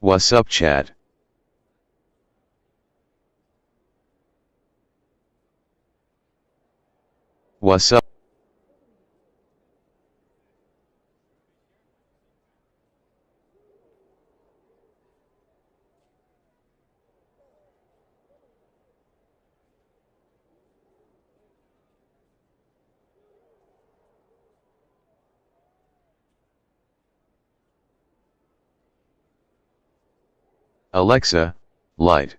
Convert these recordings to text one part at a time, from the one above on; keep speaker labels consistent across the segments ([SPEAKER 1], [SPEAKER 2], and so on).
[SPEAKER 1] What's up, chat? What's up? Alexa, light.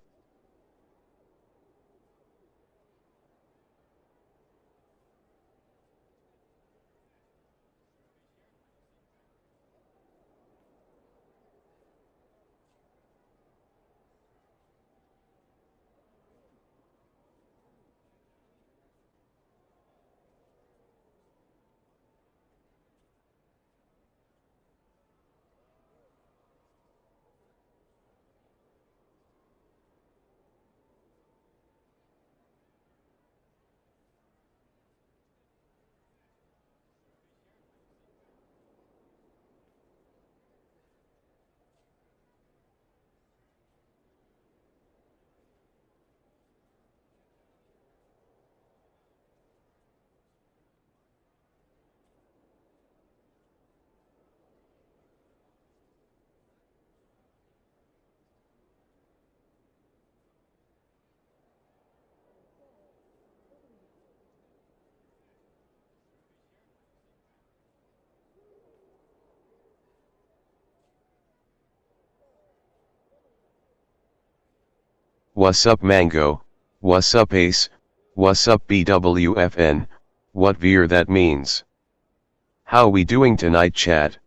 [SPEAKER 1] What's up, Mango? What's up, Ace? What's up, BWFN? What veer that means? How we doing tonight, chat?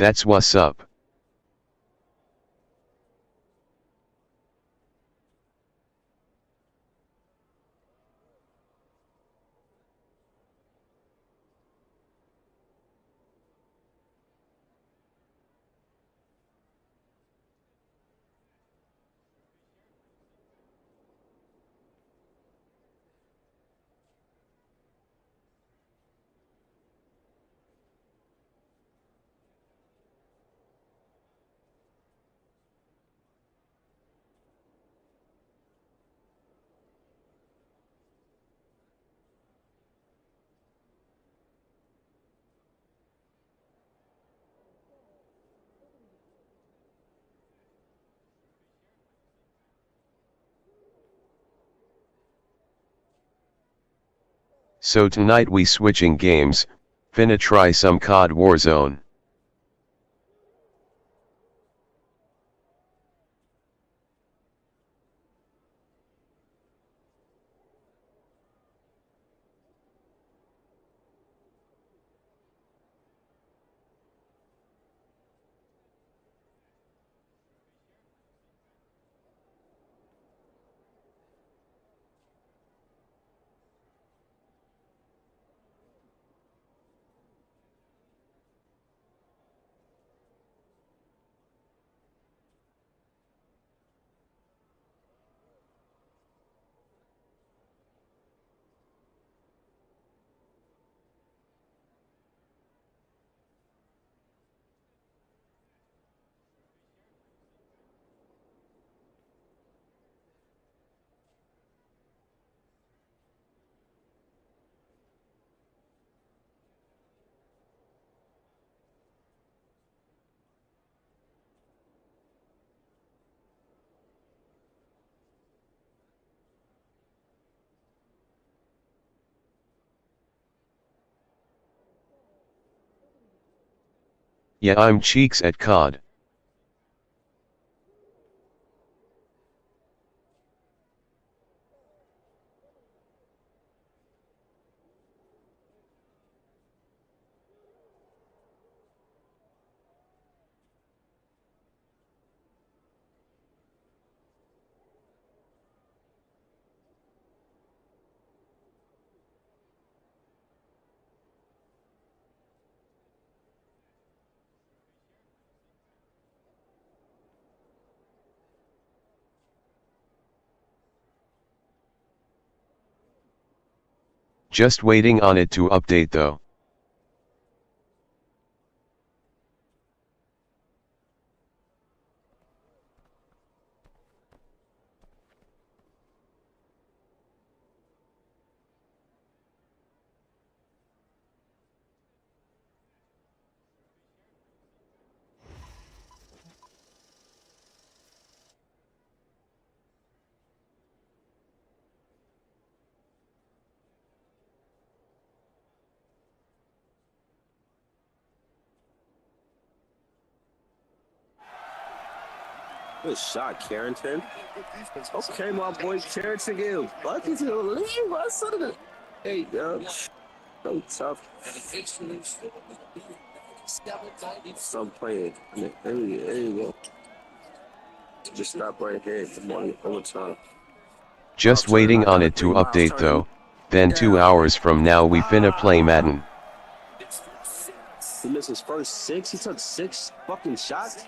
[SPEAKER 1] That's what's up. So tonight we switching games, finna try some COD Warzone. Yeah, I'm Cheeks at COD. Just waiting on it to update though.
[SPEAKER 2] Good shot, Carrington. Okay, my boy Carrington getting buckets to the lead. My son of the. Hey, yo. So tough. Stop playing. There you go. Just stop right here. Come on, overtime.
[SPEAKER 1] Just waiting on it to update though, then 2 hours from now we finna play Madden.
[SPEAKER 2] He missed his first 6. He took 6 fucking shots.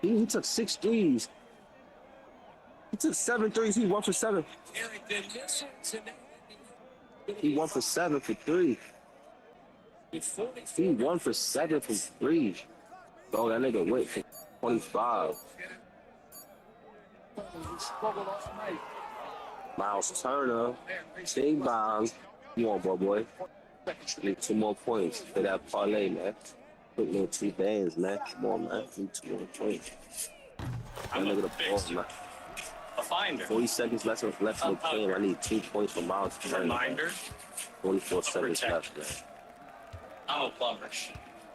[SPEAKER 2] He took 6 threes. He took 7 threes. He 1 for 7. He 1 for 7 for 3. He 1 for 7 for 3. Oh, that nigga went for 25. Miles Turner, Big Bomb. Come on, boy. Need 2 more points for that parlay, man. Put little 2 bands, man. Come on, man. Need 2 more points. I'm nigga the ball, man. A finder. 40 seconds left in the game. I need 2 points for Miles Turner. Reminder. 44 seconds left, man. I'm a plumber.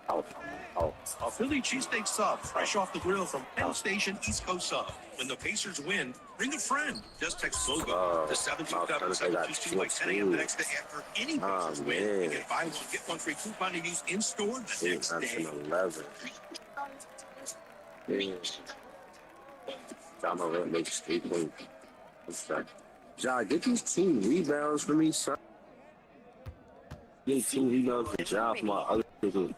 [SPEAKER 2] A Philly cheesesteak sub, fresh off the grill from Penn Station East Coast Sub. When the Pacers win, bring a friend. Just text logo to 727-722 by 10 a.m. the next day after any Pacers win. You get buy one, get one free coupon to use in store the next day. 11. John Morant makes 3 points. John, get these 2 rebounds for me, son. Get 2 rebounds for John from my other team.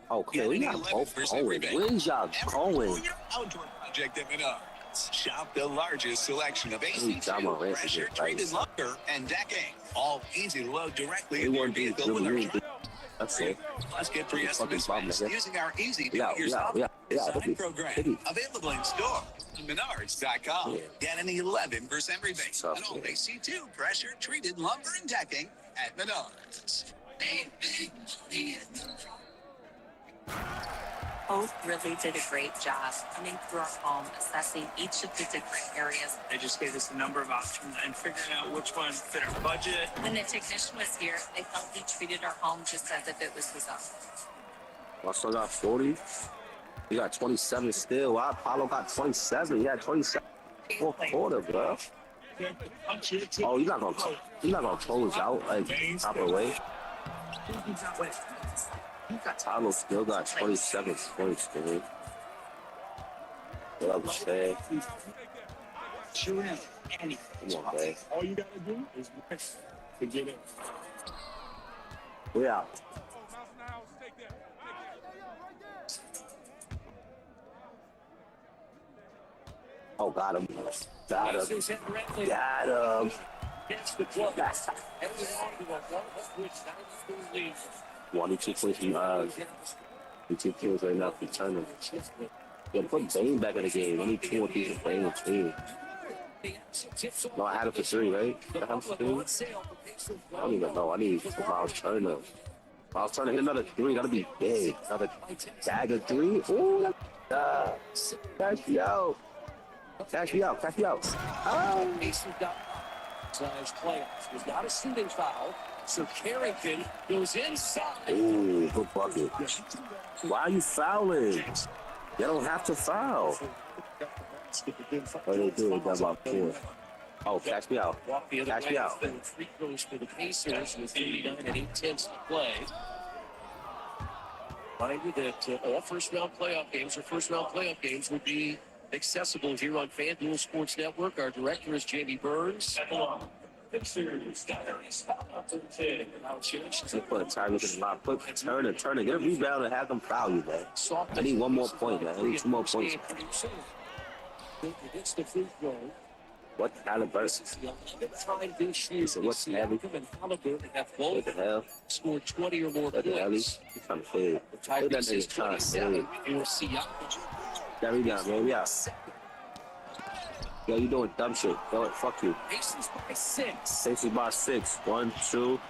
[SPEAKER 2] Oh, come on, we got both going. Where's y'all going?
[SPEAKER 3] Outdoor project at Menards. Shop the largest selection of AC2, pressure treated lumber, and decking. All easy to load directly in your vehicle with our truck.
[SPEAKER 2] That's it.
[SPEAKER 3] Plus, get free estimates using our easy do-it-yourself design program. Available in store. Menards.com. Get an 11% rebate on all AC2 pressure treated lumber and decking at Menards.
[SPEAKER 4] Both really did a great job coming through our home, assessing each of the different areas.
[SPEAKER 5] They just gave us a number of options and figuring out which one fit our budget.
[SPEAKER 4] When the technician was here, they felt he treated our home just as if it was his own.
[SPEAKER 2] I still got 40. You got 27 still. Wow, Apollo got 27. Yeah, 27. 4th quarter, bro. Oh, you're not gonna close out like proper way. Tyler still got 27 points, dude. What I was saying. Come on, man.
[SPEAKER 5] All you gotta do is miss to get in.
[SPEAKER 2] We out. Oh, got him. Got him. Got him. One, 2 points from 2 kills right now for Turner. Yeah, put Bane back in the game. I need 2 more pieces of Bane in 2. No, I had it for 3, right? I had it for 3? I don't even know. I need Miles Turner. Miles Turner hit another 3. That'll be big. Another dagger 3. Ooh, cash me out. Cash me out. Oh.
[SPEAKER 6] Mason got playoffs. Was not a shooting foul.
[SPEAKER 3] So Carrington goes inside.
[SPEAKER 2] Ooh, good bucket. Why are you fouling? You don't have to foul. Oh, they do. They got about 4. Oh, catch me out. Catch me out.
[SPEAKER 3] Free throws for the Pacers with 39 and 8/10 to play. Mind you that all first-round playoff games would be accessible here on FanDuel Sports Network. Our director is Jamie Burns.
[SPEAKER 2] They put Tyler in the line. Put Turner. Get a rebound and have them foul you, man. I need 1 more point, man. I need 2 more points.
[SPEAKER 3] Against the free throw.
[SPEAKER 2] What Halliburton?
[SPEAKER 3] So
[SPEAKER 2] what's heavy?
[SPEAKER 3] What
[SPEAKER 2] the hell?
[SPEAKER 3] Scored 20 or more
[SPEAKER 2] What the hell?
[SPEAKER 3] points.
[SPEAKER 2] He's trying to fade.
[SPEAKER 3] That nigga trying to fade.
[SPEAKER 2] That rebound, man. We out. Yo, you doing dumb shit. Yo, fuck you.
[SPEAKER 3] Pacers by 6.
[SPEAKER 2] Pacers by 6. 1, 2.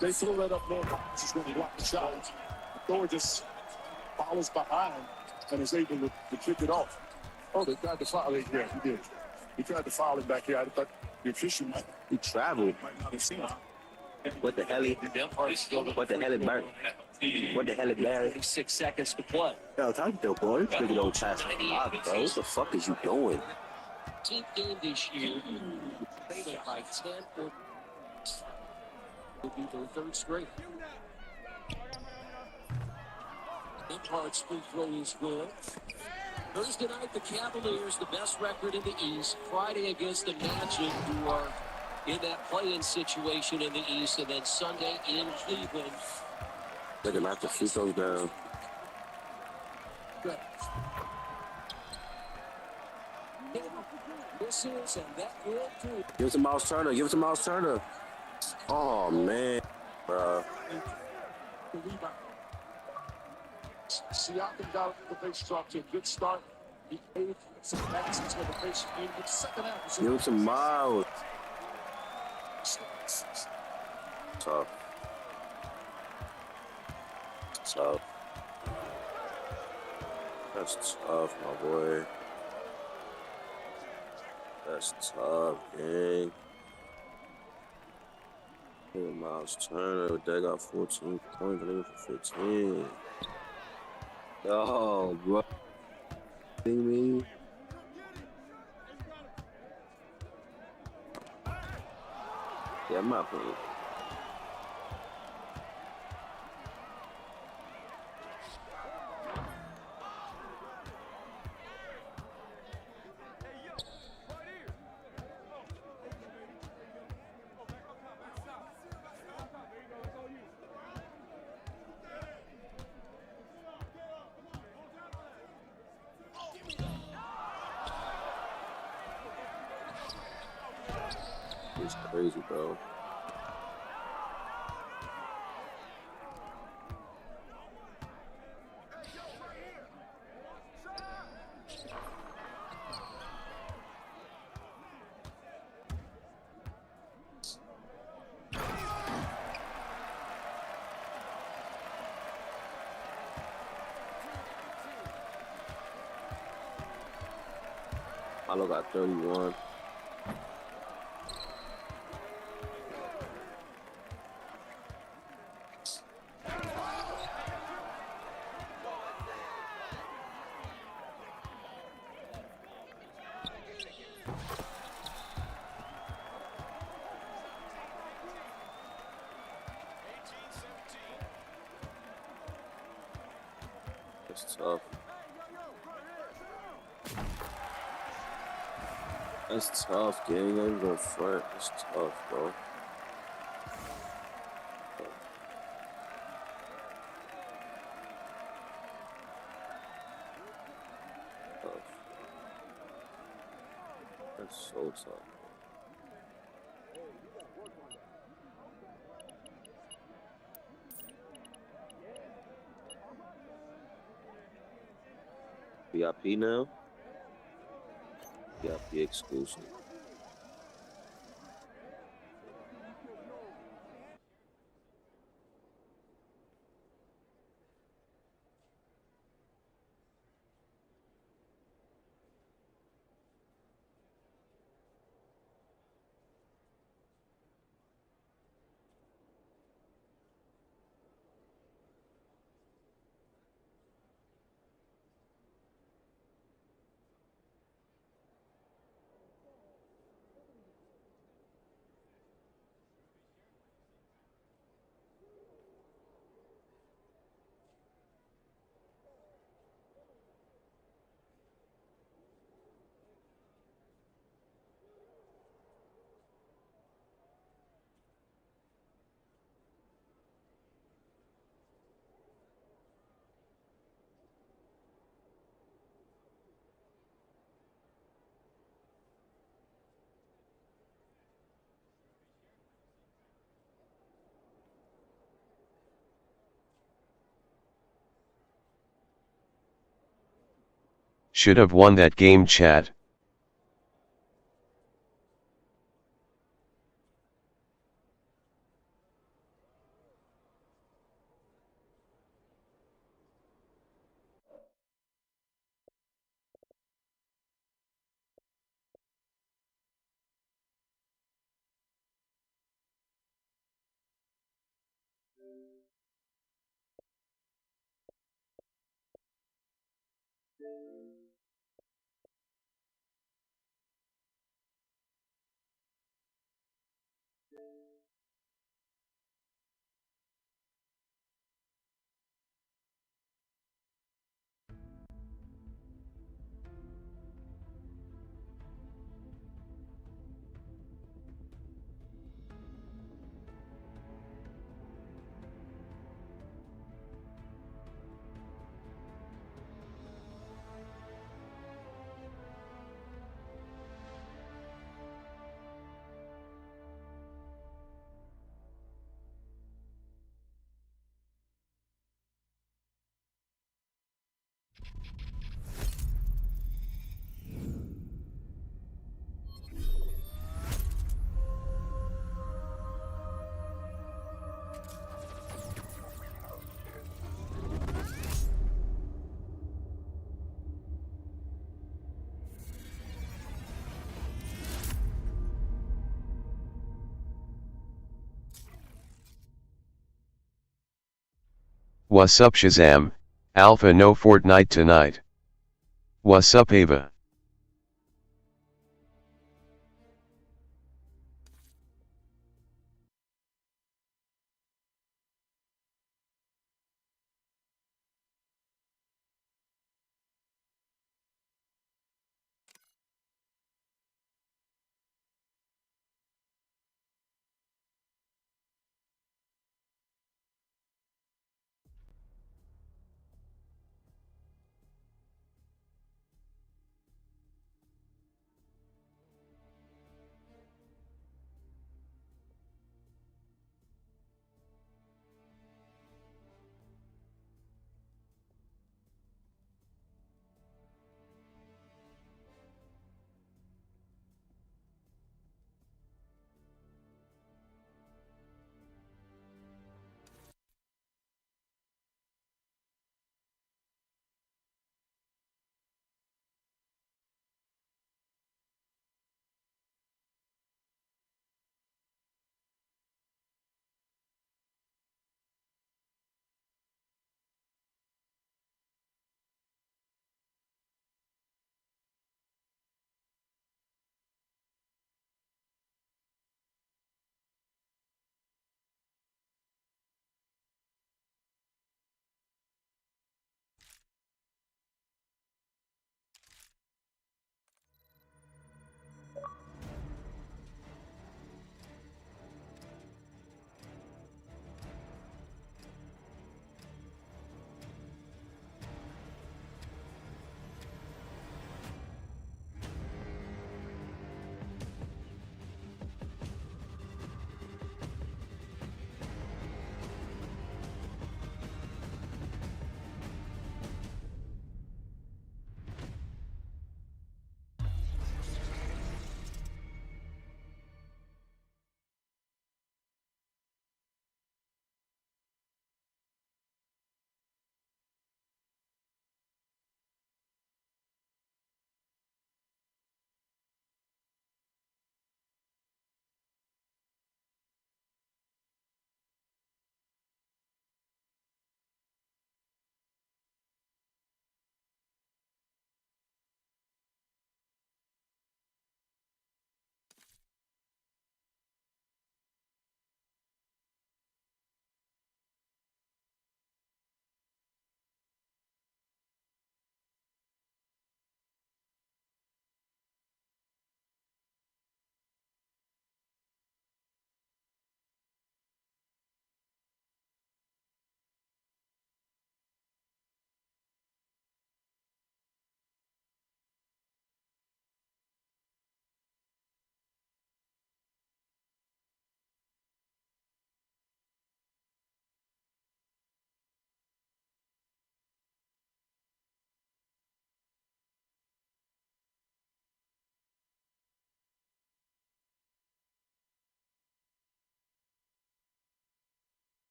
[SPEAKER 6] They throw that up more. He's going to block the shot. Thor just follows behind and is able to kick it off. Oh, they tried to foul it. Yeah, he did. He tried to foul it back here. I thought the official might.
[SPEAKER 2] He traveled.
[SPEAKER 6] Might not have seen it.
[SPEAKER 2] What the hell? What the hell is Barry? What the hell is Barry?
[SPEAKER 3] 6 seconds to play.
[SPEAKER 2] Yo, talk to boy. This nigga don't try to block, bro. What the fuck is you doing?
[SPEAKER 3] 10th game this year. Favored by 10 or will be their 3rd straight. Impart's free throw is good. Thursday night, the Cavaliers, the best record in the East. Friday against the Magic, who are in that play-in situation in the East. And then Sunday in Cleveland.
[SPEAKER 2] Look at knock the free throws down.
[SPEAKER 3] Misses, and that will do.
[SPEAKER 2] Give it to Miles Turner. Oh, man. Bro.
[SPEAKER 6] Siakam got the face off to a good start. He made some passes for the face in the second half.
[SPEAKER 2] Give it to Miles. Tough. That's tough, my boy. That's tough, gang. Miles Turner, they got 14 points, they got 15. Yo, bro. Me? Yeah, I'm not playing. It's crazy, bro. Milo got 31. That's tough. That's tough, gang. I'm going front. That's tough, bro. Tough. That's so tough. VIP now? VIP exclusive.
[SPEAKER 1] Should have won that game, chat. What's up Shazam, Alpha no Fortnite tonight. What's up Ava?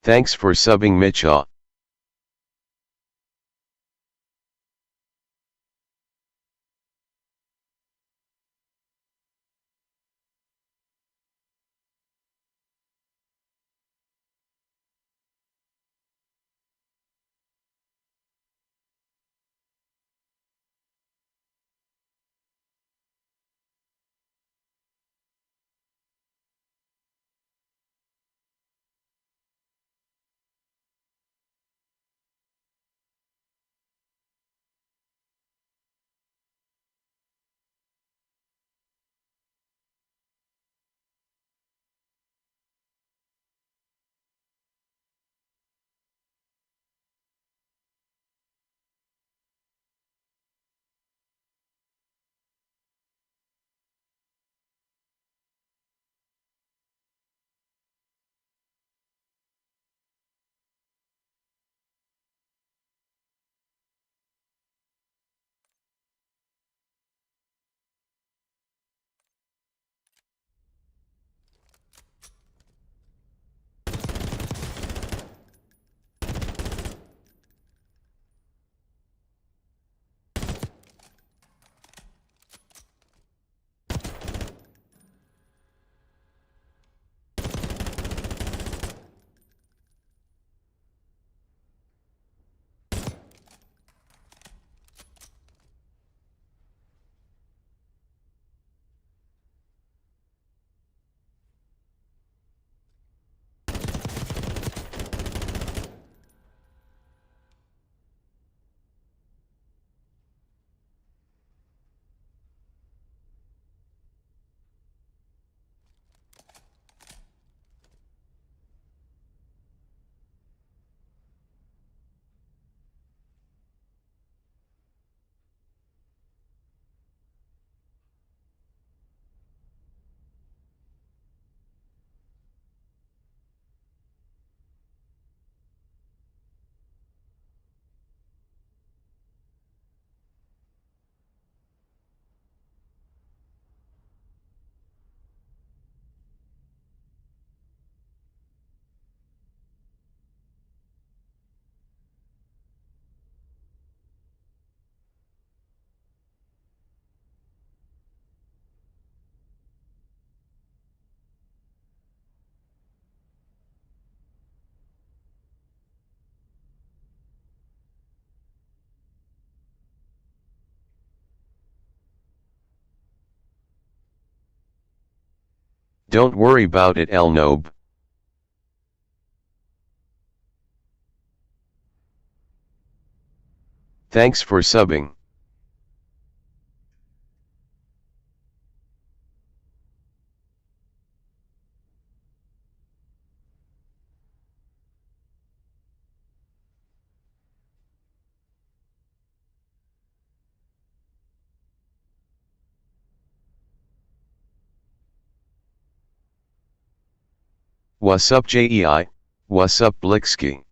[SPEAKER 1] Thanks for subbing Mitcha. Don't worry about it, El Nob. Thanks for subbing. What's up JEI, what's up Blixky?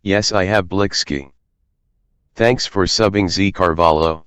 [SPEAKER 1] Yes, I have Blixky. Thanks for subbing Z Carvalho.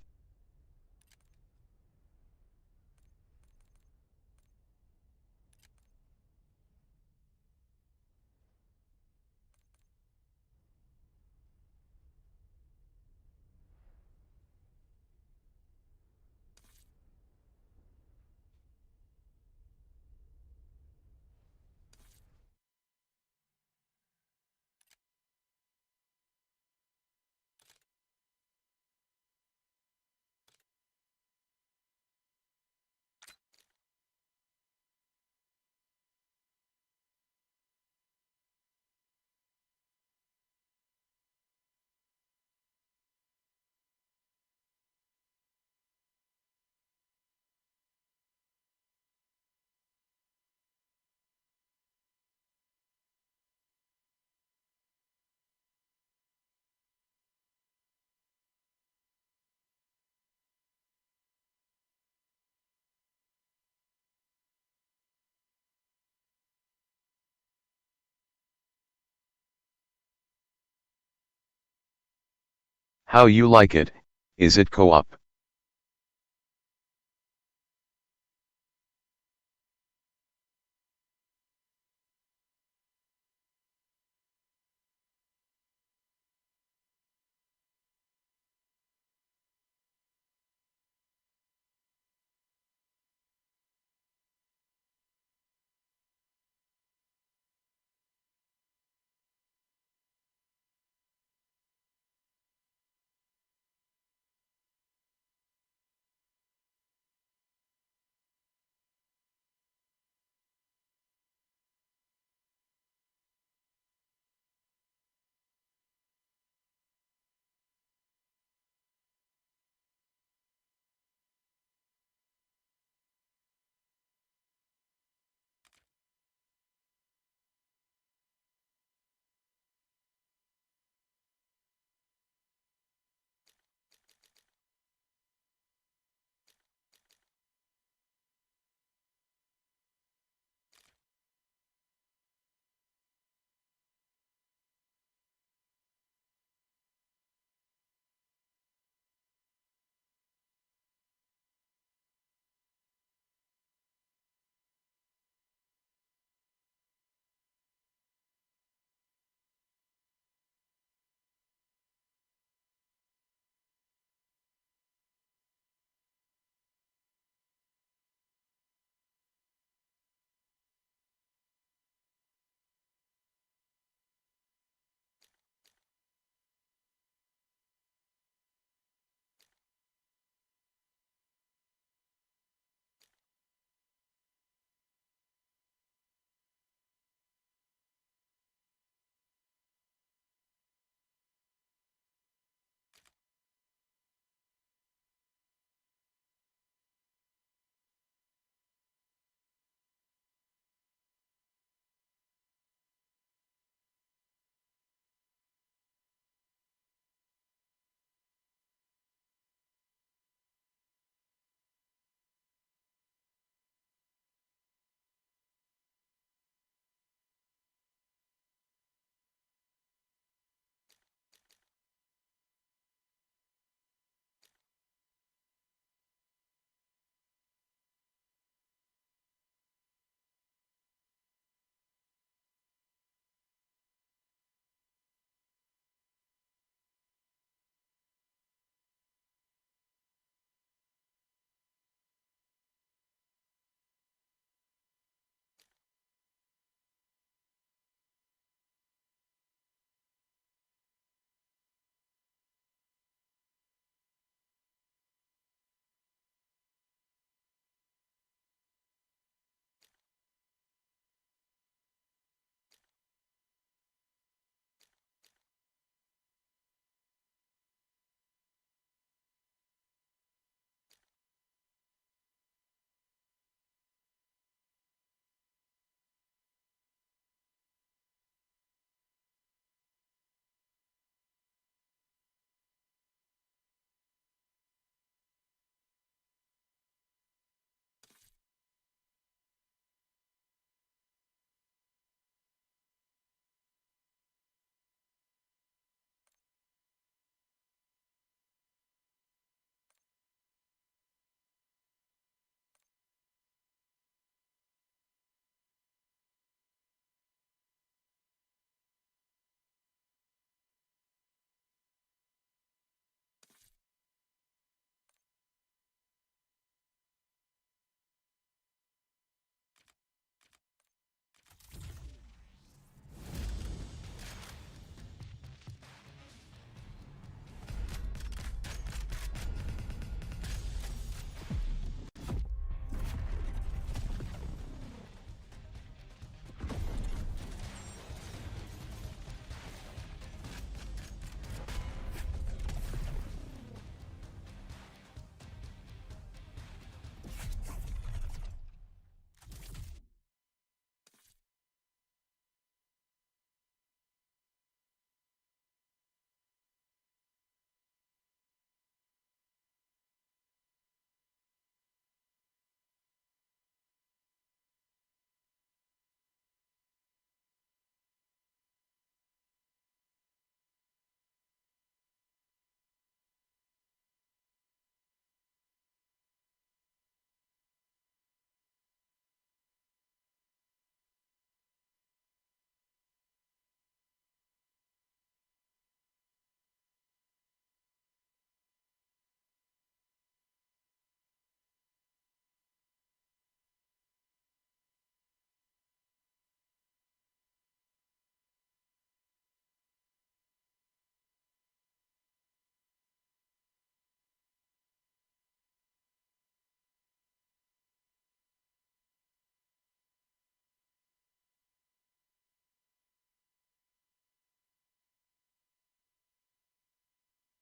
[SPEAKER 1] How you like it? Is it co-op?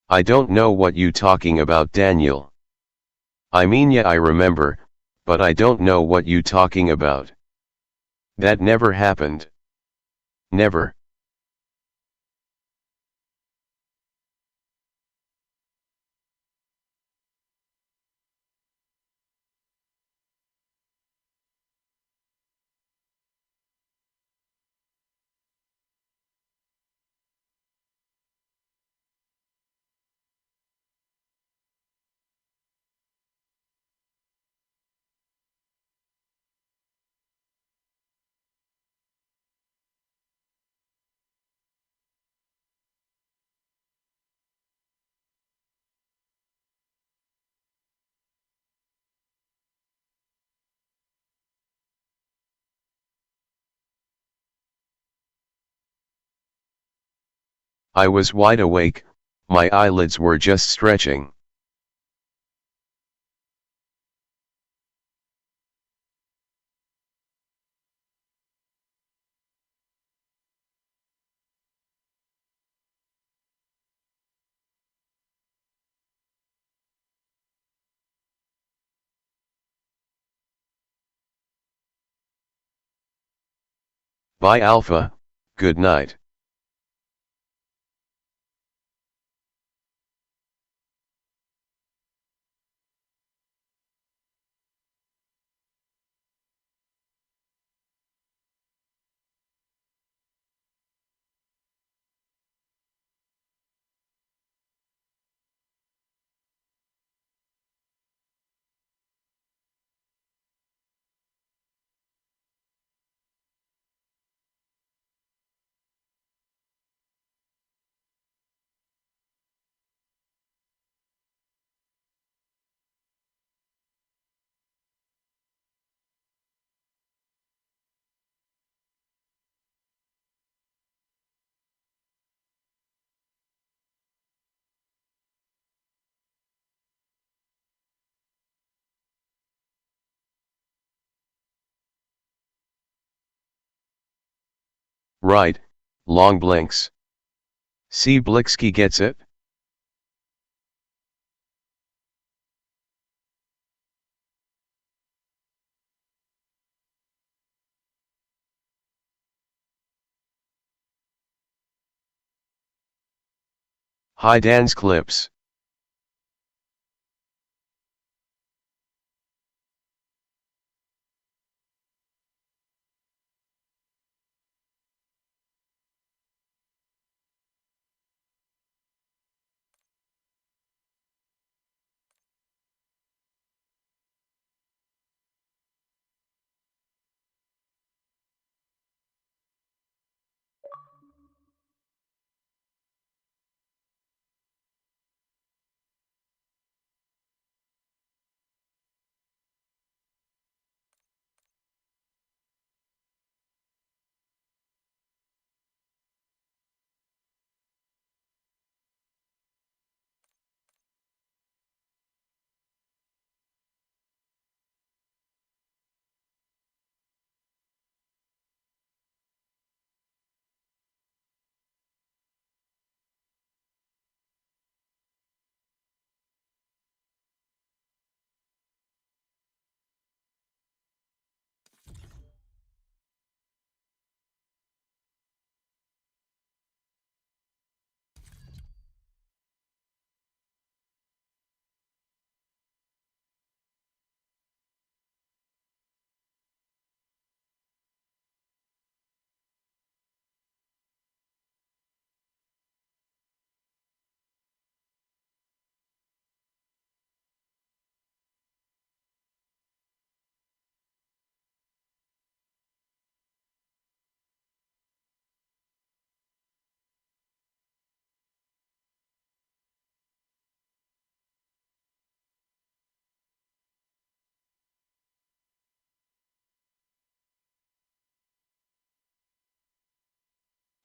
[SPEAKER 1] I don't know what you talking about, Daniel. I mean, yeah, I remember, but I don't know what you talking about. That never happened. Never. I was wide awake, my eyelids were just stretching. Bye Alpha, good night. Right, long blinks. See Blixky gets it? Hi dance clips.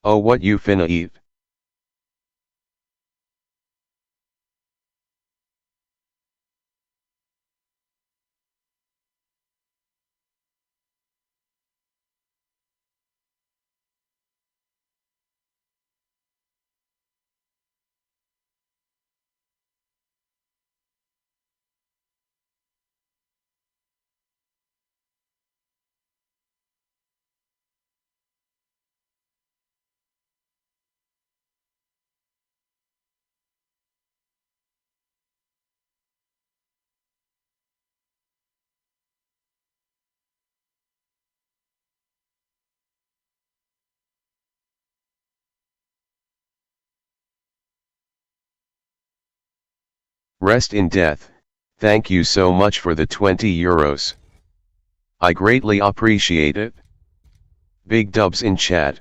[SPEAKER 1] Oh, what you finna eat? Rest in death, thank you so much for the 20 euros. I greatly appreciate it. Big dubs in chat.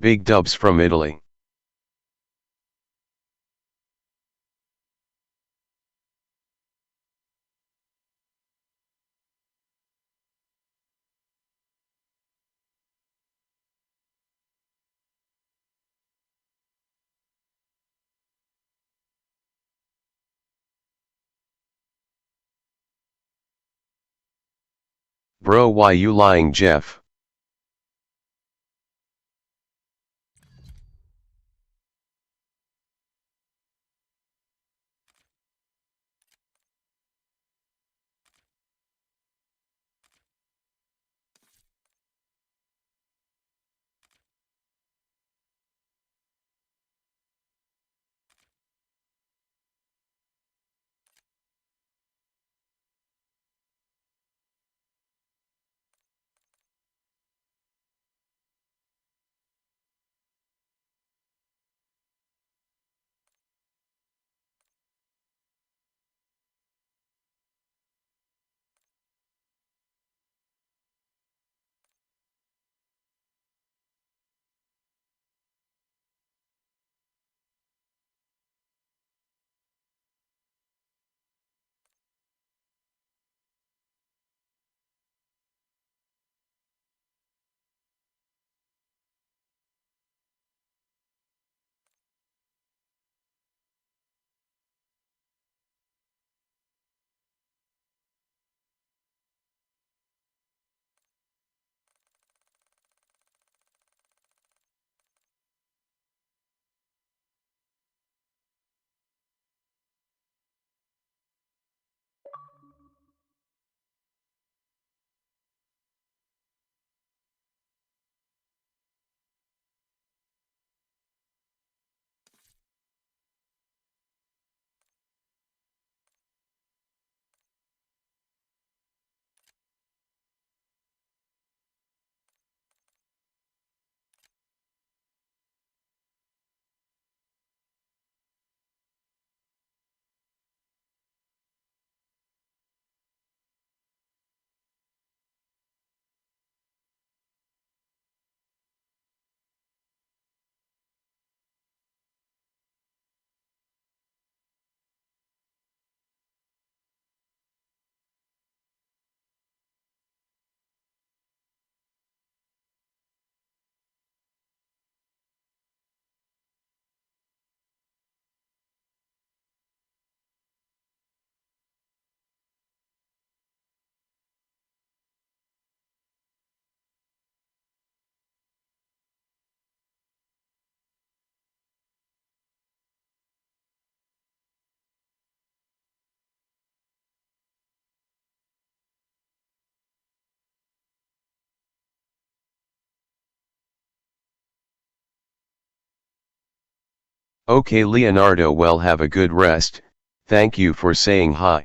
[SPEAKER 1] Big dubs from Italy. Bro, why you lying, Jeff? Okay Leonardo, well have a good rest, thank you for saying hi.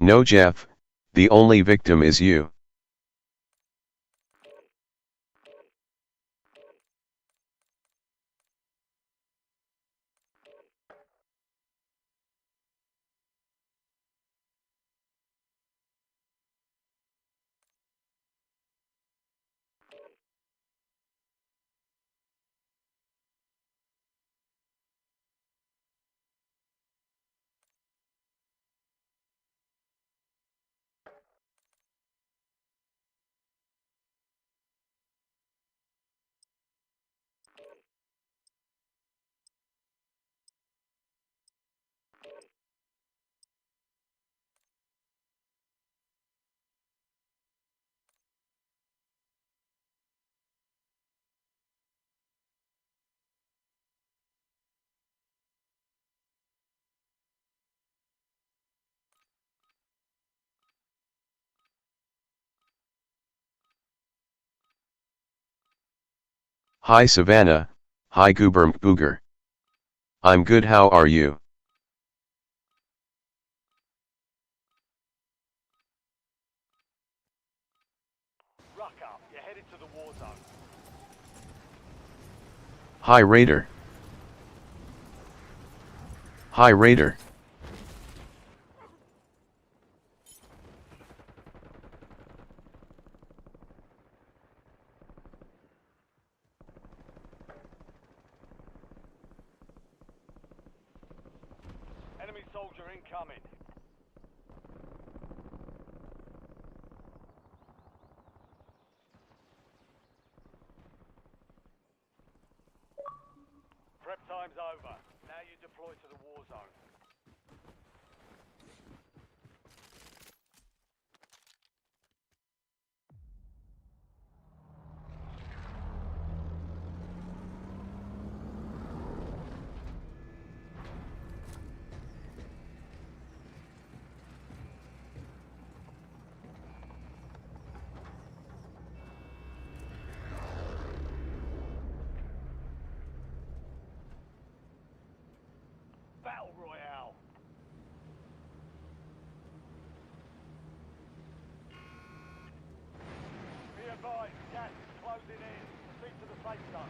[SPEAKER 1] No Jeff, the only victim is you. Hi Savannah, hi Goober Booger. I'm good, how are you?
[SPEAKER 7] Ruck up, you're headed to the war zone.
[SPEAKER 1] Hi Raider. Hi Raider.
[SPEAKER 7] Enemy soldier incoming. Prep time's over. Now you deploy to the war zone. Battle Royale. Be advised, gas is closing in. Proceed to the safe zone.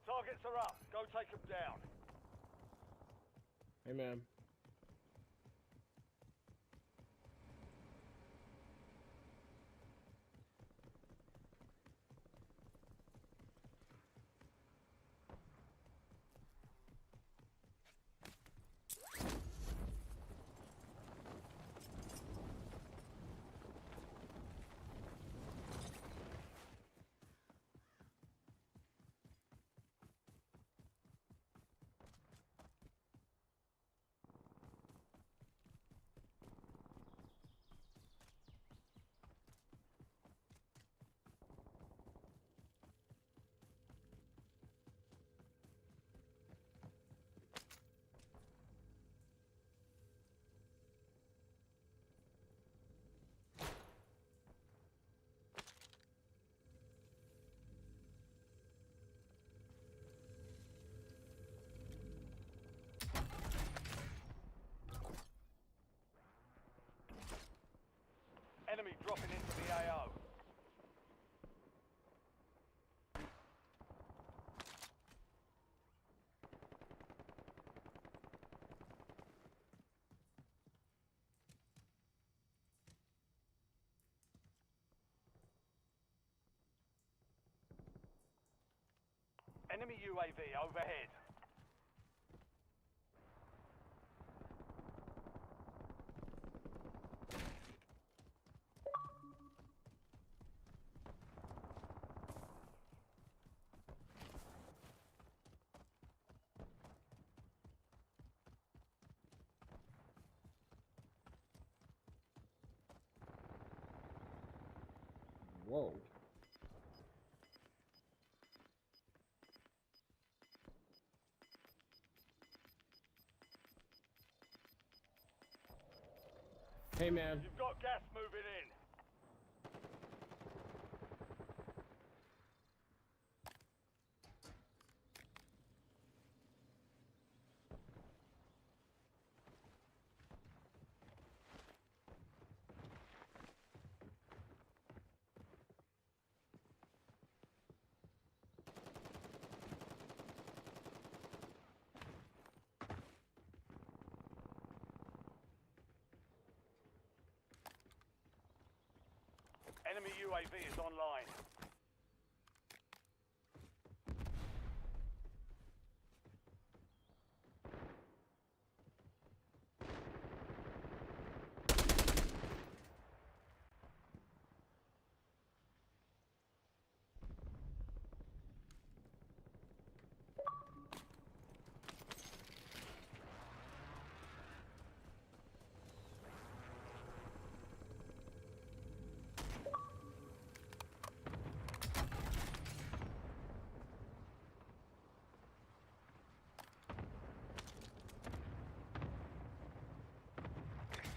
[SPEAKER 7] Targets are up. Go take them down.
[SPEAKER 8] Hey, man.
[SPEAKER 7] Enemy UAV overhead.
[SPEAKER 8] Whoa. Hey man.
[SPEAKER 7] You've got gas moving in. Enemy UAV is online.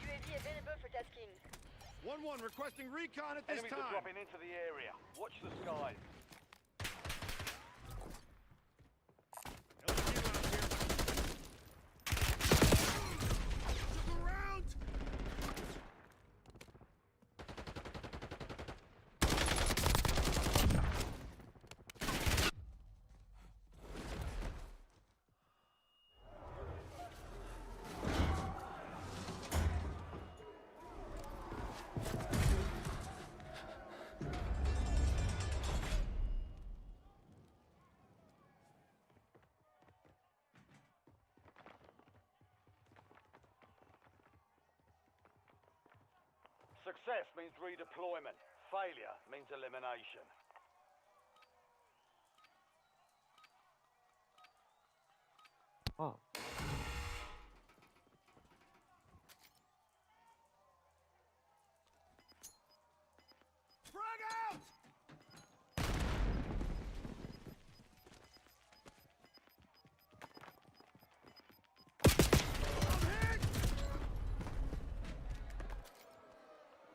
[SPEAKER 9] UAV available for tasking.
[SPEAKER 10] 1-1 requesting recon at this
[SPEAKER 7] Enemies are
[SPEAKER 10] time.
[SPEAKER 7] dropping into the area. Watch the skies.
[SPEAKER 10] Look around!
[SPEAKER 7] Success means redeployment. Failure means elimination.
[SPEAKER 8] Oh.
[SPEAKER 10] Frag out!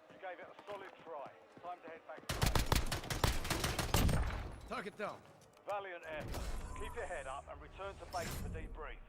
[SPEAKER 7] You gave it a solid try. Time to head back to base.
[SPEAKER 10] Target down.
[SPEAKER 7] Valiant effort. Keep your head up and return to base for debrief.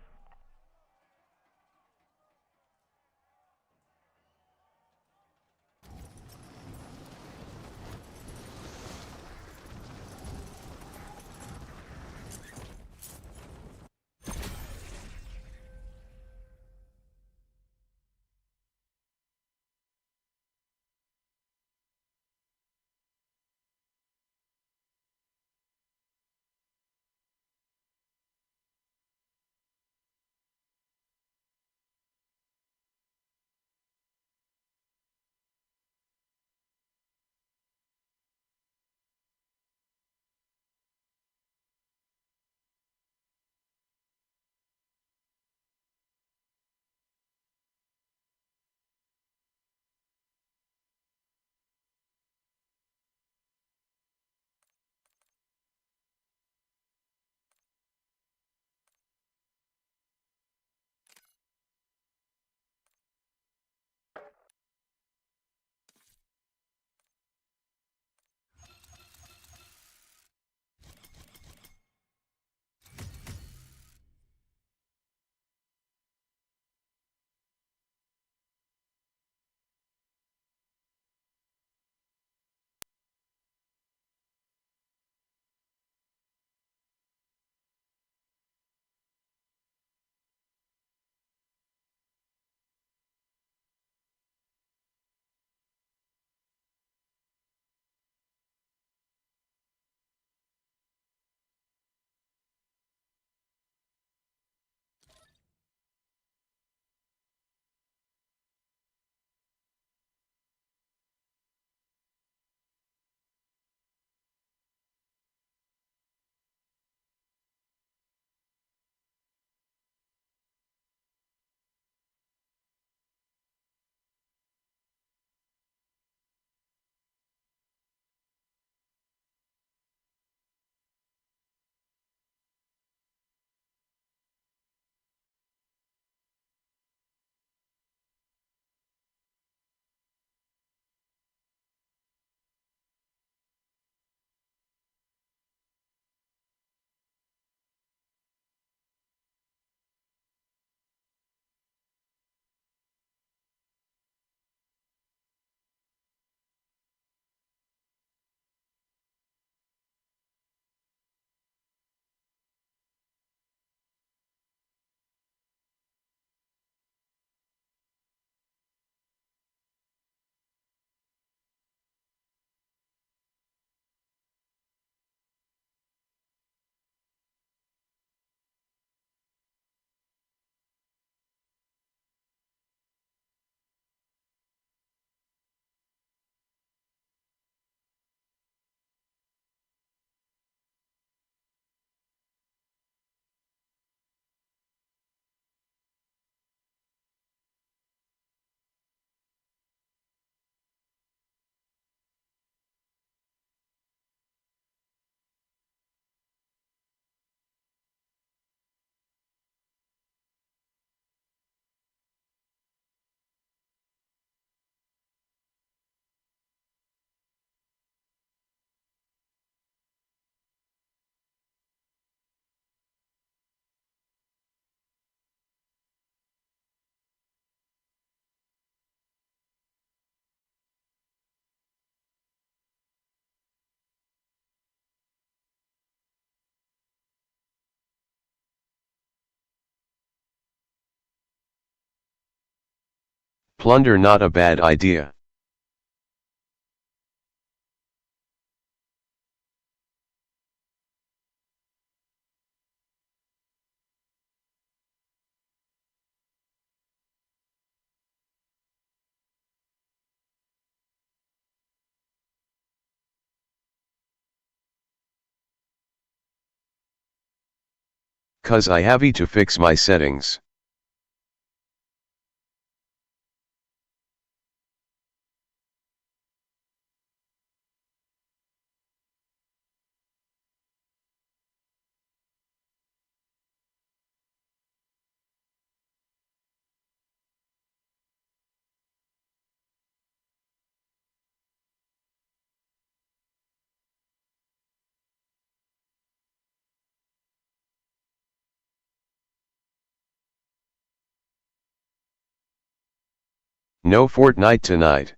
[SPEAKER 1] Plunder not a bad idea. Cause I have to fix my settings. No Fortnite tonight.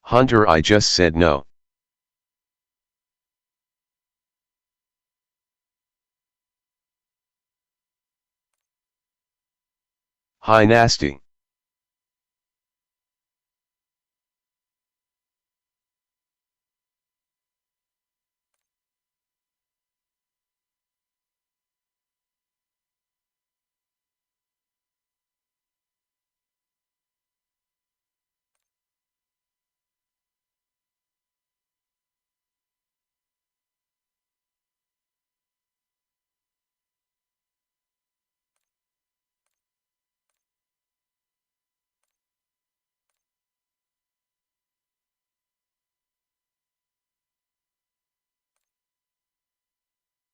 [SPEAKER 1] Hunter, I just said no. Hi nasty.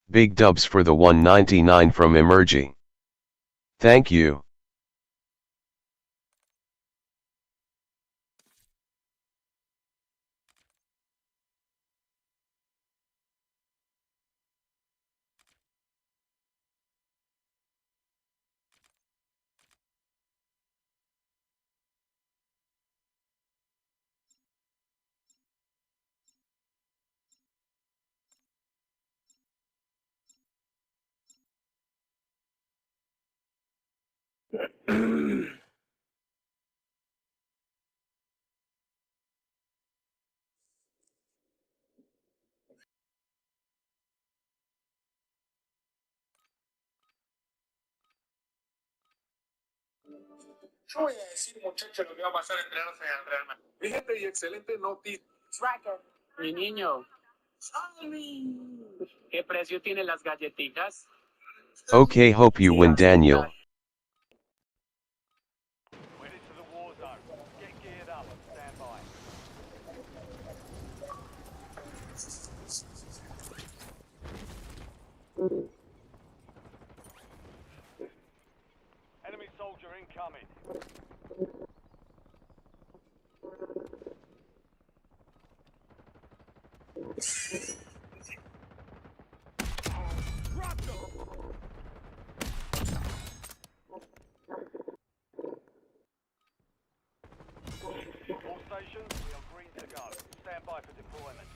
[SPEAKER 1] Big dubs for the 199 from Emergy. Thank you.
[SPEAKER 6] Yo voy a decir, muchachos, lo que va a pasar entre Arsenal y el Real Madrid. Fíjate y excelente noticia.
[SPEAKER 5] Mi niño, ¿qué precio tienen las galletitas?
[SPEAKER 1] Okay, hope you win, Daniel.
[SPEAKER 7] We're into the war zone. Get geared up and stand by. Enemy soldier incoming. All stations, we are green to go. Stand by for deployment.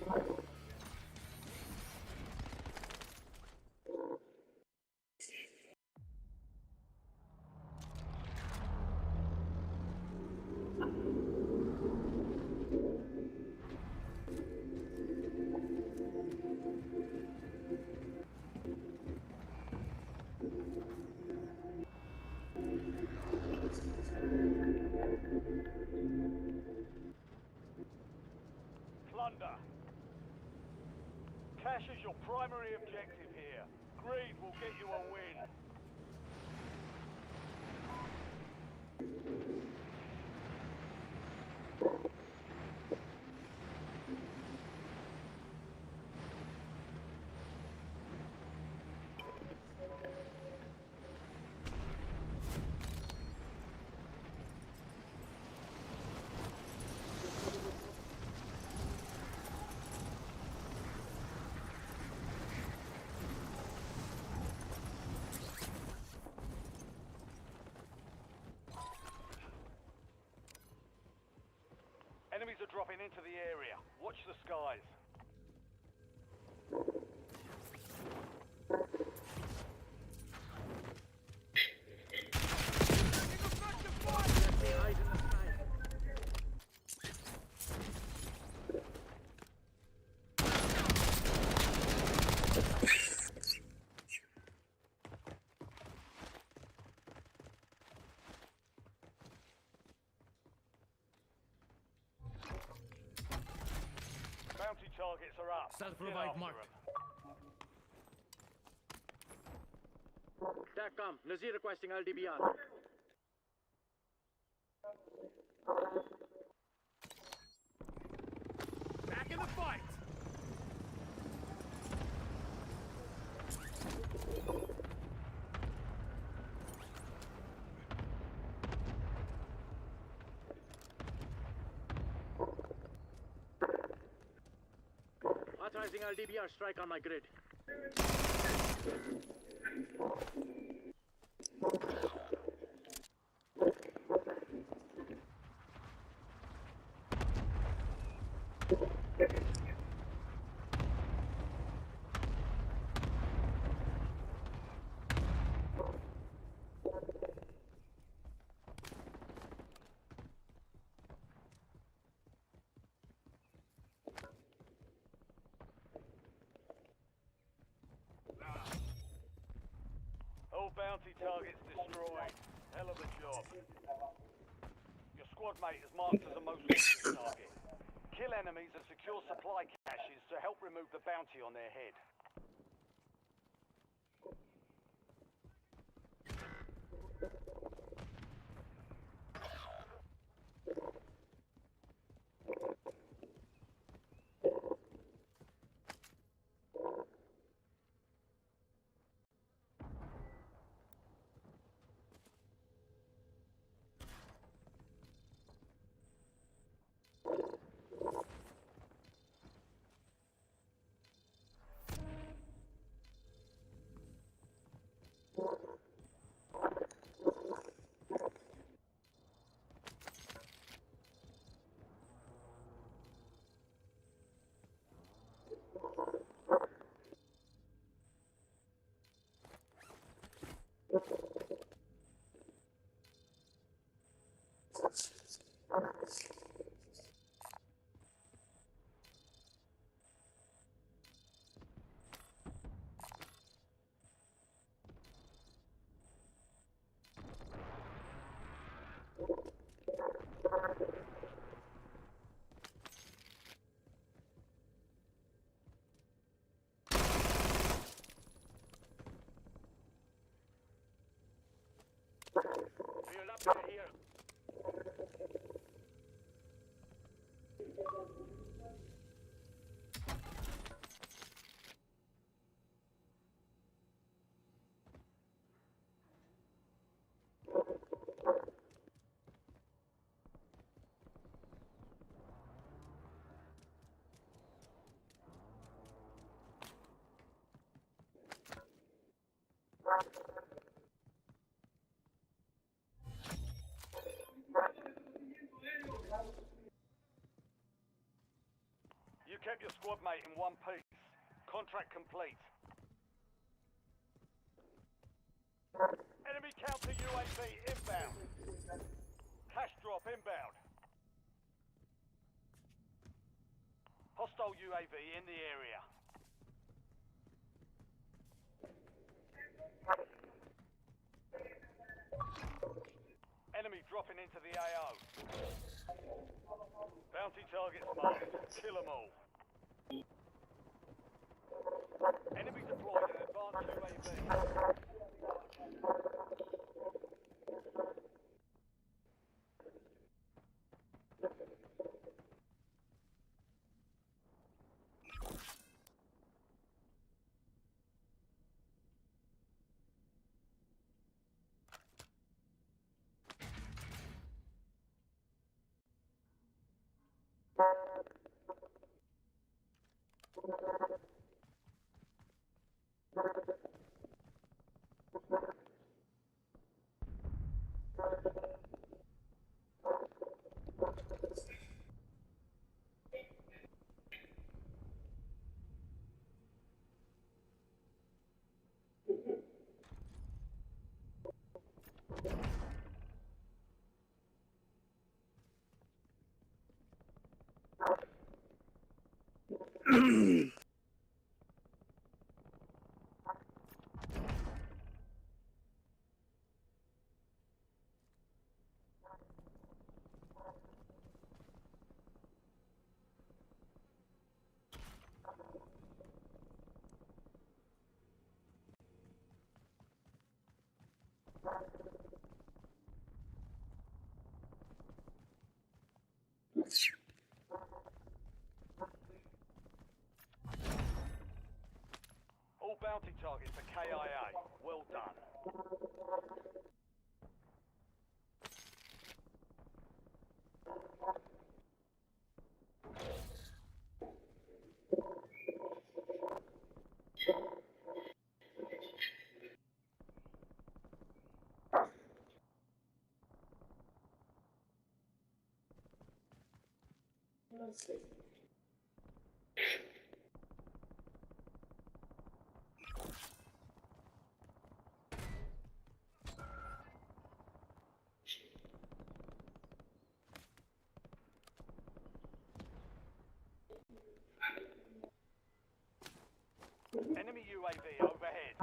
[SPEAKER 7] Plunder. Cash is your primary objective here. Greed will get you a win. Enemies are dropping into the area. Watch the skies. Bounty targets are up.
[SPEAKER 9] Self-revive marked. TACCOM, Nazir requesting LDBR. Back in the fight! Authorizing LDBR strike on my grid.
[SPEAKER 7] All bounty targets destroyed. Hell of a job. Your squad mate is marked as a most wanted target. Kill enemies and secure supply caches to help remove the bounty on their head. Feel up in here. You kept your squad mate in one piece. Contract complete. Enemy counter UAV inbound. Cash drop inbound. Hostile UAV in the area. Enemy dropping into the AO. Bounty targets marked. Kill them all. Enemy deployed an advanced UAV. All bounty targets are KIA. Well done. Enemy UAV overhead.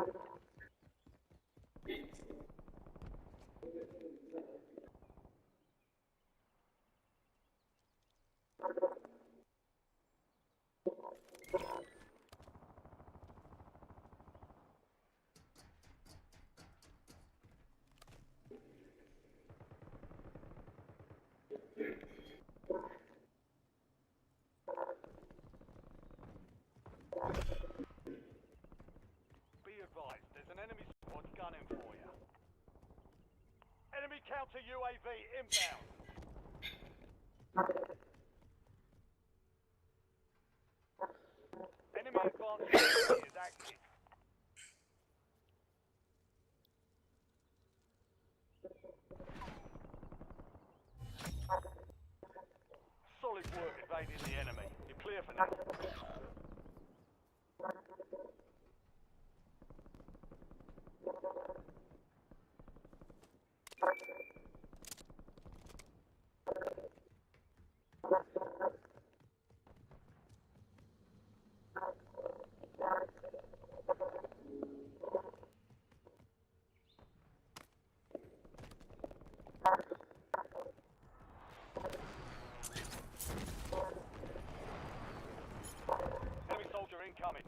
[SPEAKER 7] Be advised, there's an enemy squad gunning for you. Enemy counter UAV inbound. Enemy advanced UAV is active. Solid work evading the enemy. You're clear for now. Enemy soldier incoming.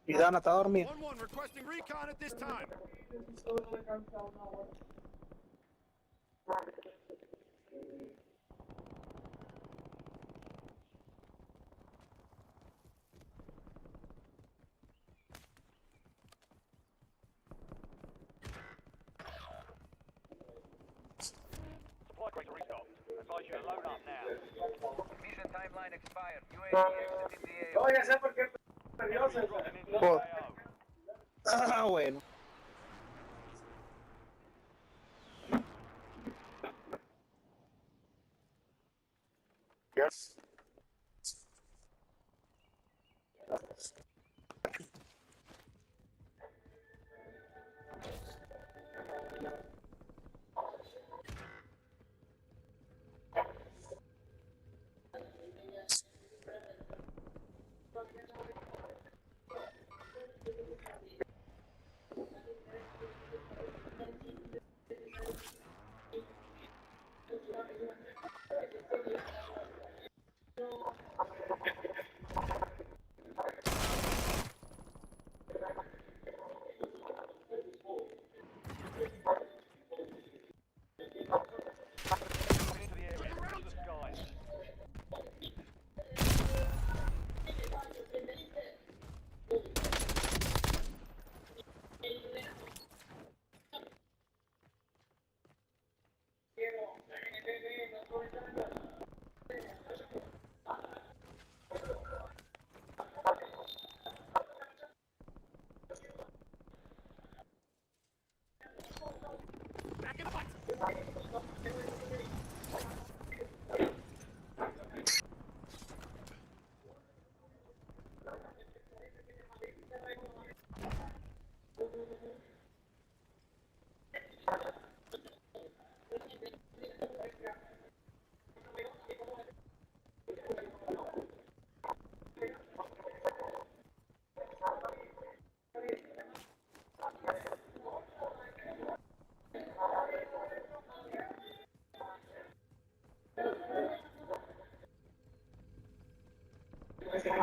[SPEAKER 10] Idana está dormido. 1-1 requesting recon at this time.
[SPEAKER 7] Supply crates are restocked. Advise you to load up now.
[SPEAKER 3] Mission timeline expired. UAV exited the AO.
[SPEAKER 9] ya sé por qué perdió,
[SPEAKER 7] Enemies dropping into the
[SPEAKER 10] Joder.
[SPEAKER 7] AO.
[SPEAKER 10] Ah, bueno. Yes.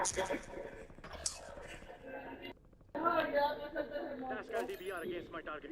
[SPEAKER 9] Task LDBR against my target.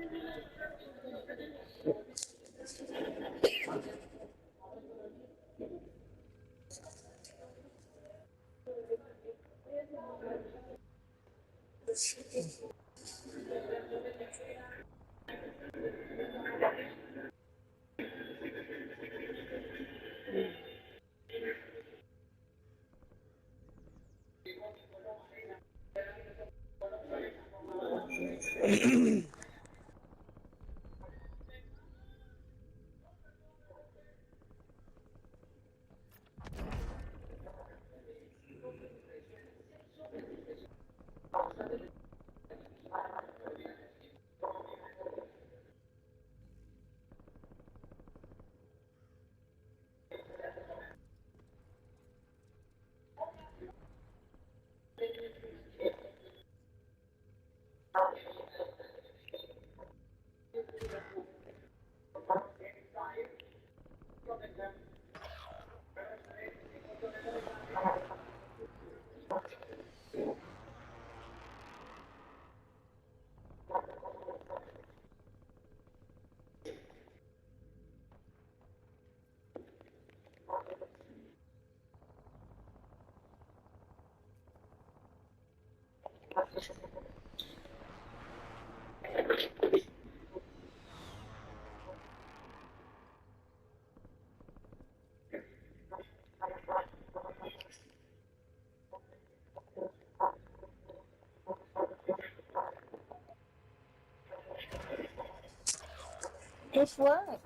[SPEAKER 11] It's what?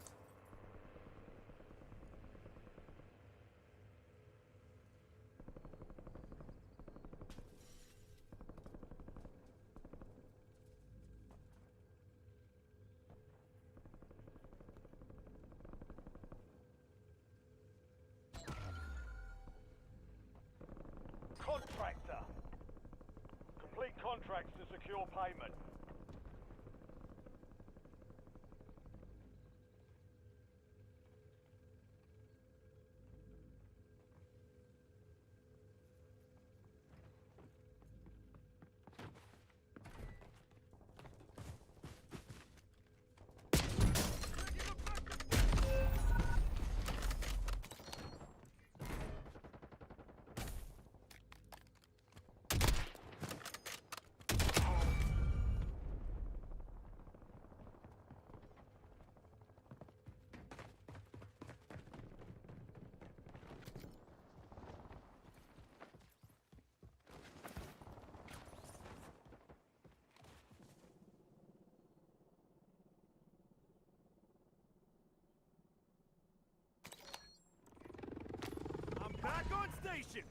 [SPEAKER 7] Contractor. Complete contracts to secure payment.
[SPEAKER 10] I'm back on station.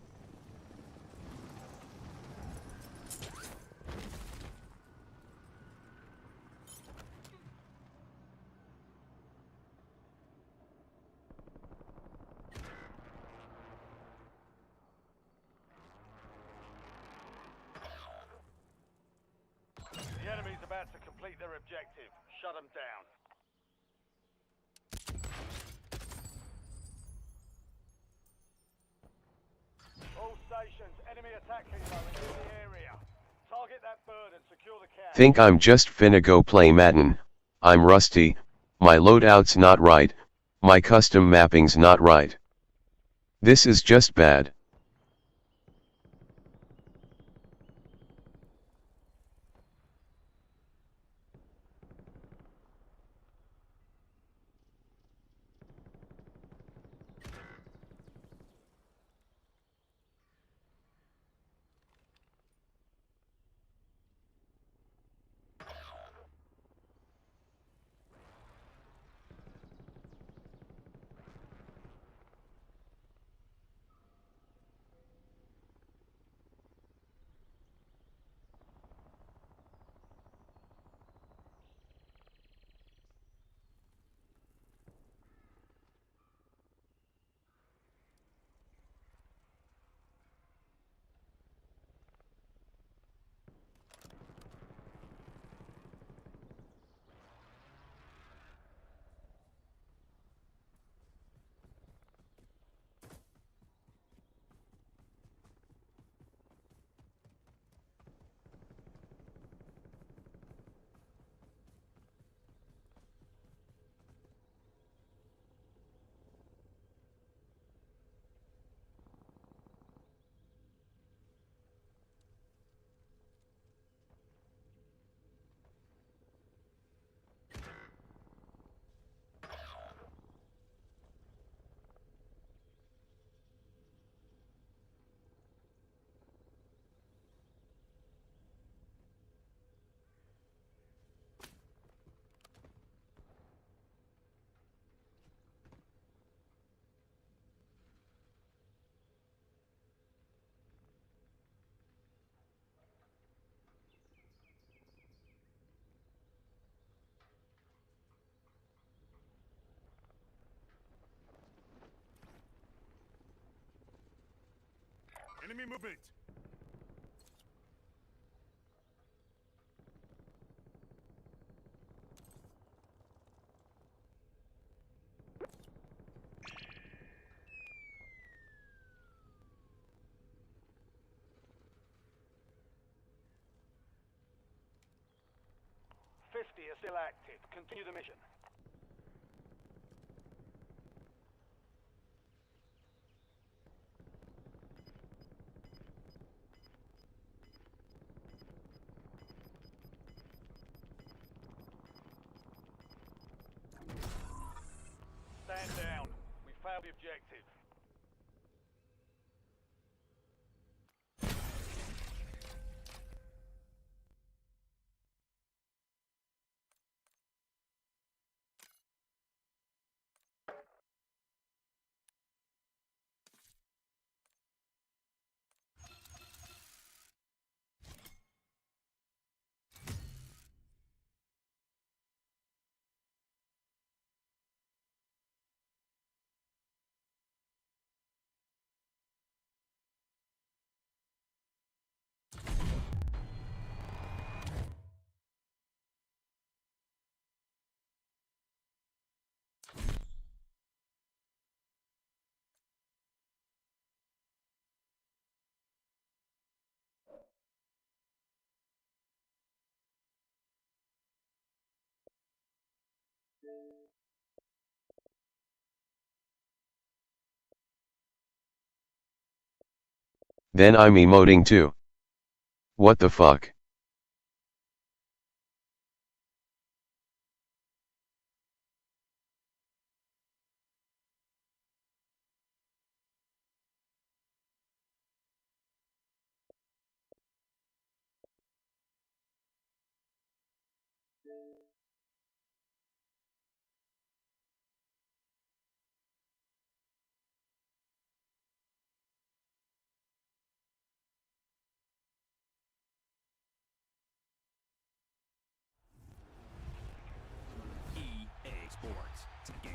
[SPEAKER 7] The enemy's about to complete their objective. Shut them down. All stations, enemy attack helo in the area. Target that bird and secure the cache.
[SPEAKER 1] Think I'm just finna go play Madden. I'm rusty, my loadout's not right, my custom mapping's not right. This is just bad.
[SPEAKER 10] Enemy movement.
[SPEAKER 7] Are still active. Continue the mission. Stand down. We failed the objective.
[SPEAKER 1] Then I'm emoting too. What the fuck?
[SPEAKER 10] EA Sports. It's a game.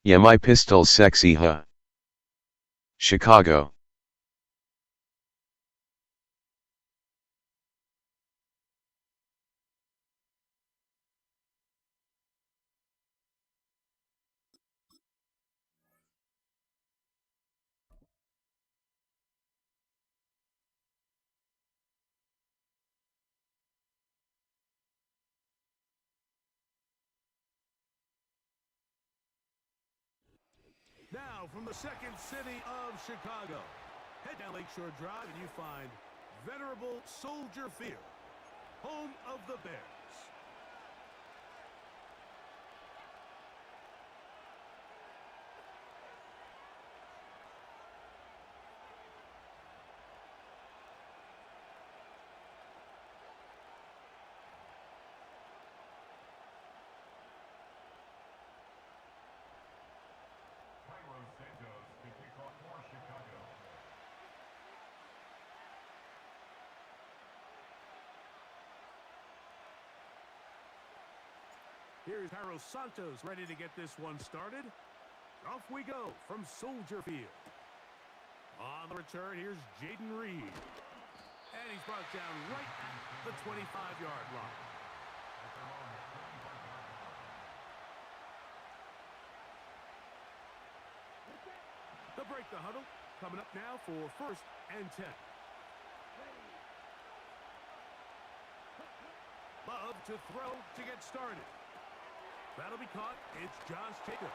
[SPEAKER 1] Yeah, my pistol's sexy, huh? Chicago.
[SPEAKER 10] Now, from the second city of Chicago, head down Lakeshore Drive and you find venerable Soldier Field, home of the Bears. Here's Harold Santos ready to get this one started. Off we go from Soldier Field. On the return, here's Jaden Reed. And he's brought down right at the 25-yard line. They'll break the huddle. Coming up now for 1st and 10. Love to throw to get started. That'll be caught. It's Josh Jacobs.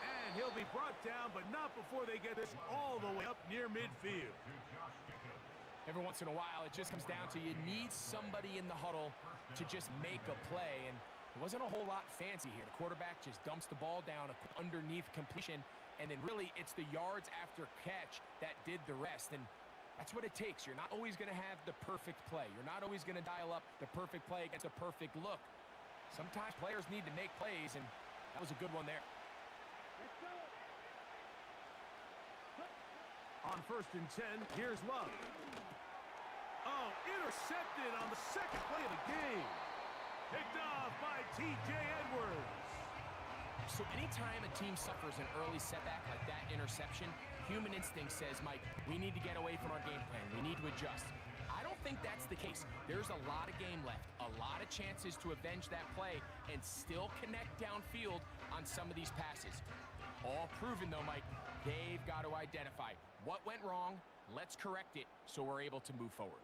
[SPEAKER 10] And he'll be brought down, but not before they get this all the way up near midfield.
[SPEAKER 12] Every once in a while, it just comes down to you need somebody in the huddle to just make a play. And it wasn't a whole lot fancy here. The quarterback just dumps the ball down underneath completion. And then really, it's the yards after catch that did the rest. And that's what it takes. You're not always going to have the perfect play. You're not always going to dial up the perfect play against a perfect look. Sometimes players need to make plays, and that was a good one there.
[SPEAKER 10] On 1st and 10, here's Love. Oh, intercepted on the second play of the game. Picked off by T.J. Edwards.
[SPEAKER 12] So anytime a team suffers an early setback like that interception, human instinct says, Mike, we need to get away from our game plan. We need to adjust. I don't think that's the case. There's a lot of game left, a lot of chances to avenge that play and still connect downfield on some of these passes. All proven, though, Mike, they've got to identify what went wrong, let's correct it so we're able to move forward.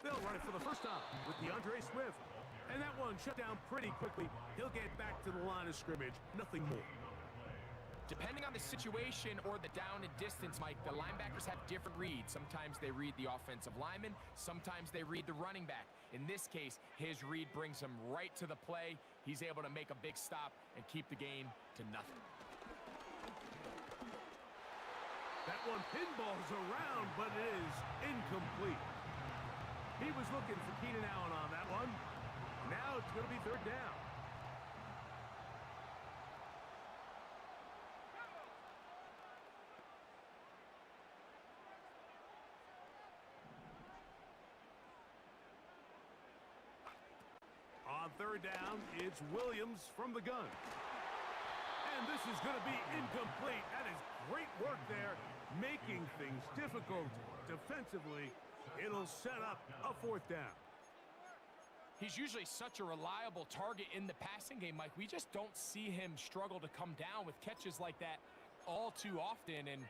[SPEAKER 10] They'll run it for the first time with DeAndre Swift. And that one shut down pretty quickly. He'll get back to the line of scrimmage. Nothing more.
[SPEAKER 12] Depending on the situation or the down and distance, Mike, the linebackers have different reads. Sometimes they read the offensive lineman. Sometimes they read the running back. In this case, his read brings him right to the play. He's able to make a big stop and keep the game to nothing.
[SPEAKER 10] That one pinballs around, but it is incomplete. He was looking for Keenan Allen on that one. Now it's going to be 3rd down. On 3rd down, it's Williams from the gun. And this is going to be incomplete. That is great work there, making things difficult defensively. It'll set up a 4th down.
[SPEAKER 12] He's usually such a reliable target in the passing game, Mike. We just don't see him struggle to come down with catches like that all too often. And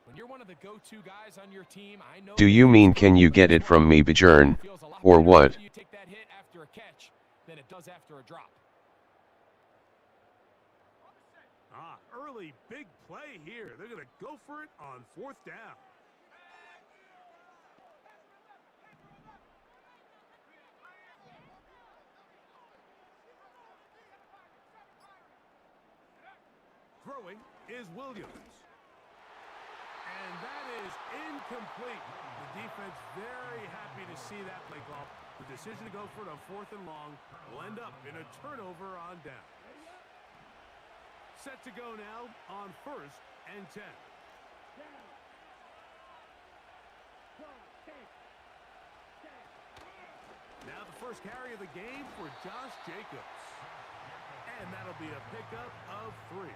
[SPEAKER 12] when you're one of the go-to guys on your team, I know.
[SPEAKER 1] Do you mean can you get it from me, Bjorn, or what?
[SPEAKER 12] You take that hit after a catch than it does after a drop.
[SPEAKER 10] Early big play here. They're going to go for it on 4th down. Throwing is Williams. And that is incomplete. The defense very happy to see that play call. The decision to go for it on 4th and long will end up in a turnover on down. Set to go now on 1st and 10. Now the first carry of the game for Josh Jacobs. And that'll be a pickup of 3.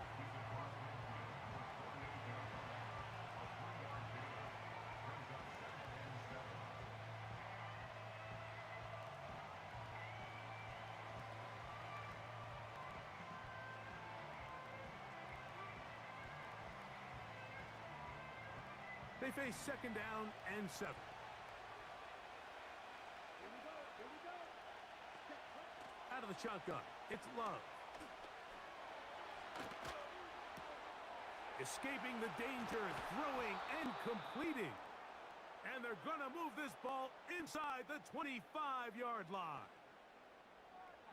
[SPEAKER 10] They face 2nd down and 7. Out of the shotgun, it's Love. Escaping the danger, throwing and completing. And they're going to move this ball inside the 25-yard line.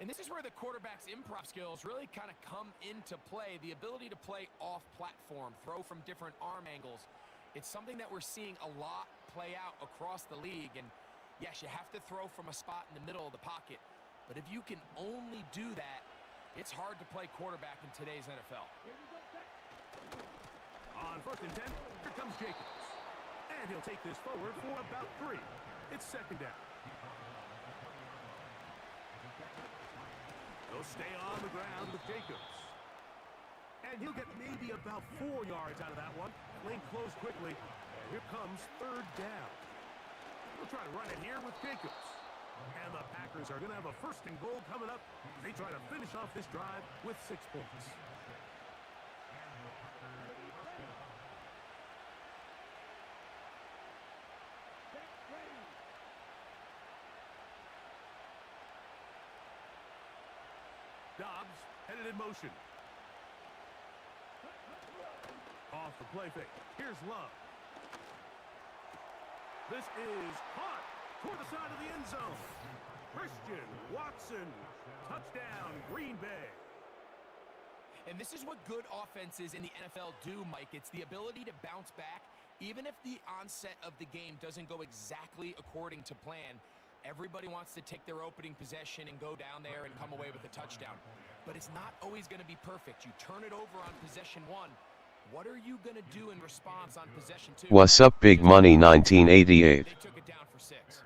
[SPEAKER 12] And this is where the quarterback's improv skills really kind of come into play. The ability to play off platform, throw from different arm angles. It's something that we're seeing a lot play out across the league. And yes, you have to throw from a spot in the middle of the pocket. But if you can only do that, it's hard to play quarterback in today's NFL.
[SPEAKER 10] On 1st and 10, here comes Jacobs. And he'll take this forward for about 3. It's 2nd down. He'll stay on the ground with Jacobs. And he'll get maybe about 4 yards out of that one. Lane closed quickly. Here comes 3rd down. We'll try to run it here with Jacobs. And the Packers are going to have a 1st and goal coming up. They try to finish off this drive with 6 points. Dobbs headed in motion. Off the play fake. Here's Love. This is caught toward the side of the end zone. Christian Watson. Touchdown, Green Bay.
[SPEAKER 12] And this is what good offenses in the NFL do, Mike. It's the ability to bounce back. Even if the onset of the game doesn't go exactly according to plan, everybody wants to take their opening possession and go down there and come away with a touchdown. But it's not always going to be perfect. You turn it over on possession 1. What are you going to do in response on possession 2?
[SPEAKER 1] What's up, Big Money 1988?
[SPEAKER 12] They took it down for 6.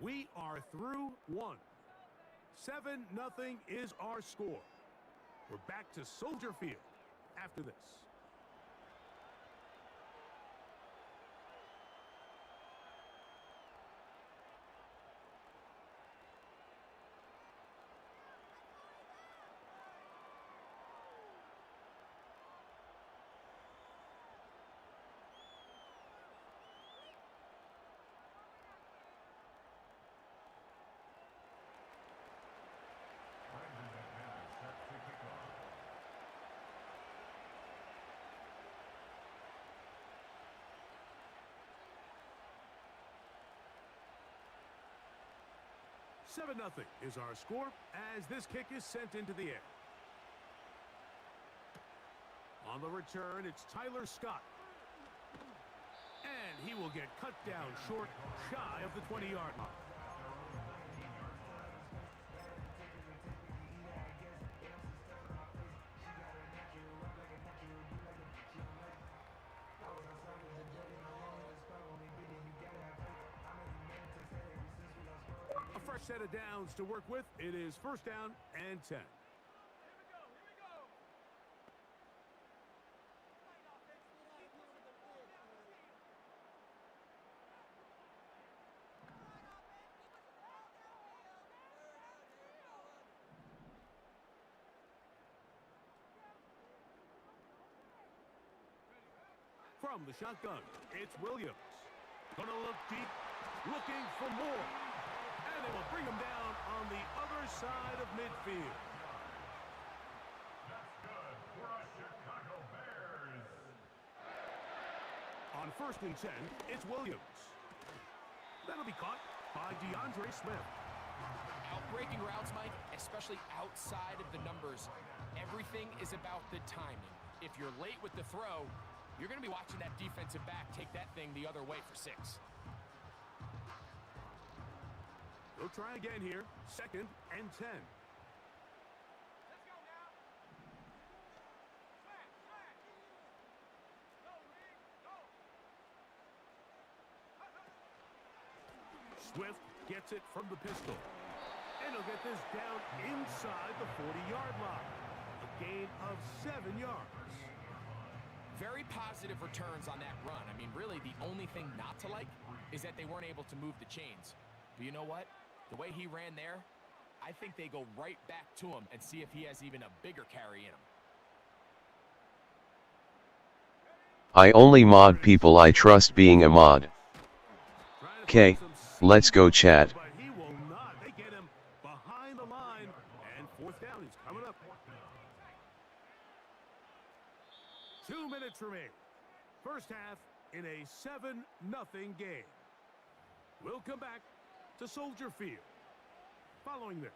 [SPEAKER 10] We are through 1. 7-0 is our score. We're back to Soldier Field after this. Seven-0 is our score as this kick is sent into the air. On the return, it's Tyler Scott. And he will get cut down short, shy of the 20-yard line. Set of downs to work with. It is 1st down and 10. From the shotgun, it's Williams. Gonna look deep, looking for more. And they will bring him down on the other side of midfield. That's good for us Chicago Bears. On 1st and 10, it's Williams. That'll be caught by DeAndre Smith.
[SPEAKER 12] Outbreaking routes, Mike, especially outside of the numbers, everything is about the timing. If you're late with the throw, you're going to be watching that defensive back take that thing the other way for 6.
[SPEAKER 10] We'll try again here. 2nd and 10. Swift gets it from the pistol. And he'll get this down inside the 40-yard line. A gain of 7 yards.
[SPEAKER 12] Very positive returns on that run. I mean, really, the only thing not to like is that they weren't able to move the chains. But you know what? The way he ran there, I think they go right back to him and see if he has even a bigger carry in him.
[SPEAKER 1] I only mod people I trust being a mod. Okay, let's go chat.
[SPEAKER 10] But he will not. They get him behind the line. And 4th down is coming up. 2 minutes remain. 1st half in a 7-0 game. We'll come back to Soldier Field following this.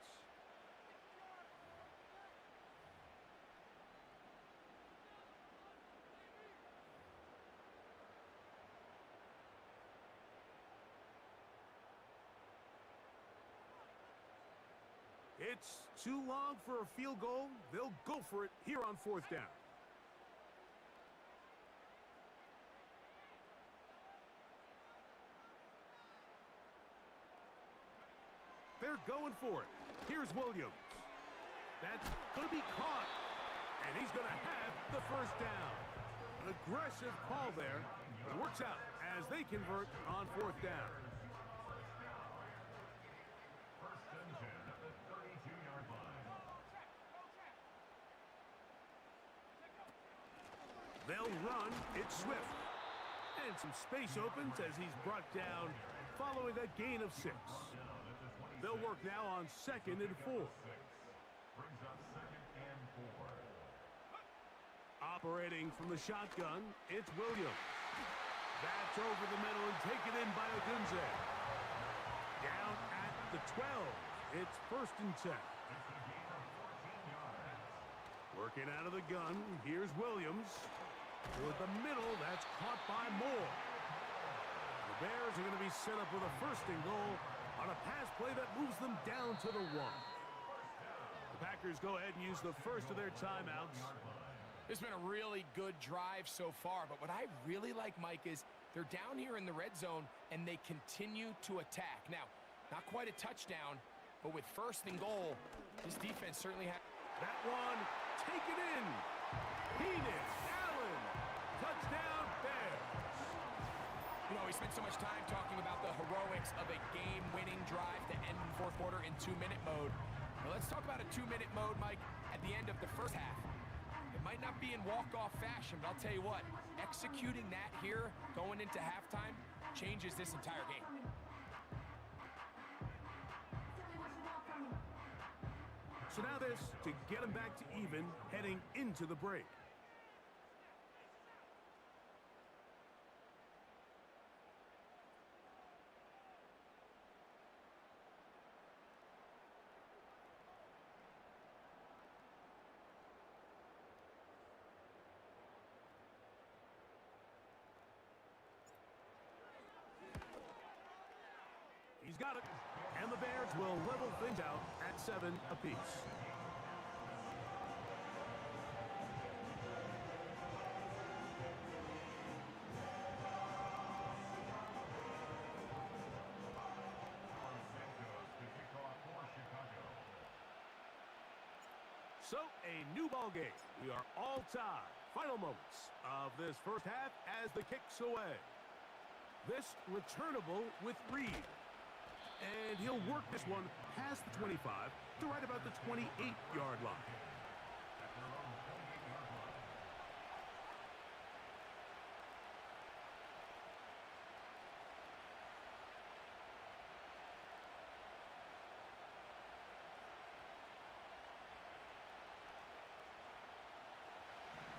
[SPEAKER 10] It's too long for a field goal. They'll go for it here on 4th down. They're going for it. Here's Williams. That's going to be caught. And he's going to have the first down. An aggressive call there. It works out as they convert on 4th down. They'll run. It's Swift. And some space opens as he's brought down following a gain of 6. They'll work now on 2nd and 4. Operating from the shotgun, it's Williams. That's over the middle and taken in by Odunze. Down at the 12. It's 1st and 10. Working out of the gun, here's Williams. Toward the middle, that's caught by Moore. The Bears are going to be set up with a 1st and goal on a pass play that moves them down to the 1. The Packers go ahead and use the first of their timeouts.
[SPEAKER 12] It's been a really good drive so far, but what I really like, Mike, is they're down here in the red zone, and they continue to attack. Now, not quite a touchdown, but with 1st and goal, this defense certainly has...
[SPEAKER 10] That one, taken in. Heenan, Allen, touchdown, Bears.
[SPEAKER 12] You know, we spent so much time talking about the heroics of a game-winning drive to end in 4th quarter in 2-minute mode. Well, let's talk about a 2-minute mode, Mike, at the end of the 1st half. It might not be in walk-off fashion, but I'll tell you what, executing that here, going into halftime, changes this entire game.
[SPEAKER 10] So now this to get them back to even heading into the break. He's got it. And the Bears will level things out at 7 apiece. So, a new ball game. We are all tied. Final moments of this 1st half as the kick's away. This returnable with Reed. And he'll work this one past the 25 to right about the 28-yard line.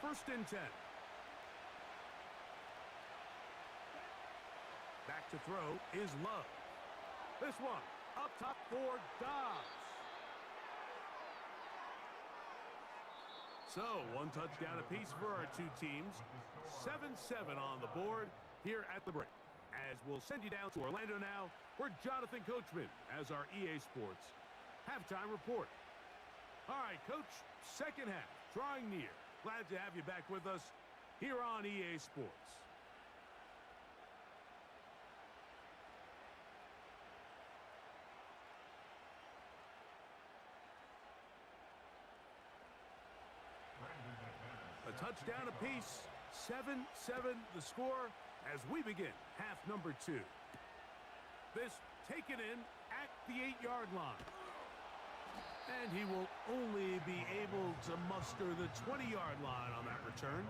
[SPEAKER 10] First and 10. Back to throw is Love. This one, up top for Dobbs. So, one touchdown apiece for our two teams. 7-7 on the board here at the break. As we'll send you down to Orlando now for Jonathan Coachman as our EA Sports halftime report. All right, Coach, 2nd half, drawing near. Glad to have you back with us here on EA Sports. A touchdown apiece, 7-7 the score as we begin half number 2. This taken in at the 8-yard line. And he will only be able to muster the 20-yard line on that return.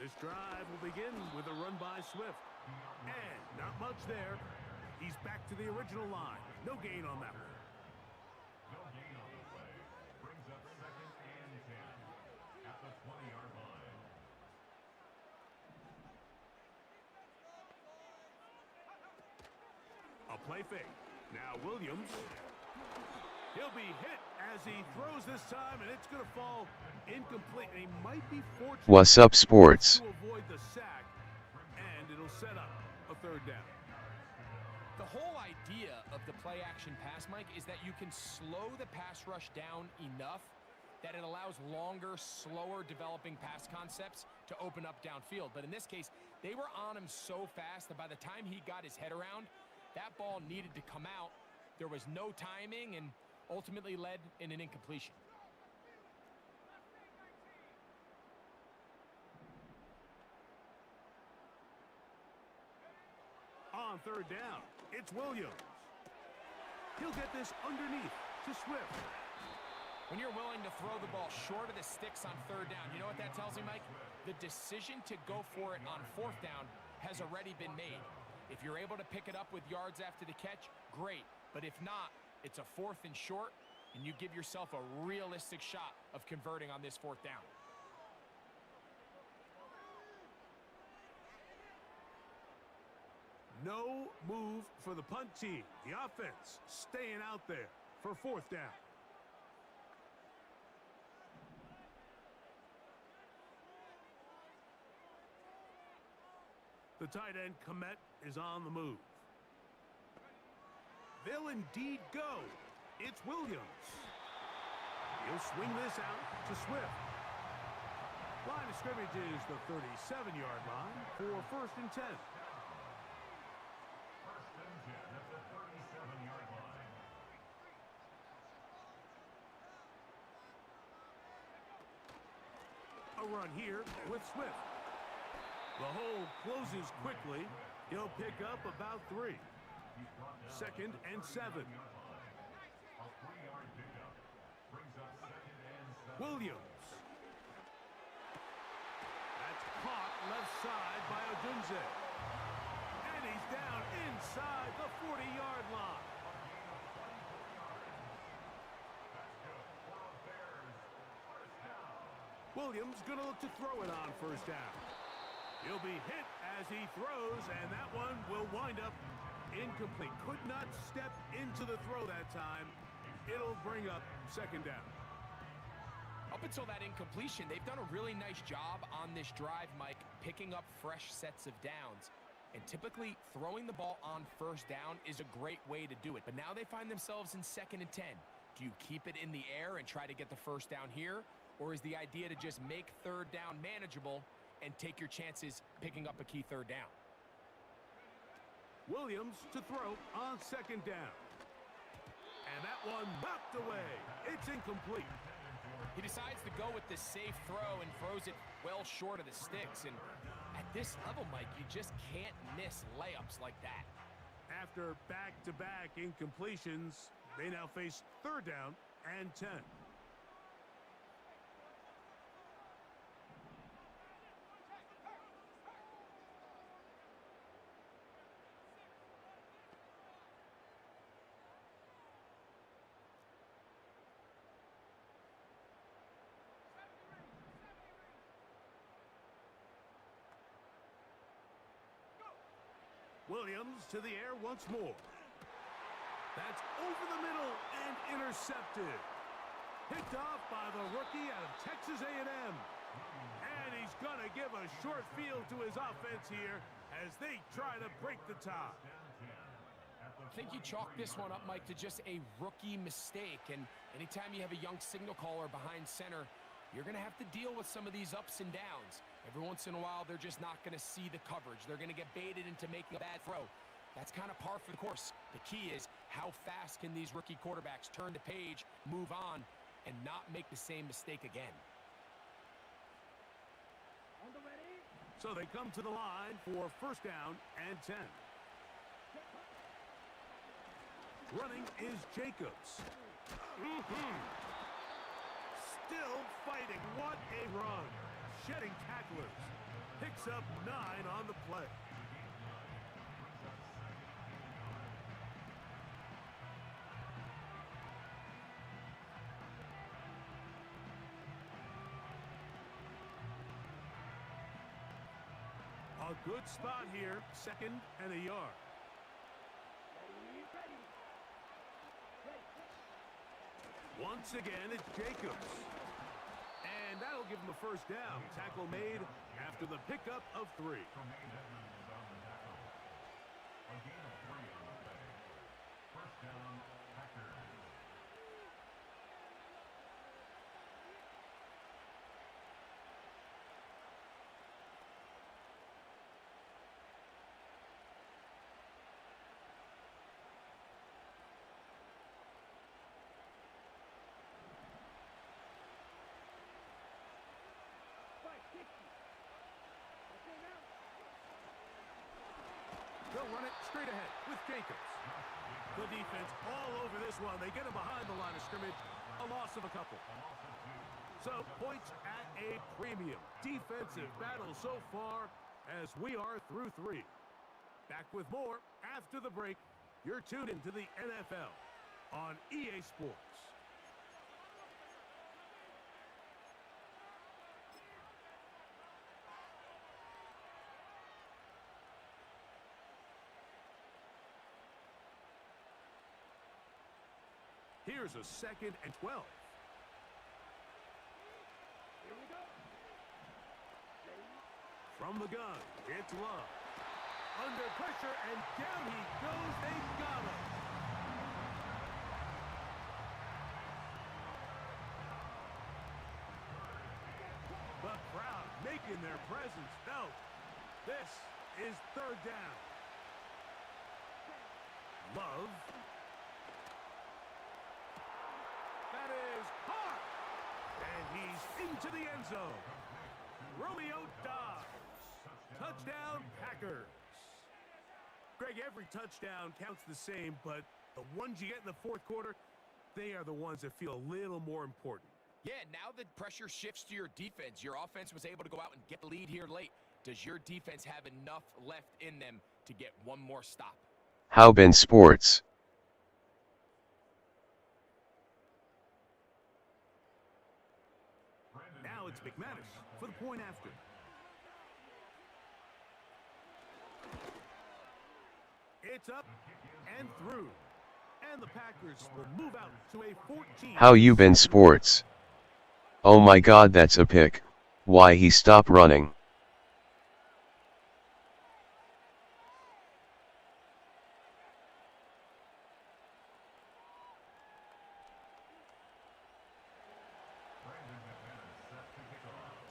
[SPEAKER 10] This drive will begin with a run by Swift. And not much there. He's back to the original line. No gain on that one.
[SPEAKER 6] No gain on the play. Brings up 2nd and 10 at the 20-yard line.
[SPEAKER 10] A play fake. Now Williams. He'll be hit as he throws this time, and it's going to fall incomplete. And he might be fortunate.
[SPEAKER 1] What's up, sports?
[SPEAKER 10] To avoid the sack, and it'll set up a 3rd down.
[SPEAKER 12] The whole idea of the play-action pass, Mike, is that you can slow the pass rush down enough that it allows longer, slower developing pass concepts to open up downfield. But in this case, they were on him so fast that by the time he got his head around, that ball needed to come out. There was no timing and ultimately led in an incompletion.
[SPEAKER 10] On 3rd down, it's Williams. He'll get this underneath to Swift.
[SPEAKER 12] When you're willing to throw the ball short of the sticks on 3rd down, you know what that tells me, Mike? The decision to go for it on 4th down has already been made. If you're able to pick it up with yards after the catch, great. But if not, it's a 4th and short, and you give yourself a realistic shot of converting on this 4th down.
[SPEAKER 10] No move for the punt team. The offense staying out there for 4th down. The tight end, Komet, is on the move. They'll indeed go. It's Williams. He'll swing this out to Swift. Line of scrimmage is the 37-yard line for 1st and 10.
[SPEAKER 6] 1st and 10 at the 37-yard line.
[SPEAKER 10] A run here with Swift. The hole closes quickly. He'll pick up about 3. 2nd and 7.
[SPEAKER 6] A 3-yard pickup. Brings up 2nd and 7.
[SPEAKER 10] Williams. That's caught left side by Odunze. And he's down inside the 40-yard line. Williams going to look to throw it on 1st down. He'll be hit as he throws, and that one will wind up incomplete. Could not step into the throw that time. It'll bring up 2nd down.
[SPEAKER 12] Up until that incompletion, they've done a really nice job on this drive, Mike, picking up fresh sets of downs. And typically, throwing the ball on 1st down is a great way to do it. But now they find themselves in 2nd and 10. Do you keep it in the air and try to get the 1st down here? Or is the idea to just make 3rd down manageable and take your chances picking up a key 3rd down?
[SPEAKER 10] Williams to throw on 2nd down. And that one knocked away. It's incomplete.
[SPEAKER 12] He decides to go with the safe throw and throws it well short of the sticks. And at this level, Mike, you just can't miss layups like that.
[SPEAKER 10] After back-to-back incompletions, they now face 3rd down and 10. Williams to the air once more. That's over the middle and intercepted. Picked off by the rookie out of Texas A&M. And he's going to give a short field to his offense here as they try to break the tie.
[SPEAKER 12] I think you chalk this one up, Mike, to just a rookie mistake. And anytime you have a young signal caller behind center, you're going to have to deal with some of these ups and downs. Every once in a while, they're just not going to see the coverage. They're going to get baited into making a bad throw. That's kind of par for the course. The key is how fast can these rookie quarterbacks turn the page, move on, and not make the same mistake again.
[SPEAKER 10] So they come to the line for 1st down and 10. Running is Jacobs. Still fighting. What a run. Shedding tacklers. Picks up 9 on the play. A good spot here, 2nd and a yard. Once again, it's Jacobs. And that'll give him a first down. Tackle made after the pickup of 3. They'll run it straight ahead with Jacobs. The defense all over this one. They get him behind the line of scrimmage. A loss of a couple. So points at a premium. Defensive battle so far as we are through 3. Back with more after the break. You're tuned into the NFL on EA Sports. Here's a 2nd and 12. Here we go. From the gun, it's Love. Under pressure, and down he goes. They got him. The crowd making their presence felt. This is 3rd down. Love. That is hard. And he's into the end zone. Romeo Dobbs. Touchdown, Packers. Greg, every touchdown counts the same, but the ones you get in the 4th quarter, they are the ones that feel a little more important.
[SPEAKER 12] Yeah, now the pressure shifts to your defense. Your offense was able to go out and get the lead here late. Does your defense have enough left in them to get one more stop?
[SPEAKER 1] How been sports?
[SPEAKER 10] Now it's McManus for the point after. It's up and through. And the Packers will move out to a 14.
[SPEAKER 1] How you been sports? Oh my god, that's a pick. Why he stopped running?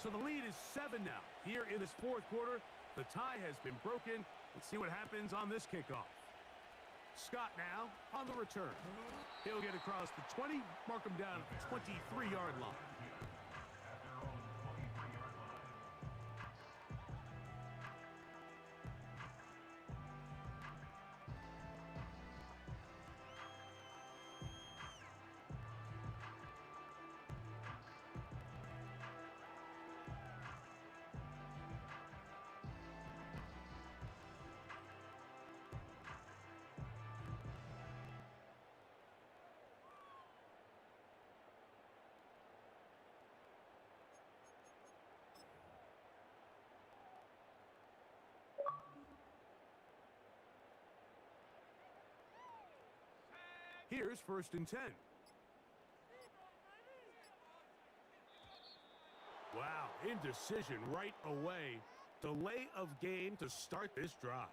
[SPEAKER 10] So the lead is 7 now. Here in this 4th quarter, the tie has been broken. Let's see what happens on this kickoff. Scott now on the return. He'll get across the 20, mark him down at the 23-yard line. Here's 1st and 10. Wow, indecision right away. Delay of game to start this drive.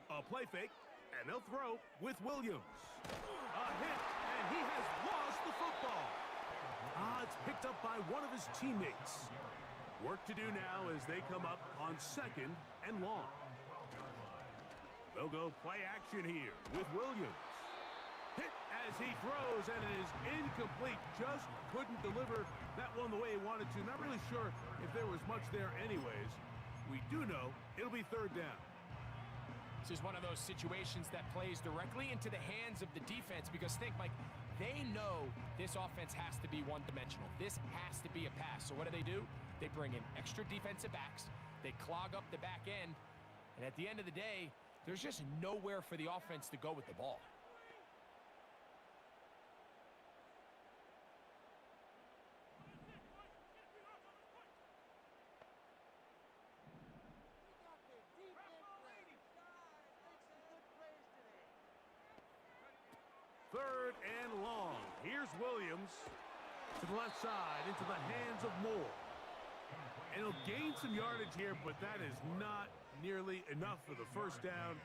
[SPEAKER 10] A play fake, and they'll throw with Williams. A hit, and he has lost the football. It's picked up by one of his teammates. Work to do now as they come up on 2nd and long. They'll go play action here with Williams. Hit as he throws, and it is incomplete. Just couldn't deliver that one the way he wanted to. Not really sure if there was much there anyways. We do know it'll be third down.
[SPEAKER 12] This is one of those situations that plays directly into the hands of the defense because think, Mike, they know this offense has to be one-dimensional. This has to be a pass. So what do? They bring in extra defensive backs. They clog up the back end. And at the end of the day, there's just nowhere for the offense to go with the ball.
[SPEAKER 10] Third and long. Here's Williams to the left side into the hands of Moore. And he'll gain some yardage here, but that is not nearly enough for the first down.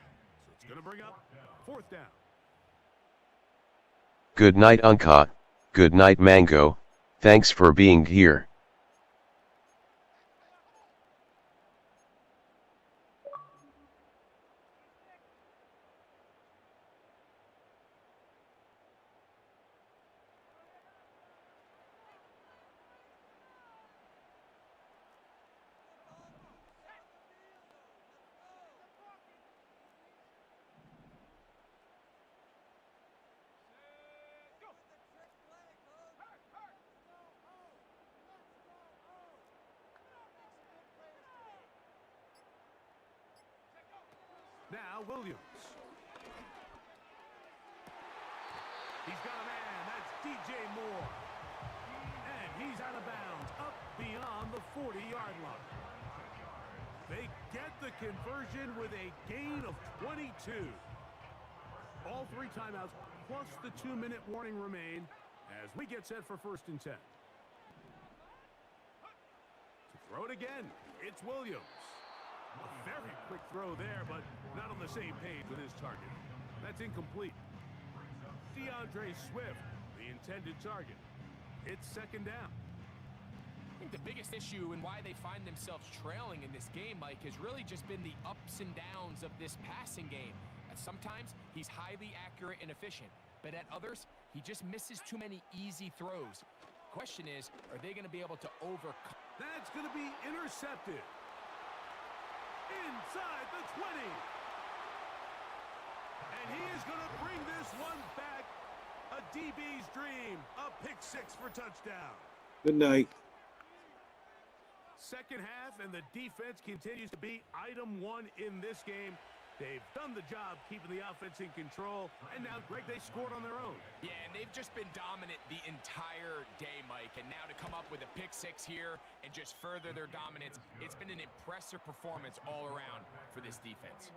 [SPEAKER 10] So it's going to bring up fourth down.
[SPEAKER 1] Good night, Unca. Good night, Mango. Thanks for being here.
[SPEAKER 10] Now Williams. He's got a man. That's DJ Moore. And he's out of bounds, up beyond the 40-yard line. They get the conversion with a gain of 22. All three timeouts plus the 2-minute warning remain as we get set for first and 10. To throw it again, it's Williams. A very quick throw there, but not on the same page with his target. That's incomplete. DeAndre Swift, the intended target. It's second down.
[SPEAKER 12] I think the biggest issue and why they find themselves trailing in this game, Mike, has really just been the ups and downs of this passing game. And sometimes he's highly accurate and efficient, but at others, he just misses too many easy throws. Question is, are they going to be able to overcome?
[SPEAKER 10] That's going to be intercepted. Inside the 20. And he is going to bring this one back. A DB's dream. A pick six for touchdown.
[SPEAKER 13] Good night.
[SPEAKER 10] Second half, and the defense continues to be item one in this game. They've done the job keeping the offense in control, and now, Greg, they scored on their own.
[SPEAKER 12] Yeah, and they've just been dominant the entire day, Mike, and now to come up with a pick six here and just further their dominance, it's been an impressive performance all around for this defense.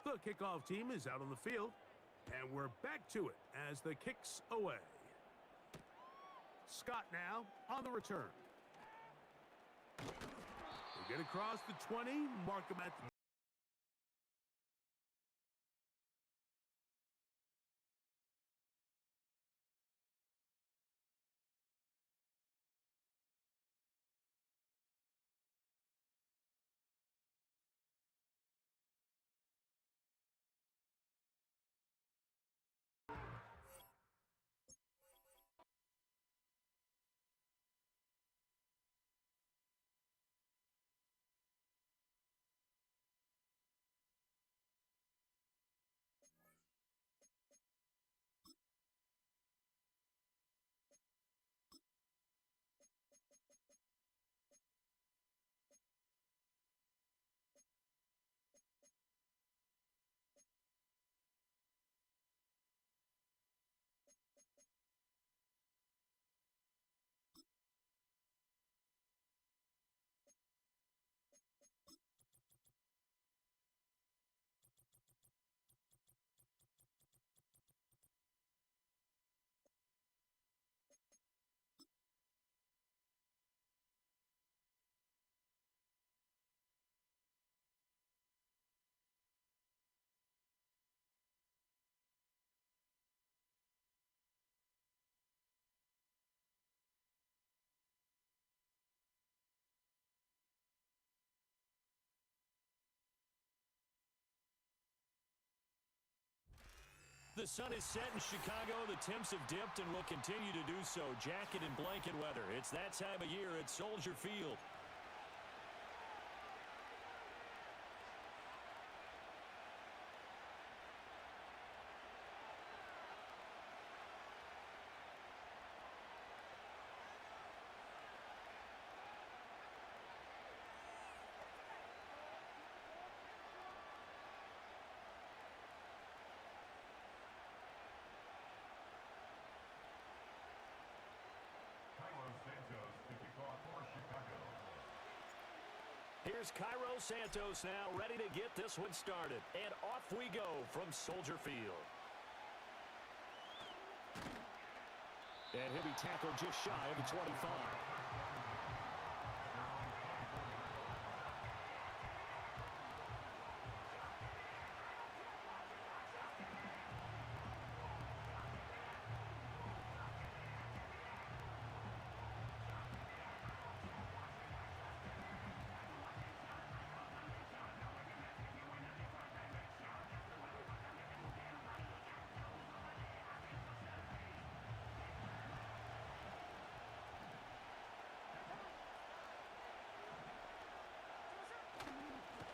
[SPEAKER 10] The kickoff team is out on the field, and we're back to it as the kick's away. Scott now on the return. They get across the 20, mark him at the
[SPEAKER 13] The sun is set in Chicago. The temps have dipped and will continue to do so. Jacket and blanket weather. It's that time of year at Soldier Field. Here's Cairo Santos now, ready to get this one started. And off we go from Soldier Field. And he'll be tackled just shy of the 25.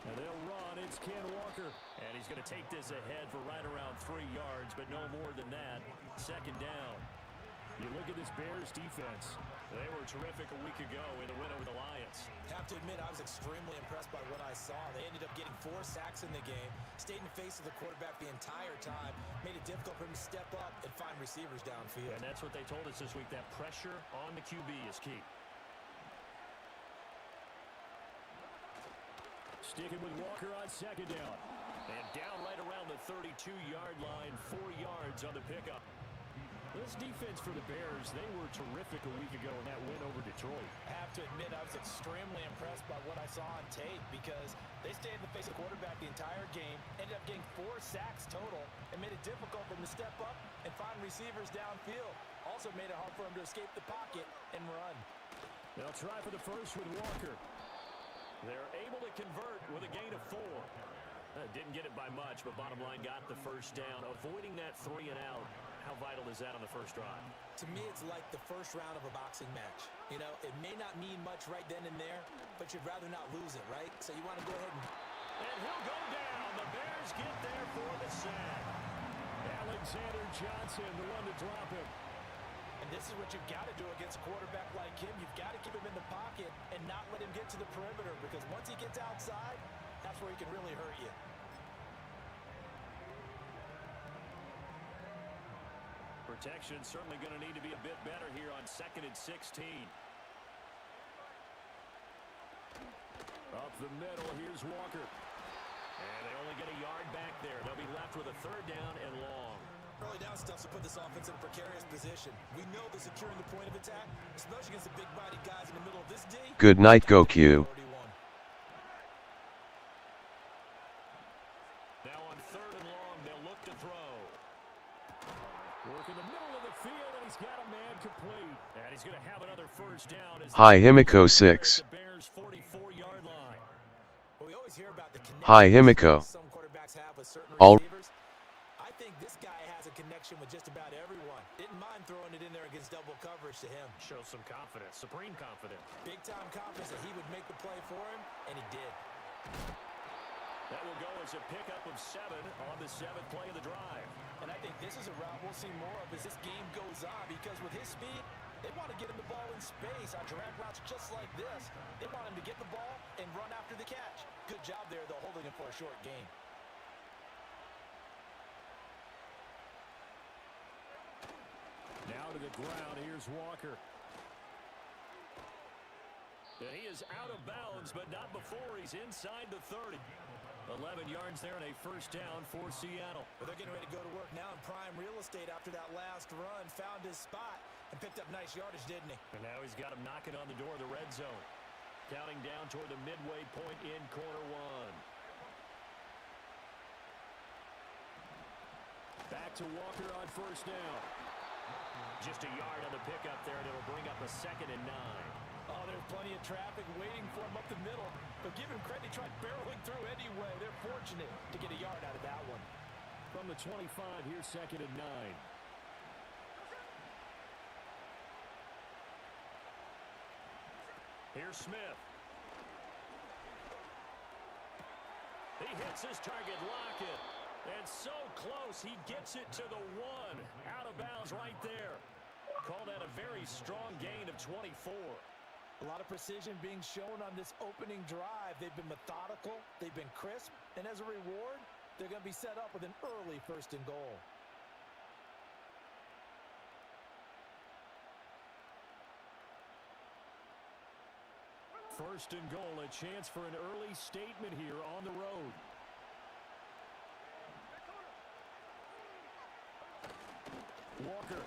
[SPEAKER 13] And they'll run. It's Ken Walker. And he's going to take this ahead for right around 3 yards, but no more than that. Second down. You look at this Bears defense. They were terrific a week ago in the win over the Lions.
[SPEAKER 12] Have to admit, I was extremely impressed by what I saw. They ended up getting 4 sacks in the game, stayed in the face of the quarterback the entire time, made it difficult for him to step up and find receivers downfield.
[SPEAKER 13] And that's what they told us this week. That pressure on the QB is key. Sticking with Walker on second down. And down right around the 32-yard line, 4 yards on the pickup. This defense for the Bears, they were terrific a week ago in that win over Detroit.
[SPEAKER 12] I have to admit, I was extremely impressed by what I saw on tape because they stayed in the face of the quarterback the entire game, ended up getting 4 sacks total, and made it difficult for them to step up and find receivers downfield. Also made it hard for them to escape the pocket and run.
[SPEAKER 13] They'll try for the first with Walker. They're able to convert with a gain of 4. Didn't get it by much, but bottom line got the first down. Avoiding that 3 and out. How vital is that on the first drive?
[SPEAKER 12] To me, it's like the first round of a boxing match. You know, it may not mean much right then and there, but you'd rather not lose it, right? So you want to go ahead
[SPEAKER 13] and he'll go down. The Bears get there for the sack. Alexander Johnson, the one to drop him.
[SPEAKER 12] And this is what you've got to do against a quarterback like him. You've got to keep him in the pocket and not let him get to the perimeter, because once he gets outside, that's where he can really hurt you.
[SPEAKER 13] Protection certainly going to need to be a bit better here on 2nd and 16. Up the middle, here's Walker. And they only get a yard back there. They'll be left with a 3rd down and long.
[SPEAKER 12] Early down stuff to put this offense in a precarious position. We know they're securing the point of attack, especially against the big-bodied guys in the middle of this D.
[SPEAKER 1] Good night, Goku.
[SPEAKER 13] Now on 3rd and long, they'll look to throw. Work in the middle of the field, and he's got a man complete. And he's going to have another first down.
[SPEAKER 1] Hi, Himiko 6.
[SPEAKER 13] The Bears' 44-yard line.
[SPEAKER 12] Well, we always hear about the
[SPEAKER 1] Hi, Himiko.
[SPEAKER 12] Some quarterbacks have with certain
[SPEAKER 1] All
[SPEAKER 12] receivers. I think this guy has a connection with just about everyone. Didn't mind throwing it in there against double coverage to him.
[SPEAKER 13] Shows some confidence, supreme confidence.
[SPEAKER 12] Big-time confidence that he would make the play for him, and he did.
[SPEAKER 13] That will go as a pickup of 7 on the 7th play of the drive.
[SPEAKER 12] And I think this is a route we'll see more of as this game goes on, because with his speed, they want to get him the ball in space on drag routes just like this. They want him to get the ball and run after the catch. Good job there, though, holding him for a short gain.
[SPEAKER 13] Now to the ground, here's Walker. And he is out of bounds, but not before he's inside the 30. 11 yards there and a first down for Seattle.
[SPEAKER 12] Well, they're getting ready to go to work now in prime real estate after that last run. Found his spot and picked up nice yardage, didn't he?
[SPEAKER 13] And now he's got him knocking on the door of the red zone. Counting down toward the midway point in quarter 1. Back to Walker on first down. Just a yard on the pickup there, and it'll bring up a 2nd and 9.
[SPEAKER 12] Oh, there's plenty of traffic waiting for him up the middle. But give him credit, he tried barreling through anyway. They're fortunate to get a yard out of that one.
[SPEAKER 13] From the 25, here's 2nd and 9. Here's Smith. He hits his target, Lockett. And so close, he gets it to the 1. Out of bounds right there. Call that a very strong gain of 24.
[SPEAKER 14] A lot of precision being shown on this opening drive. They've been methodical, they've been crisp, and as a reward, they're going to be set up with an early 1st and goal.
[SPEAKER 13] First and goal, a chance for an early statement here on the road. Walker.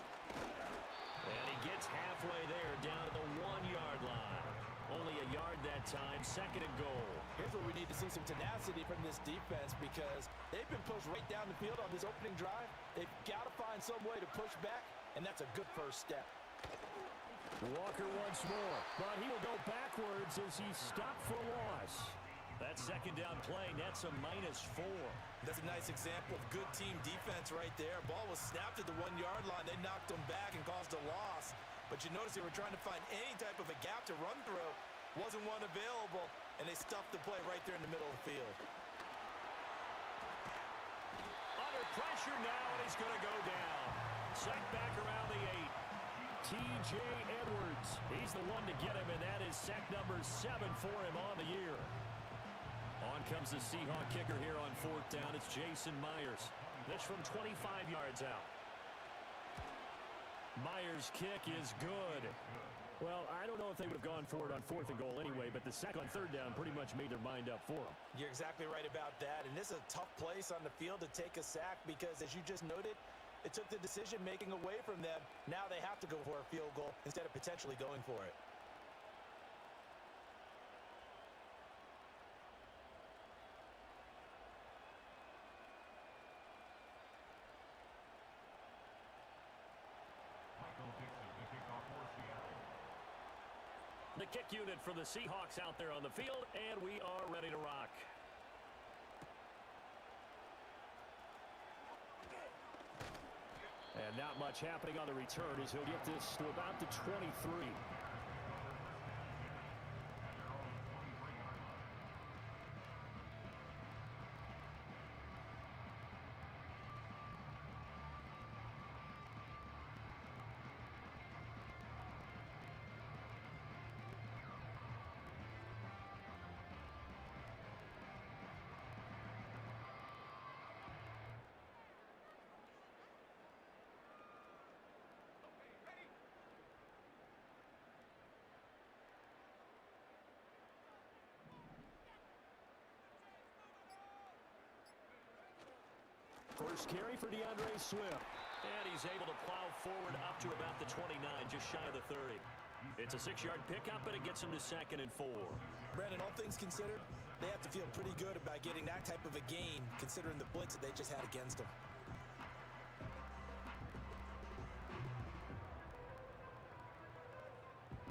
[SPEAKER 13] And he gets halfway there, down to the 1-yard line. Only a yard that time, 2nd and goal.
[SPEAKER 14] Here's where we need to see some tenacity from this defense because they've been pushed right down the field on this opening drive. They've got to find some way to push back, and that's a good first step.
[SPEAKER 13] Walker once more, but he will go backwards as he's stopped for loss. That 2nd down play, that's a -4.
[SPEAKER 14] That's a nice example of good team defense right there. Ball was snapped at the 1-yard line. They knocked him back and caused a loss. But you notice they were trying to find any type of a gap to run through. Wasn't one available, and they stuffed the play right there in the middle of the field.
[SPEAKER 13] Under pressure now, and he's going to go down. Sacked back around the 8. T.J. Edwards, he's the one to get him, and that is sack number 7 for him on the year. On comes the Seahawk kicker here on 4th down. It's Jason Myers. This from 25 yards out. Myers' kick is good. Well, I don't know if they would have gone for it on 4th and goal anyway, but the sack on 3rd down pretty much made their mind up for them.
[SPEAKER 14] You're exactly right about that, and this is a tough place on the field to take a sack because, as you just noted, it took the decision-making away from them. Now they have to go for a field goal instead of potentially going for it.
[SPEAKER 13] The kick unit for the Seahawks out there on the field, and we are ready to rock. And not much happening on the return as he'll get this to about the 23. First carry for DeAndre Swift. And he's able to plow forward up to about the 29, just shy of the 30. It's a 6-yard pickup, but it gets him to 2nd and 4.
[SPEAKER 14] Brandon, all things considered, they have to feel pretty good about getting that type of a gain, considering the blitz that they just had against them.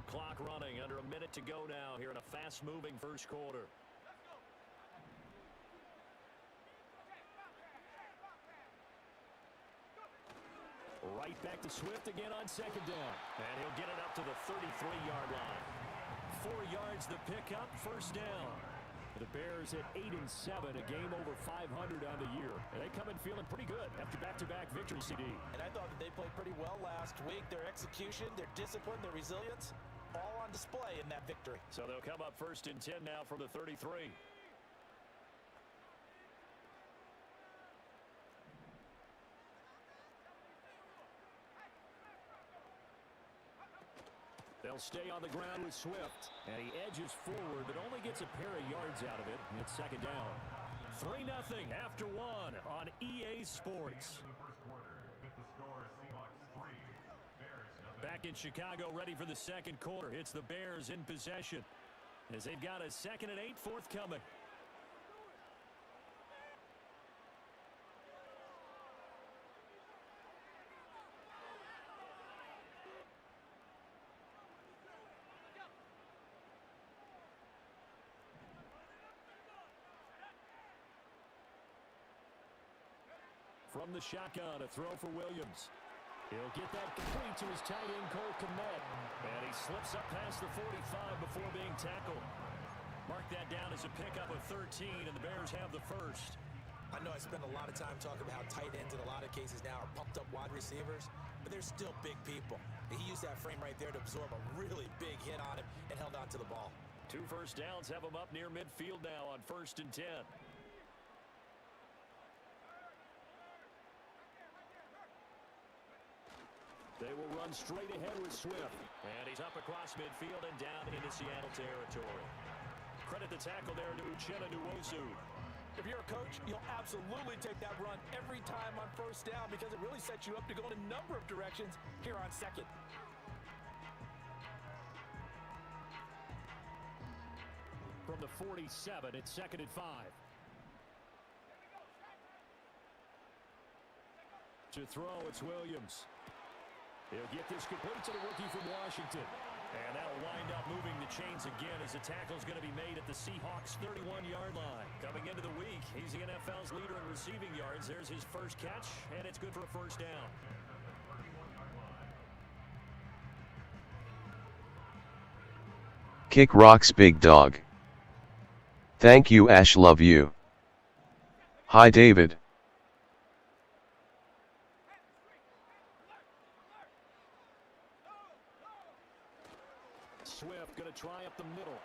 [SPEAKER 13] Clock running, under a minute to go now here in a fast-moving first quarter. Right back to Swift again on 2nd down. And he'll get it up to the 33-yard line. 4 yards the pickup, 1st down. The Bears at 8-7, a game over 500 on the year. And they come in feeling pretty good after back-to-back victory, CD.
[SPEAKER 14] And I thought that they played pretty well last week. Their execution, their discipline, their resilience, all on display in that victory.
[SPEAKER 13] So they'll come up 1st and 10 now from the 33. They'll stay on the ground with Swift. And he edges forward, but only gets a pair of yards out of it. It's 2nd down. 3-0 after 1 on EA Sports. Back in Chicago, ready for the 2nd quarter. It's the Bears in possession as they've got a 2nd and 8 forthcoming. From the shotgun, a throw for Williams. He'll get that complete to his tight end, Cole Kmet. And he slips up past the 45 before being tackled. Mark that down as a pickup of 13, and the Bears have the first.
[SPEAKER 14] I know I spend a lot of time talking about how tight ends in a lot of cases now are pumped up wide receivers, but they're still big people. He used that frame right there to absorb a really big hit on him and held on to the ball.
[SPEAKER 13] 2 first downs have him up near midfield now on 1st and 10. They will run straight ahead with Swift. And he's up across midfield and down into Seattle territory. Credit the tackle there to Uchenna Nwosu.
[SPEAKER 14] If you're a coach, you'll absolutely take that run every time on 1st down because it really sets you up to go in a number of directions here on 2nd.
[SPEAKER 13] From the 47, it's 2nd and 5. To throw, it's Williams. He'll get this complete to the rookie from Washington. And that'll wind up moving the chains again as the tackle's going to be made at the Seahawks' 31-yard line. Coming into the week, he's the NFL's leader in receiving yards. There's his first catch, and it's good for a 1st down.
[SPEAKER 1] Kick rocks, big dog. Thank you, Ash, love you. Hi, David.
[SPEAKER 13] Swift going to try up the middle.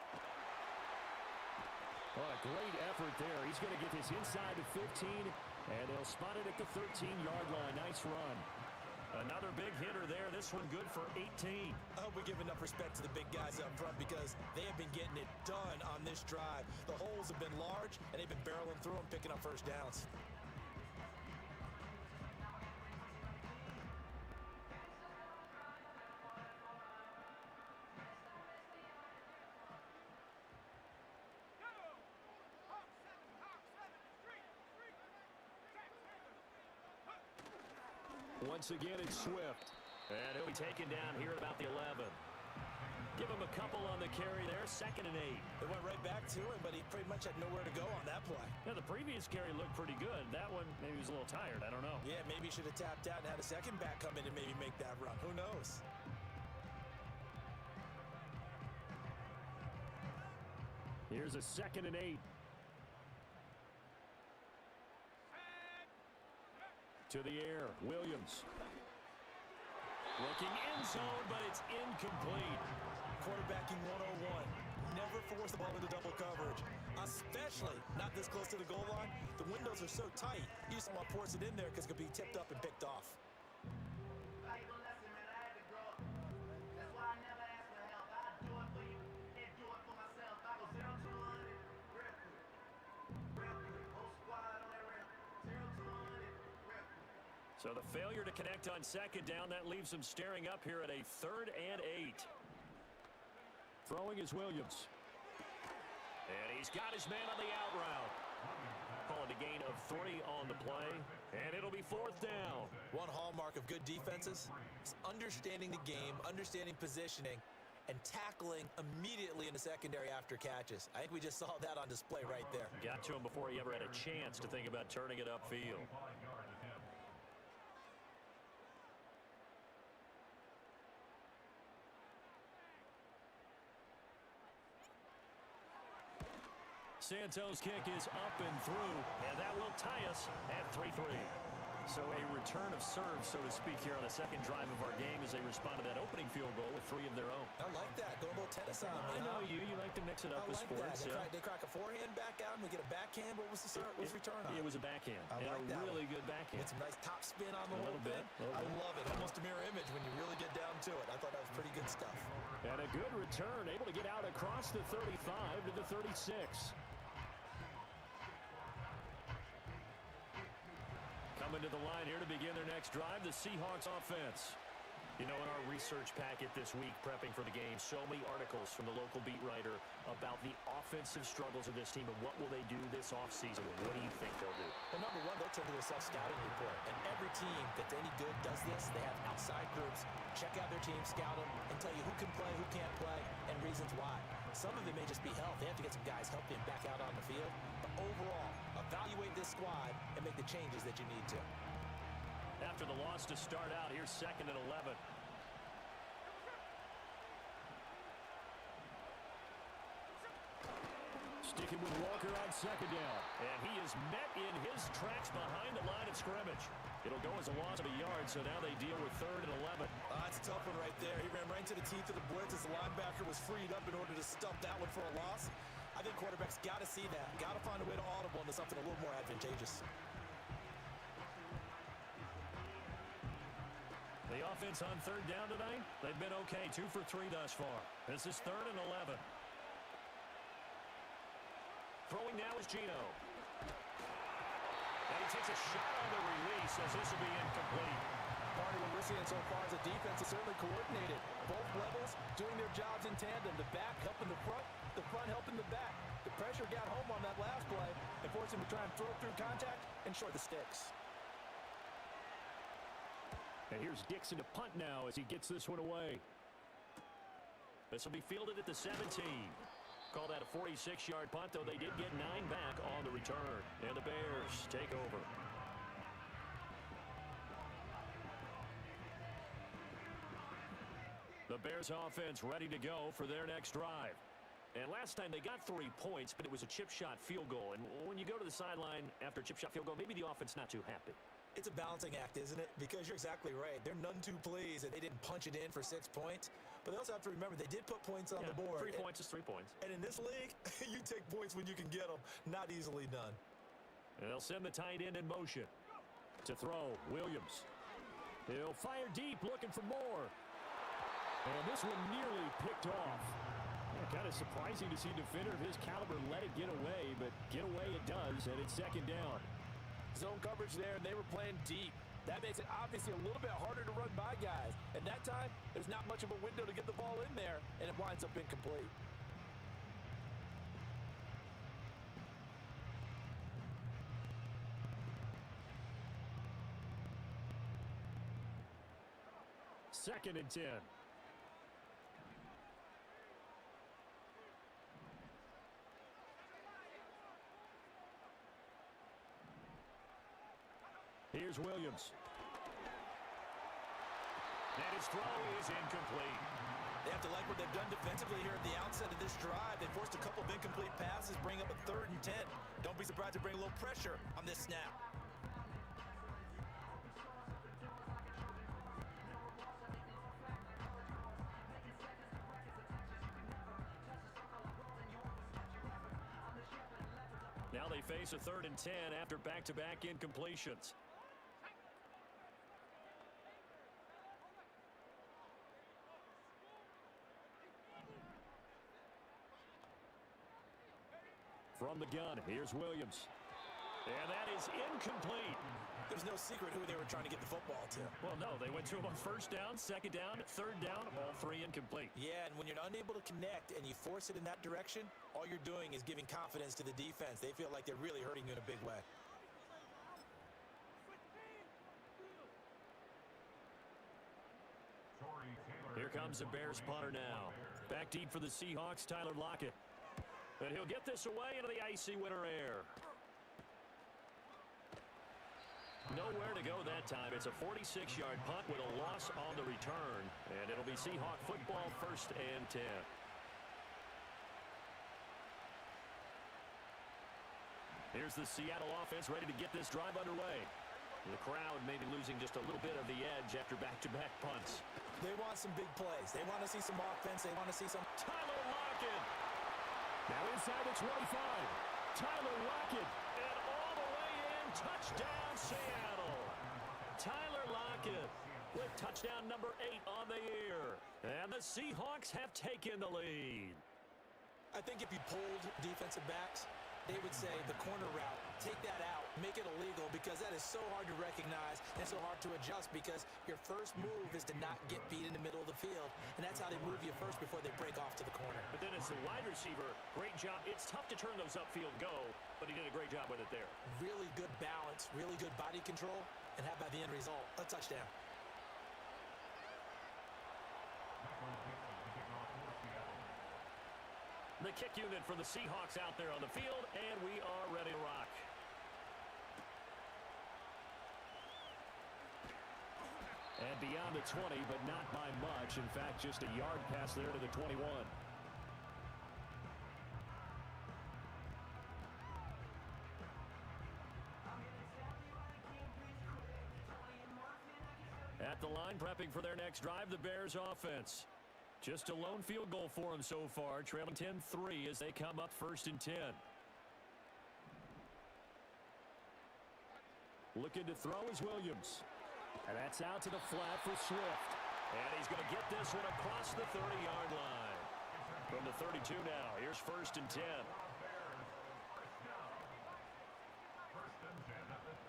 [SPEAKER 13] Oh, a great effort there. He's going to get this inside to 15, and they'll spot it at the 13-yard line. Nice run. Another big hitter there. This one good for 18.
[SPEAKER 14] I hope we give enough respect to the big guys up front because they have been getting it done on this drive. The holes have been large, and they've been barreling through them, picking up 1st downs.
[SPEAKER 13] Once again, it's Swift. And he'll be taken down here at about the 11. Give him a couple on the carry there, 2nd and 8.
[SPEAKER 14] They went right back to him, but he pretty much had nowhere to go on that play.
[SPEAKER 13] Yeah, the previous carry looked pretty good. That one, maybe he was a little tired. I don't know.
[SPEAKER 14] Yeah, maybe he should have tapped out and had a second back come in and maybe make that run. Who knows?
[SPEAKER 13] Here's a 2nd and 8. To the air, Williams. Looking end zone, but it's incomplete.
[SPEAKER 14] Quarterbacking 101. Never force the ball into double coverage, especially not this close to the goal line. The windows are so tight, you just don't want to force it in there because it could be tipped up and picked off.
[SPEAKER 13] So the failure to connect on 2nd down, that leaves them staring up here at a 3rd and 8. Throwing is Williams. And he's got his man on the out route. Calling a gain of 3 on the play, and it'll be 4th down.
[SPEAKER 14] One hallmark of good defenses is understanding the game, understanding positioning, and tackling immediately in the secondary after catches. I think we just saw that on display right there.
[SPEAKER 13] Got to him before he ever had a chance to think about turning it upfield. Santos' kick is up and through, and that will tie us at 3-3. So a return of serve, so to speak, here on the 2nd drive of our game as they respond to that opening field goal with 3 of their own.
[SPEAKER 14] I like that. Go a little tennis on me.
[SPEAKER 13] I know you like to mix it up with sports.
[SPEAKER 14] That. They crack a forehand back out and we get a backhand. What was the return on?
[SPEAKER 13] It was a backhand.
[SPEAKER 14] I like that.
[SPEAKER 13] Really good backhand.
[SPEAKER 14] Get some nice top spin on the little bit. I love it. Almost a mirror image when you really get down to it. I thought that was pretty good stuff.
[SPEAKER 13] And a good return, able to get out across the 35 to the 36. Coming to the line here to begin their next drive, the Seahawks offense. You know, in our research packet this week, prepping for the game, so many articles from the local beat writer about the offensive struggles of this team and what will they do this offseason. What do you think they'll do?
[SPEAKER 14] Well, number one, they'll turn to a self-scouting report. And every team that's any good does this. They have outside groups, check out their team, scout them, and tell you who can play, who can't play, and reasons why. Some of it may just be health. They have to get some guys healthy and back out on the field. But overall, evaluate this squad and make the changes that you need to.
[SPEAKER 13] After the loss to start out, here's 2nd and 11. Sticking with Walker on 2nd down. And he is met in his tracks behind the line of scrimmage. It'll go as a loss of a yard, so now they deal with 3rd and 11.
[SPEAKER 14] That's a tough one right there. He ran right into the teeth of the blitz as the linebacker was freed up in order to stuff that one for a loss. I think quarterbacks got to see that. Got to find a way to audible into something a little more advantageous.
[SPEAKER 13] The offense on 3rd down tonight, they've been okay. 2 for 3 thus far. This is 3rd and 11. Throwing now is Gino. And he takes a shot on the release as this will be incomplete.
[SPEAKER 14] Part of what we're seeing so far is the defense is certainly coordinated. Both levels doing their jobs in tandem. The back helping the front helping the back. The pressure got home on that last play and forced him to try and throw through contact and short the sticks.
[SPEAKER 13] And here's Dixon to punt now as he gets this one away. This will be fielded at the 17. Call that a 46-yard punt, though they did get 9 back on the return. And the Bears take over. The Bears offense ready to go for their next drive. And last time they got 3 points, but it was a chip shot field goal. And when you go to the sideline after a chip shot field goal, maybe the offense not too happy.
[SPEAKER 14] It's a balancing act, isn't it? Because you're exactly right. They're none too pleased that they didn't punch it in for 6 points. But they also have to remember they did put points on the board.
[SPEAKER 13] 3 points is 3 points.
[SPEAKER 14] And in this league, you take points when you can get them. Not easily done.
[SPEAKER 13] And they'll send the tight end in motion. To throw, Williams. He'll fire deep, looking for more. And this one nearly picked off. Kind of surprising to see a defender of his caliber let it get away, but get away it does, and it's 2nd down.
[SPEAKER 14] Zone coverage there, and they were playing deep. That makes it obviously a little bit harder to run by guys. And that time, there's not much of a window to get the ball in there, and it winds up incomplete.
[SPEAKER 13] Second and 10. Here's Williams. And his throw is incomplete.
[SPEAKER 14] They have to like what they've done defensively here at the outset of this drive. They forced a couple of incomplete passes, bring up a 3rd and 10. Don't be surprised to bring a little pressure on this snap.
[SPEAKER 13] Now they face a 3rd and 10 after back-to-back incompletions. From the gun, here's Williams. And that is incomplete.
[SPEAKER 14] There's no secret who they were trying to get the football to.
[SPEAKER 13] Well, no, they went to him on 1st down, 2nd down, 3rd down, all 3 incomplete.
[SPEAKER 14] Yeah, and when you're unable to connect and you force it in that direction, all you're doing is giving confidence to the defense. They feel like they're really hurting you in a big way.
[SPEAKER 13] Here comes the Bears punter now. Back deep for the Seahawks, Tyler Lockett. And he'll get this away into the icy winter air. Nowhere to go that time. It's a 46-yard punt with a loss on the return. And it'll be Seahawk football 1st and 10. Here's the Seattle offense ready to get this drive underway. The crowd maybe losing just a little bit of the edge after back-to-back punts.
[SPEAKER 14] They want some big plays. They want to see some offense. They want to see some...
[SPEAKER 13] Tyler Lockett. Now inside the 25. Tyler Lockett. And all the way in. Touchdown, Seattle. Tyler Lockett with touchdown number 8 on the year. And the Seahawks have taken the lead.
[SPEAKER 14] I think if you pulled defensive backs, they would say the corner route, take that out, make it illegal, because that is so hard to recognize and so hard to adjust, because your first move is to not get beat in the middle of the field, and that's how they move you first before they break off to the corner.
[SPEAKER 13] But then as the wide receiver, great job. It's tough to turn those upfield go, but he did a great job with it there.
[SPEAKER 14] Really good balance, really good body control, and how about the end result? A touchdown.
[SPEAKER 13] The kick unit for the Seahawks out there on the field, and we are ready to rock. And beyond the 20, but not by much. In fact, just a yard pass there to the 21. At the line, prepping for their next drive, the Bears offense. Just a lone field goal for them so far, trailing 10-3 as they come up 1st and 10. Looking to throw is Williams. And that's out to the flat for Swift. And he's going to get this one across the 30-yard line. From the 32 now, here's 1st and 10.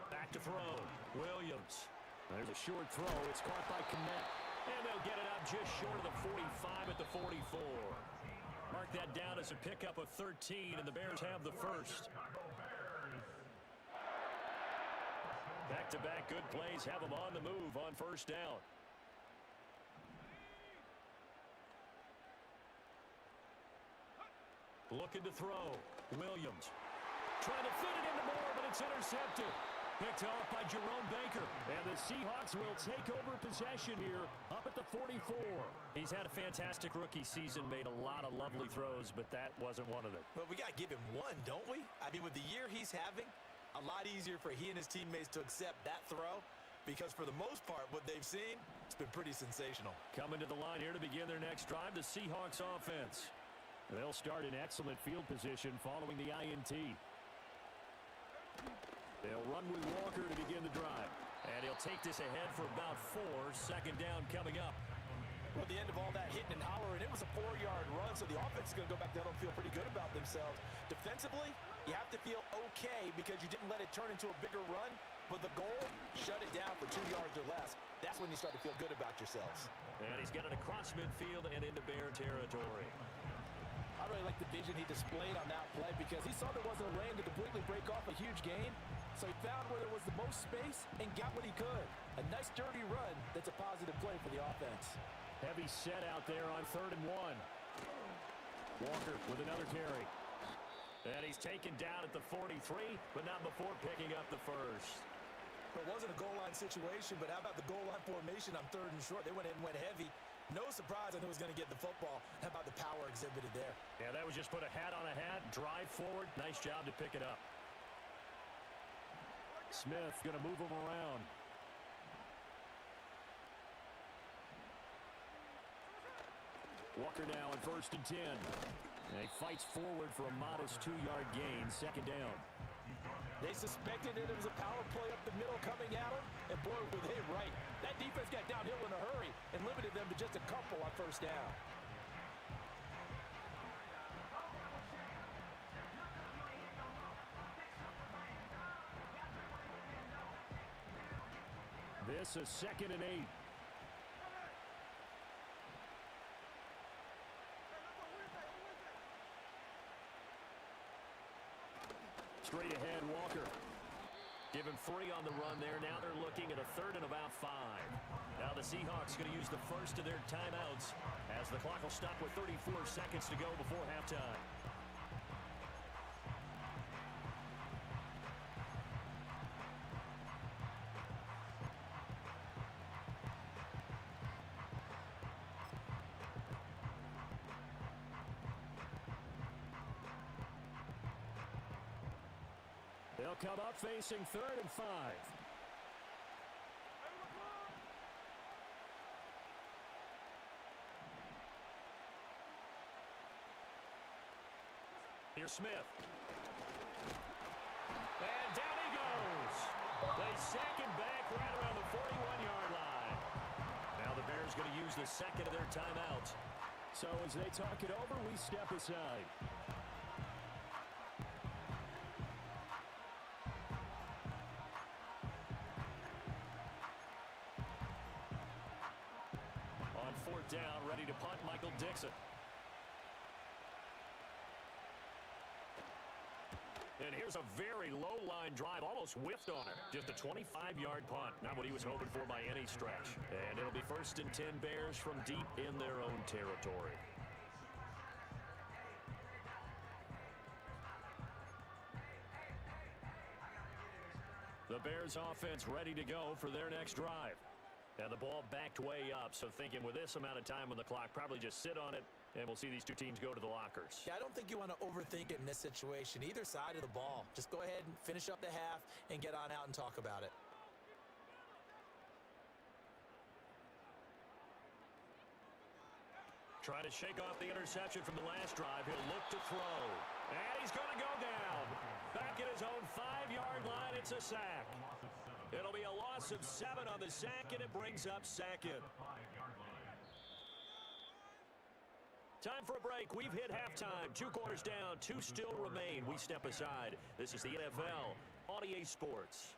[SPEAKER 13] Back to throw, Williams. There's a short throw. It's caught by Kmet. And they'll get it up just short of the 45 at the 44. Mark that down as a pickup of 13, and the Bears have the first. Back-to-back good plays have them on the move on 1st down. Looking to throw. Williams. Trying to fit it into Moore, but it's intercepted. Picked off by Jerome Baker. And the Seahawks will take over possession here up at the 44. He's had a fantastic rookie season, made a lot of lovely throws, but that wasn't one of them.
[SPEAKER 14] But we got to give him one, don't we? I mean, with the year he's having, a lot easier for he and his teammates to accept that throw because for the most part, what they've seen, it's been pretty sensational.
[SPEAKER 13] Coming to the line here to begin their next drive, the Seahawks offense. They'll start in excellent field position following the INT. They'll run with Walker to begin the drive. And he'll take this ahead for about 4. 2nd down coming up.
[SPEAKER 14] Well, at the end of all that hitting and hollering, it was a 4-yard run, so the offense is going to go back there and feel pretty good about themselves. Defensively, you have to feel okay because you didn't let it turn into a bigger run, but the goal, shut it down for 2 yards or less. That's when you start to feel good about yourselves.
[SPEAKER 13] And he's got it across midfield and into Bear territory.
[SPEAKER 14] I really like the vision he displayed on that play because he saw there wasn't a lane to completely break off a huge gain. So he found where there was the most space and got what he could. A nice dirty run that's a positive play for the offense.
[SPEAKER 13] Heavy set out there on 3rd and 1. Walker with another carry. And he's taken down at the 43, but not before picking up the first.
[SPEAKER 14] It wasn't a goal line situation, but how about the goal line formation on 3rd and short? They went in and went heavy. No surprise I knew he was going to get the football. How about the power exhibited there?
[SPEAKER 13] Yeah, that was just put a hat on a hat, drive forward. Nice job to pick it up. Smith going to move him around. Walker now on 1st and 10. And he fights forward for a modest 2-yard gain. 2nd down.
[SPEAKER 14] They suspected that it was a power play up the middle coming at him, and boy, were they right. That defense got downhill in a hurry and limited them to just a couple on 1st down.
[SPEAKER 13] This is 2nd and 8. Straight ahead, Walker. Give him 3 on the run there. Now they're looking at a 3rd and about 5. Now the Seahawks going to use the first of their timeouts as the clock will stop with 34 seconds to go before halftime. They'll come up facing 3rd and 5. Here's Smith. And down he goes. They sack him back right around the 41-yard line. Now the Bears going to use the 2nd of their timeouts. So as they talk it over, we step aside. On 4th down, ready to punt, Michael Dixon. And here's a very low-line drive, almost whiffed on it. Just a 25-yard punt, not what he was hoping for by any stretch. And it'll be 1st and 10 Bears from deep in their own territory. The Bears offense ready to go for their next drive. And the ball backed way up, so thinking with this amount of time on the clock, probably just sit on it, and we'll see these two teams go to the lockers.
[SPEAKER 14] Yeah, I don't think you want to overthink it in this situation. Either side of the ball. Just go ahead and finish up the half and get on out and talk about it.
[SPEAKER 13] Trying to shake off the interception from the last drive. He'll look to throw. And he's going to go down. Back at his own 5-yard line, it's a sack. It'll be a loss of 7 on the sack, and it brings up second. Time for a break. We've hit halftime. 2 quarters down, 2 still remain. We step aside. This is the NFL on EA Sports.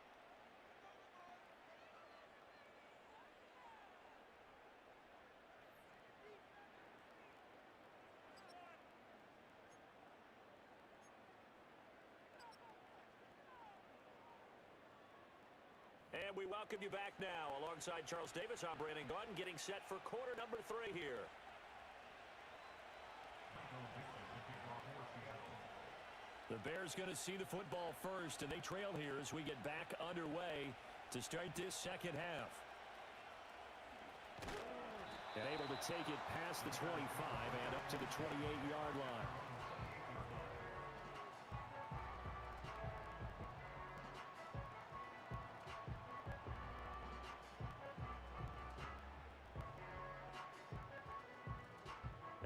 [SPEAKER 13] And we welcome you back now. Alongside Charles Davis, I'm Brandon Gaudin, getting set for quarter number 3 here. The Bears going to see the football first, and they trail here as we get back underway to start this second half. And able to take it past the 25 and up to the 28-yard line.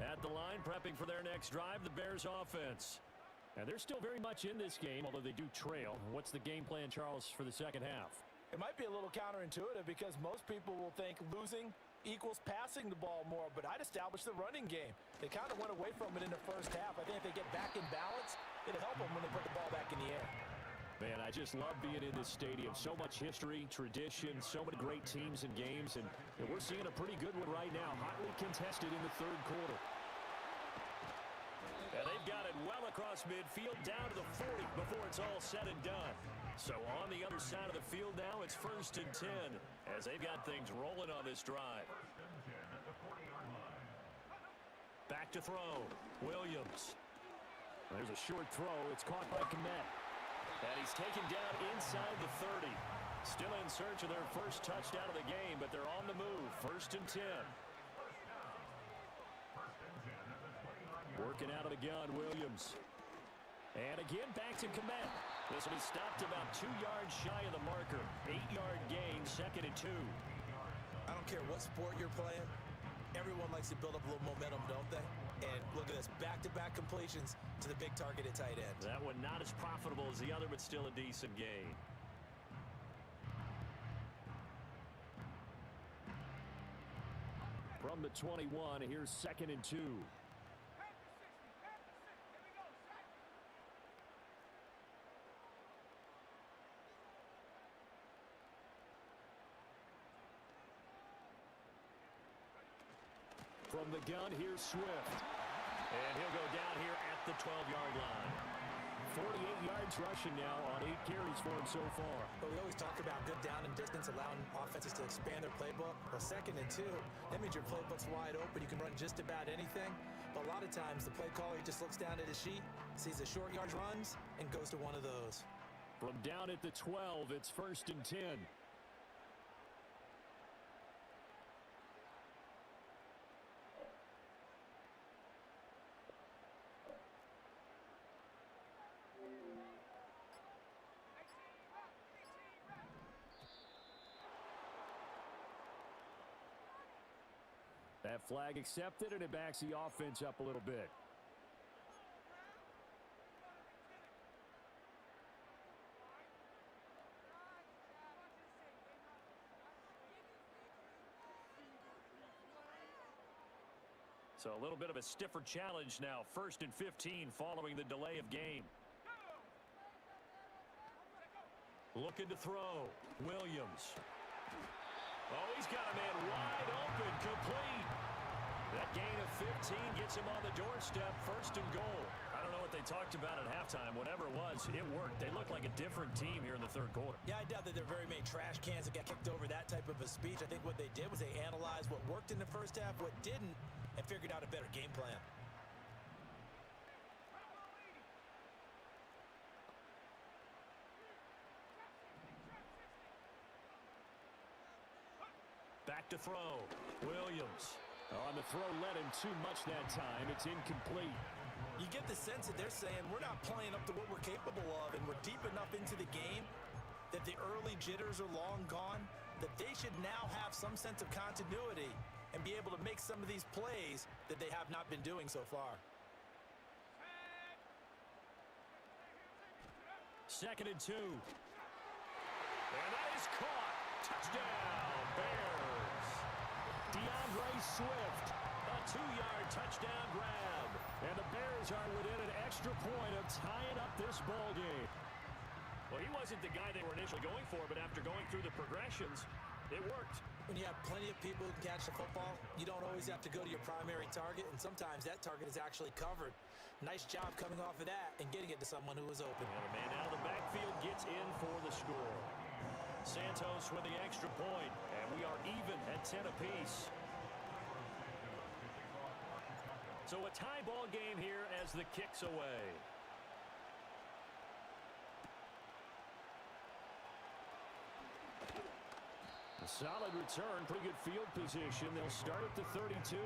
[SPEAKER 13] At the line, prepping for their next drive, the Bears offense. And they're still very much in this game, although they do trail. What's the game plan, Charles, for the second half?
[SPEAKER 14] It might be a little counterintuitive because most people will think losing equals passing the ball more, but I'd establish the running game. They kind of went away from it in the first half. I think if they get back in balance, it'll help them when they put the ball back in the air.
[SPEAKER 13] Man, I just love being in this stadium. So much history, tradition, so many great teams and games, and we're seeing a pretty good one right now, hotly contested in the third quarter. And they've got it well across midfield, down to the 40 before it's all said and done. So on the other side of the field now, it's 1st and 10 as they've got things rolling on this drive. Back to throw, Williams. There's a short throw. It's caught by Kmet. And he's taken down inside the 30. Still in search of their first touchdown of the game, but they're on the move. 1st and 10. Working out of the gun, Williams. And again, back to Kmet. This will be stopped about 2 yards shy of the marker. 8-yard gain, 2nd and 2.
[SPEAKER 14] I don't care what sport you're playing. Everyone likes to build up a little momentum, don't they? And look at this, back-to-back completions to the big target at tight end.
[SPEAKER 13] That one not as profitable as the other, but still a decent gain. From the 21, here's 2nd and 2. From the gun, here's Swift. And he'll go down here at the 12-yard line. 48 yards rushing now on 8 carries for him so far.
[SPEAKER 14] But we always talk about good down and distance, allowing offenses to expand their playbook. Well, 2nd and 2, that means your playbook's wide open. You can run just about anything. But a lot of times, the play caller just looks down at his sheet, sees the short yards runs, and goes to one of those.
[SPEAKER 13] From down at the 12, it's 1st and 10. That flag accepted, and it backs the offense up a little bit. So a little bit of a stiffer challenge now. 1st and 15 following the delay of game. Looking to throw. Williams. Oh, he's got a man wide open, complete. That gain of 15 gets him on the doorstep, 1st and goal. I don't know what they talked about at halftime. Whatever it was, it worked. They look like a different team here in the third quarter.
[SPEAKER 14] Yeah, I doubt that there are very many trash cans that got kicked over that type of a speech. I think what they did was they analyzed what worked in the first half, what didn't, and figured out a better game plan.
[SPEAKER 13] to throw. Williams. On the throw, led him too much that time. It's incomplete.
[SPEAKER 14] You get the sense that they're saying we're not playing up to what we're capable of, and we're deep enough into the game that the early jitters are long gone, that they should now have some sense of continuity and be able to make some of these plays that they have not been doing so far.
[SPEAKER 13] 2nd and 2. And that is caught. Touchdown, Bears. DeAndre Swift, a 2-yard touchdown grab. And the Bears are within an extra point of tying up this ball game.
[SPEAKER 12] Well, he wasn't the guy they were initially going for, but after going through the progressions, it worked.
[SPEAKER 14] When you have plenty of people who can catch the football, you don't always have to go to your primary target, and sometimes that target is actually covered. Nice job coming off of that and getting it to someone who was open.
[SPEAKER 13] And a man out of the backfield gets in for the score. Santos with the extra point, and we are even at 10 apiece. So a tie ball game here as the kick's away. A solid return, pretty good field position. They'll start at the 32.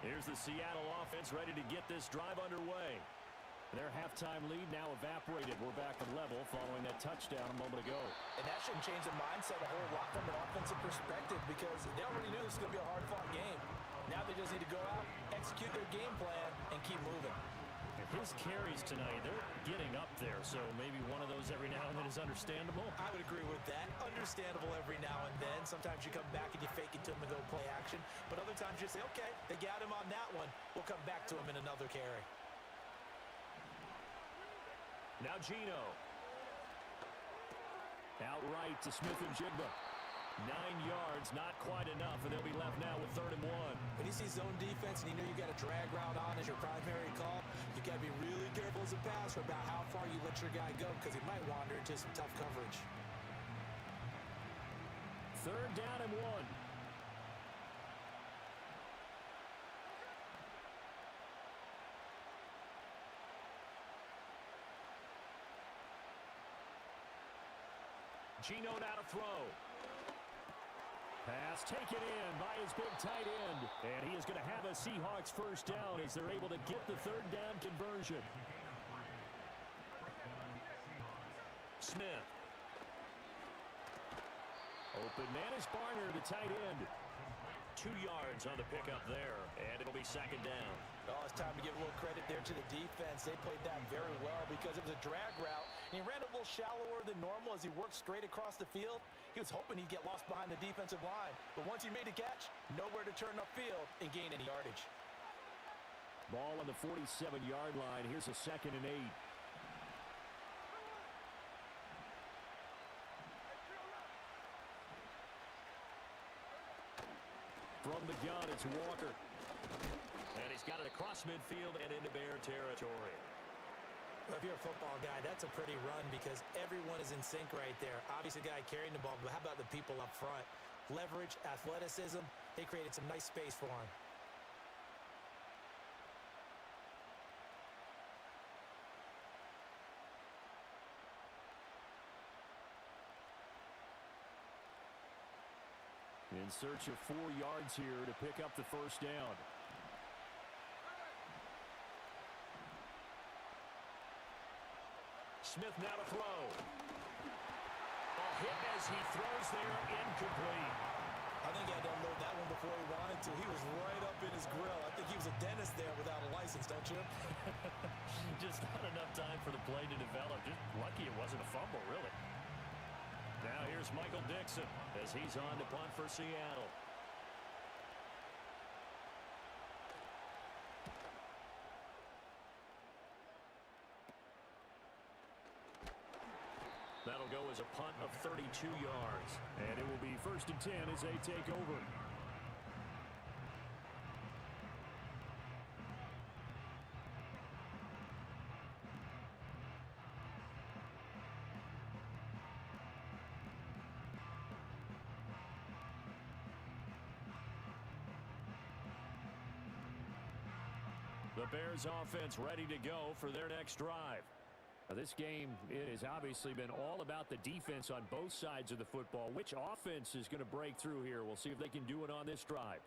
[SPEAKER 13] Here's the Seattle offense ready to get this drive underway. Their halftime lead now evaporated. We're back to level following that touchdown a moment ago.
[SPEAKER 14] And that shouldn't change the mindset a whole lot from an offensive perspective because they already knew this was going to be a hard-fought game. Now they just need to go out, execute their game plan, and keep moving.
[SPEAKER 13] His carries tonight, they're getting up there, so maybe one of those every now and then is understandable.
[SPEAKER 14] I would agree with that. Understandable every now and then. Sometimes you come back and you fake it to them and go play action. But other times you say, okay, they got him on that one. We'll come back to him in another carry.
[SPEAKER 13] Now Gino. Outright to Smith and Jigba. 9 yards, not quite enough, and they'll be left now with 3rd and 1.
[SPEAKER 14] When you see zone defense and you know you got a drag route on as your primary call, you got to be really careful as a passer about how far you let your guy go because he might wander into some tough coverage.
[SPEAKER 13] 3rd down and 1. Gino now to throw. Pass taken in by his big tight end. And he is going to have a Seahawks first down as they're able to get the 3rd down conversion. Smith. Open man is Barner, the tight end. 2 yards on the pickup there, and it'll be 2nd down.
[SPEAKER 14] Oh, it's time to give a little credit there to the defense. They played that very well because it was a drag route. And he ran a little shallower than normal as he worked straight across the field. He was hoping he'd get lost behind the defensive line. But once he made the catch, nowhere to turn upfield and gain any yardage.
[SPEAKER 13] Ball on the 47-yard line. Here's a 2nd and 8. From the gun, it's Walker. And he's got it across midfield and into Bear territory.
[SPEAKER 14] Well, if you're a football guy, that's a pretty run because everyone is in sync right there. Obviously, the guy carrying the ball, but how about the people up front? Leverage, athleticism, they created some nice space for him.
[SPEAKER 13] In search of 4 yards here to pick up the first down. Smith now to throw. A hit as he throws there, incomplete.
[SPEAKER 14] I think he had to unload that one before he wanted to. He was right up in his grill. I think he was a dentist there without a license, don't you?
[SPEAKER 13] Just not enough time for the play to develop. Just lucky it wasn't a fumble, really. Now here's Michael Dixon as he's on to punt for Seattle. That'll go as a punt of 32 yards. And it will be 1st and 10 as they take over. The Bears offense ready to go for their next drive. Now, this game, it has obviously been all about the defense on both sides of the football. Which offense is going to break through here? We'll see if they can do it on this drive.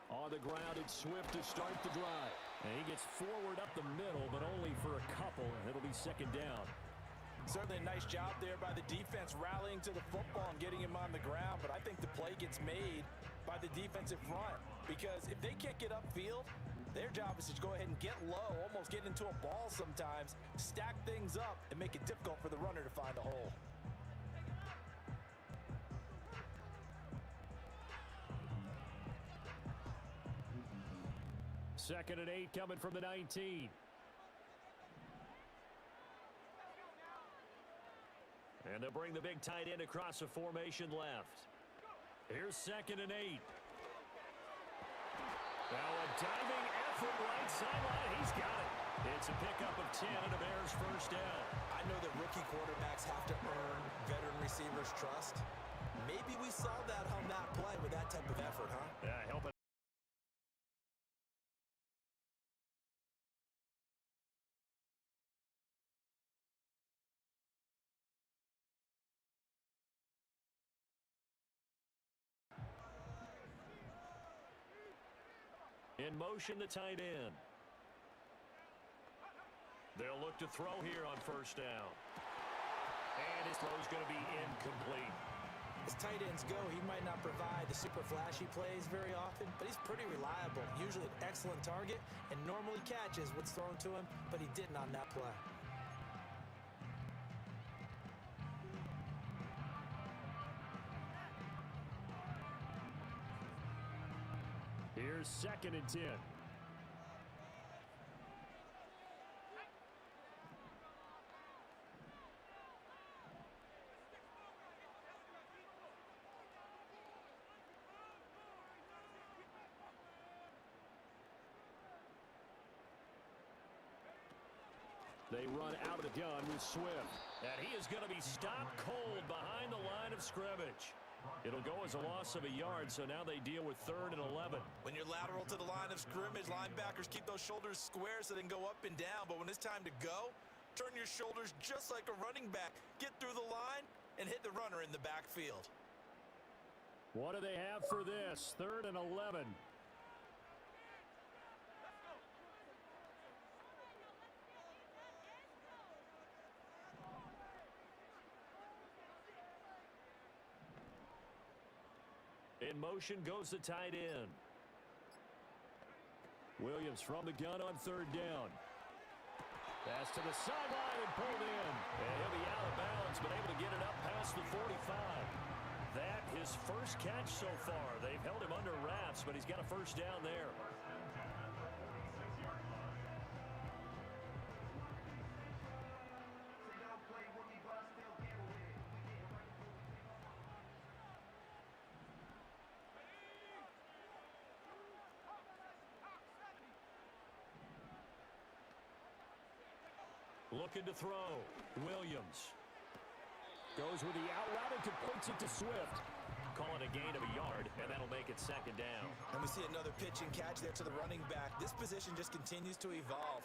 [SPEAKER 13] On the ground, it's Swift to start the drive. And he gets forward up the middle, but only for a couple. It'll be second down.
[SPEAKER 14] Certainly a nice job there by the defense rallying to the football and getting him on the ground, but I think the play gets made by the defensive front because if they can't get upfield, their job is to go ahead and get low, almost get into a ball sometimes, stack things up, and make it difficult for the runner to find a hole.
[SPEAKER 13] Second and 8 coming from the 19. And they'll bring the big tight end across the formation left. Here's second and 8. Now a diving effort right sideline. He's got it. It's a pickup of 10 and a Bears first down.
[SPEAKER 14] I know that rookie quarterbacks have to earn veteran receivers' trust. Maybe we saw that on that play with that type of effort, huh?
[SPEAKER 13] Yeah, help it. In motion, the tight end. They'll look to throw here on first down. And his throw's going to be incomplete.
[SPEAKER 14] As tight ends go, he might not provide the super flashy plays very often, but he's pretty reliable. Usually an excellent target and normally catches what's thrown to him, but he didn't on that play.
[SPEAKER 13] Here's second and 10. They run out of the gun with Swift. And he is going to be stopped cold behind the line of scrimmage. It'll go as a loss of a yard, so now they deal with 3rd and 11.
[SPEAKER 14] When you're lateral to the line of scrimmage, linebackers keep those shoulders square so they can go up and down. But when it's time to go, turn your shoulders just like a running back. Get through the line and hit the runner in the backfield.
[SPEAKER 13] What do they have for this? 3rd and 11. In motion goes the tight end. Williams from the gun on 3rd down. Pass to the sideline and pulled in. And he'll be out of bounds, but able to get it up past the 45. That his first catch so far. They've held him under wraps, but he's got a first down there. Looking to throw. Williams goes with the out route and completes it to Swift. Call it a gain of a yard, and that'll make it second down.
[SPEAKER 14] And we see another pitch and catch there to the running back. This position just continues to evolve.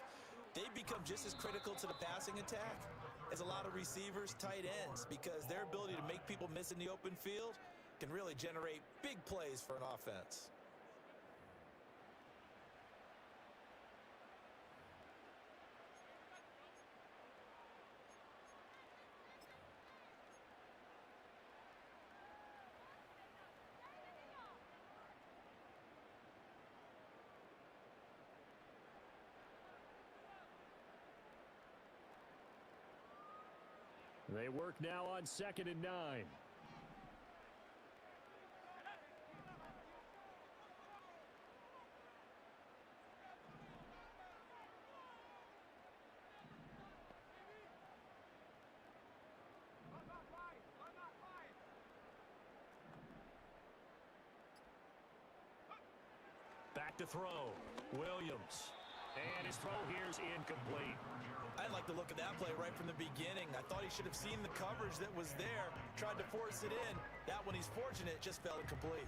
[SPEAKER 14] They become just as critical to the passing attack as a lot of receivers, tight ends, because their ability to make people miss in the open field can really generate big plays for an offense.
[SPEAKER 13] They work now on 2nd and 9. Back to throw. Williams. And his throw here is incomplete.
[SPEAKER 14] I like the look of that play right from the beginning. I thought he should have seen the coverage that was there, tried to force it in. That one, he's fortunate, just fell incomplete.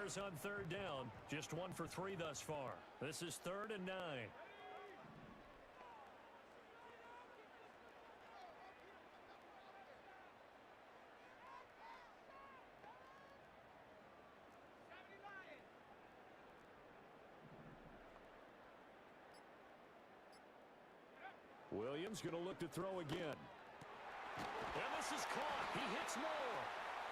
[SPEAKER 13] Bears on third down. Just 1 for 3 thus far. This is 3rd and 9. Williams going to look to throw again. And this is caught. He hits Moore.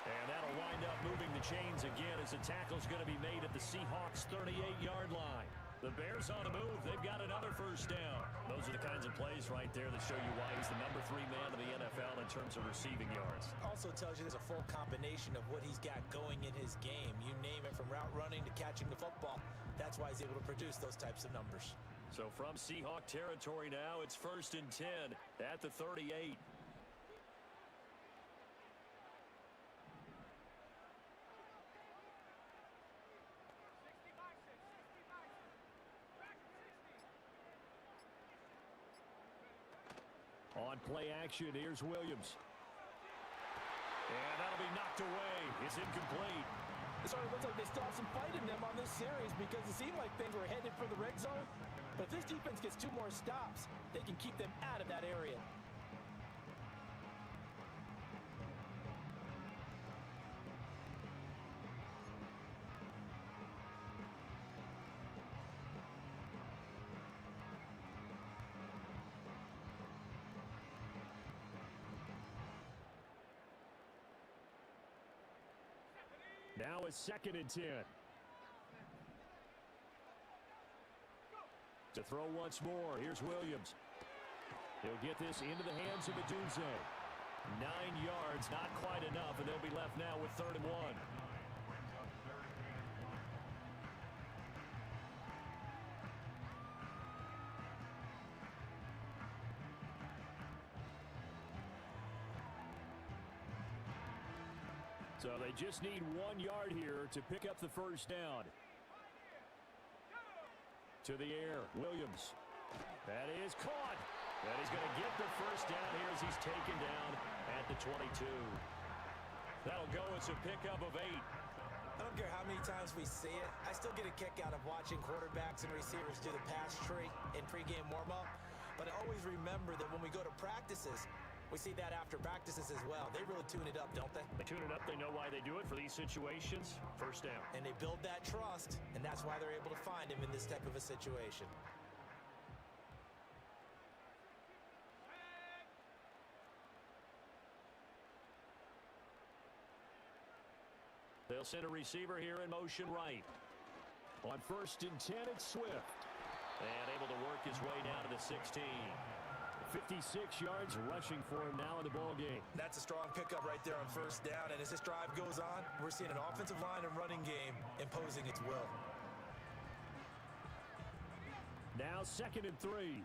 [SPEAKER 13] And that'll wind up moving the chains again as the tackle's going to be made at the Seahawks' 38-yard line. The Bears on the move. They've got another first down. Those are the kinds of plays right there that show you why he's the number 3 man in the NFL in terms of receiving yards.
[SPEAKER 14] Also tells you there's a full combination of what he's got going in his game. You name it, from route running to catching the football. That's why he's able to produce those types of numbers.
[SPEAKER 13] So from Seahawk territory now, it's 1st and 10 at the 38. On play action, here's Williams. And that'll be knocked away. It's incomplete.
[SPEAKER 14] It sort of looks like they still have some fight in them on this series, because it seemed like things were headed for the red zone. But if this defense gets 2 more stops, they can keep them out of that area.
[SPEAKER 13] Now it's 2nd and 10. To throw once more, here's Williams. He'll get this into the hands of Adunze. 9 yards, not quite enough, and they'll be left now with 3rd and 1. So they just need 1 yard here to pick up the first down. To the air, Williams. That is caught. And he's going to get the first down here as he's taken down at the 22. That'll go as a pickup of 8.
[SPEAKER 14] I don't care how many times we see it. I still get a kick out of watching quarterbacks and receivers do the pass tree in pregame warm-up. But I always remember that when we go to practices, we see that after practices as well. They really tune it up, don't they?
[SPEAKER 13] They tune it up. They know why they do it for these situations. First down.
[SPEAKER 14] And they build that trust, and that's why they're able to find him in this type of a situation.
[SPEAKER 13] They'll send a receiver here in motion right. On 1st and 10, it's Swift. And able to work his way down to the 16. 56 yards rushing for him now in the ball game.
[SPEAKER 14] That's a strong pickup right there on 1st down. And as this drive goes on, we're seeing an offensive line and running game imposing its will.
[SPEAKER 13] Now 2nd and 3.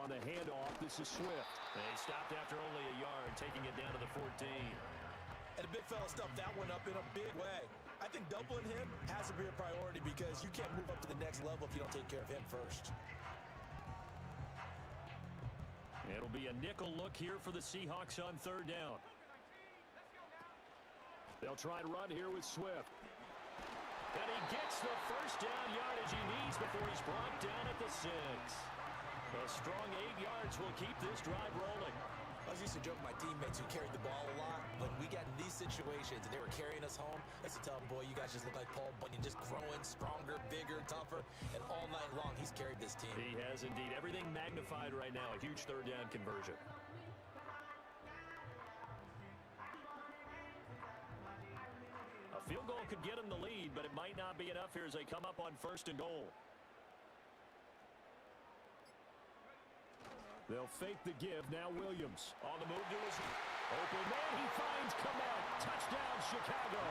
[SPEAKER 13] On the handoff, this is Swift. They stopped after only a yard, taking it down to the 14.
[SPEAKER 14] And the big fella stuffed that one up in a big way. I think doubling him has to be a priority, because you can't move up to the next level if you don't take care of him first.
[SPEAKER 13] It'll be a nickel look here for the Seahawks on 3rd down. They'll try and run here with Swift. And he gets the first down yardage he needs before he's brought down at the 6. A strong 8 yards will keep this drive rolling.
[SPEAKER 14] I used to joke with my teammates who carried the ball a lot. When we got in these situations and they were carrying us home, I used to tell them, boy, you guys just look like Paul Bunyan, just growing stronger, bigger, tougher. And all night long, he's carried this team.
[SPEAKER 13] He has indeed. Everything magnified right now. A huge 3rd down conversion. A field goal could get him the lead, but it might not be enough here as they come up on 1st and goal. They'll fake the give. Now Williams on the move to his open man. He finds Kmet. Touchdown, Chicago.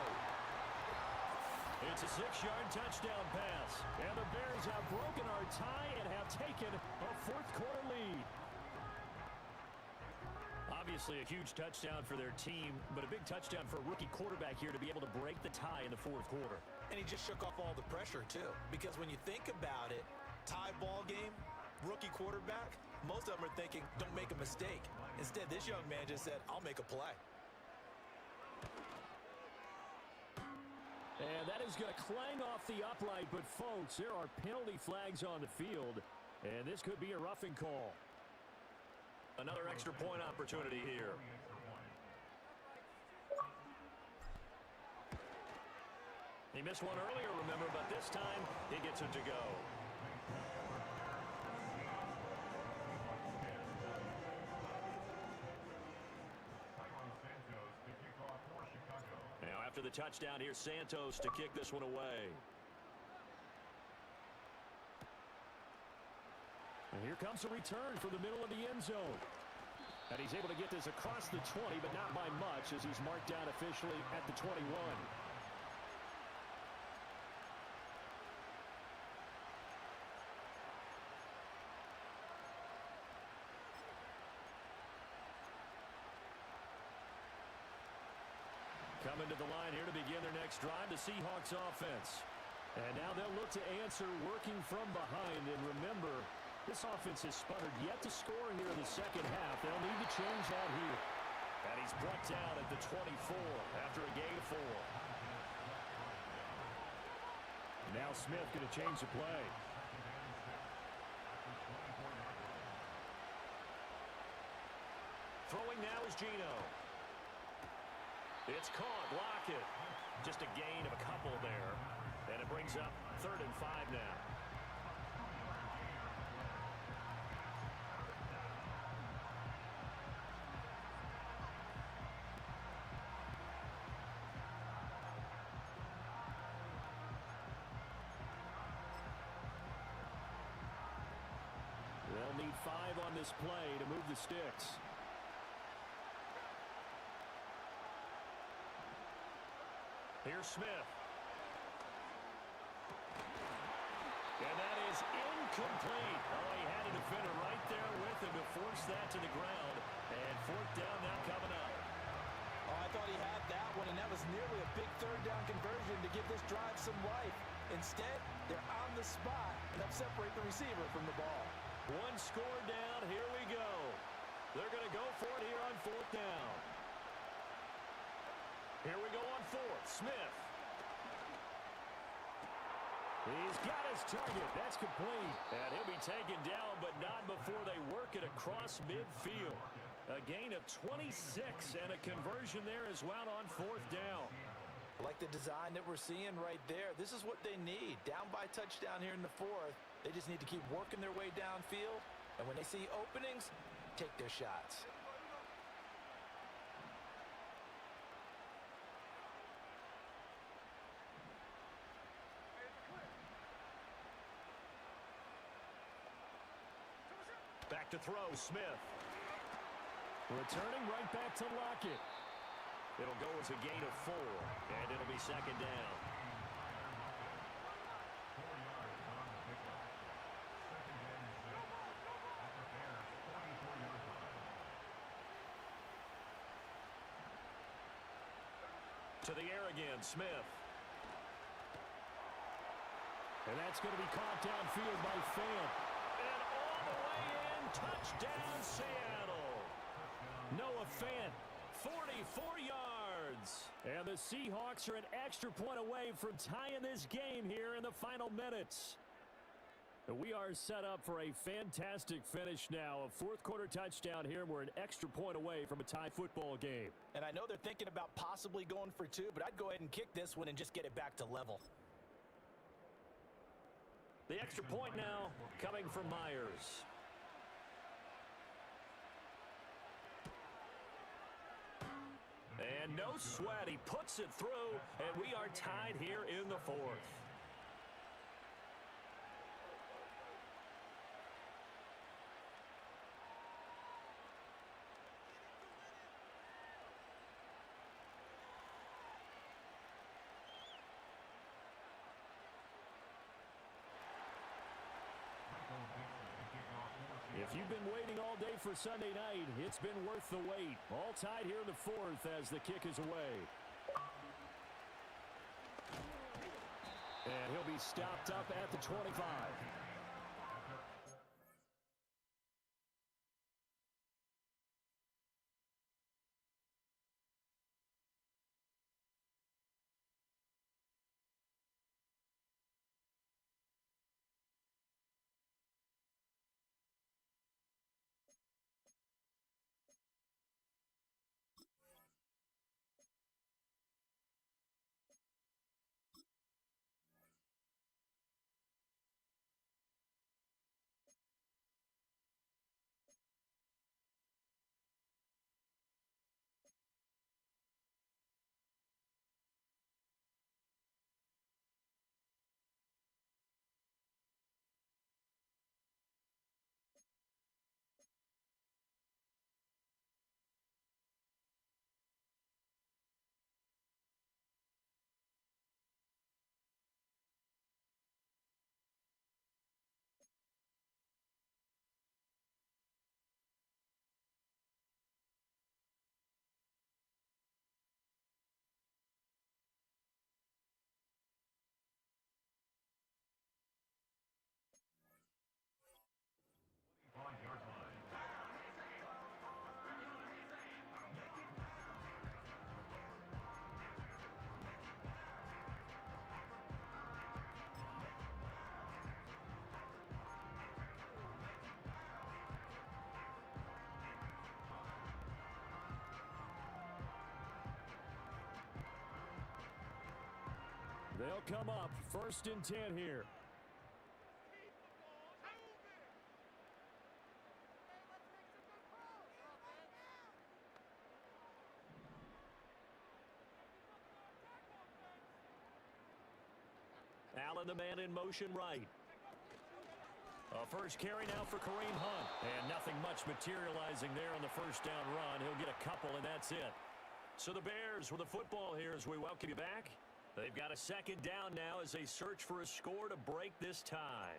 [SPEAKER 13] It's a 6-yard touchdown pass. And the Bears have broken our tie and have taken a 4th quarter lead. Obviously a huge touchdown for their team, but a big touchdown for a rookie quarterback here to be able to break the tie in the fourth quarter.
[SPEAKER 14] And he just shook off all the pressure, too. Because when you think about it, tie ball game, rookie quarterback, most of them are thinking, don't make a mistake. Instead, this young man just said, I'll make a play.
[SPEAKER 13] And that is going to clang off the upright, but folks, there are penalty flags on the field, and this could be a roughing call. Another extra point opportunity here. He missed one earlier, remember, but this time he gets it to go. Now after the touchdown, here's Santos to kick this one away. And here comes a return from the middle of the end zone. And he's able to get this across the 20, but not by much as he's marked down officially at the 21. Coming to the line here to begin their next drive, the Seahawks offense. And now they'll look to answer working from behind. And remember, this offense has sputtered yet to score here in the second half. They'll need to change that here. And he's brought down at the 24 after a gain of 4. Now Smith going to change the play. Throwing now is Gino. It's caught. Lockett. Just a gain of a couple there. And it brings up 3rd and 5 now. They'll need 5 on this play to move the sticks. Here's Smith. And that is incomplete. Oh, he had a defender right there with him to force that to the ground. And 4th down now coming up.
[SPEAKER 14] Oh, I thought he had that one, and that was nearly a big 3rd down conversion to give this drive some life. Instead, they're on the spot and help separate the receiver from the ball.
[SPEAKER 13] One score down. Here we go. They're going to go for it here on 4th down. Here we go on 4th. Smith. He's got his target. That's complete. And he'll be taken down, but not before they work it across midfield. A gain of 26 and a conversion there as well on 4th down.
[SPEAKER 14] Like the design that we're seeing right there. This is what they need. Down by touchdown here in the 4th. They just need to keep working their way downfield. And when they see openings, take their shots.
[SPEAKER 13] Back to throw, Smith. Returning right back to Lockett. It'll go as a gain of 4, and it'll be 2nd down. To the air again, Smith. And that's going to be caught downfield by Fant. And all the way in, touchdown Seattle. Noah Fant, 44 yards. And the Seahawks are an extra point away from tying this game here in the final minutes. We are set up for a fantastic finish now. A 4th quarter touchdown here. We're an extra point away from a tie football game.
[SPEAKER 14] And I know they're thinking about possibly going for 2, but I'd go ahead and kick this one and just get it back to level.
[SPEAKER 13] The extra point now coming from Myers. And no sweat. He puts it through, and we are tied here in the 4th. If you've been waiting all day for Sunday night, it's been worth the wait. All tied here in the fourth as the kick is away. And he'll be stopped up at the 25. They'll come up 1st and 10 here. Allen, the man in motion right. A first carry now for Kareem Hunt. And nothing much materializing there on the first down run. He'll get a couple, and that's it. So the Bears with the football here as we welcome you back. They've got a second down now as they search for a score to break this tie.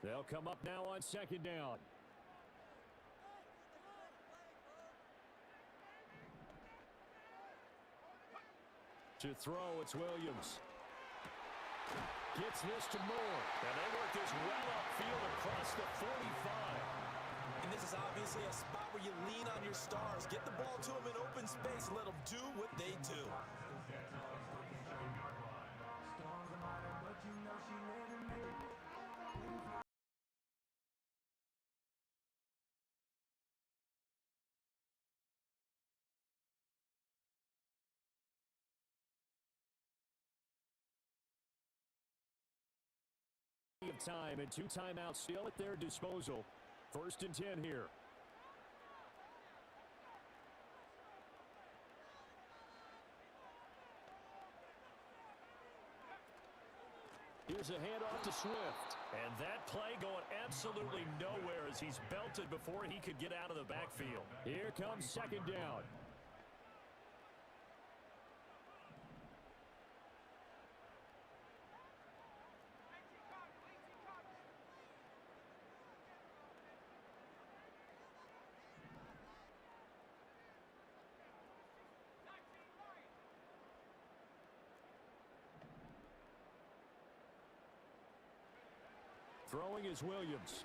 [SPEAKER 13] They'll come up now on second down. To throw, it's Williams. Gets this to Moore. And they work this well upfield across the 45.
[SPEAKER 14] And this is obviously a spot where you lean on your stars. Get the ball to them in open space and let them do what they do.
[SPEAKER 13] Of time and 2 timeouts still at their disposal. 1st and 10 here. Here's a handoff to Swift. And that play going absolutely nowhere as he's belted before he could get out of the backfield. Here comes second down. Throwing is Williams.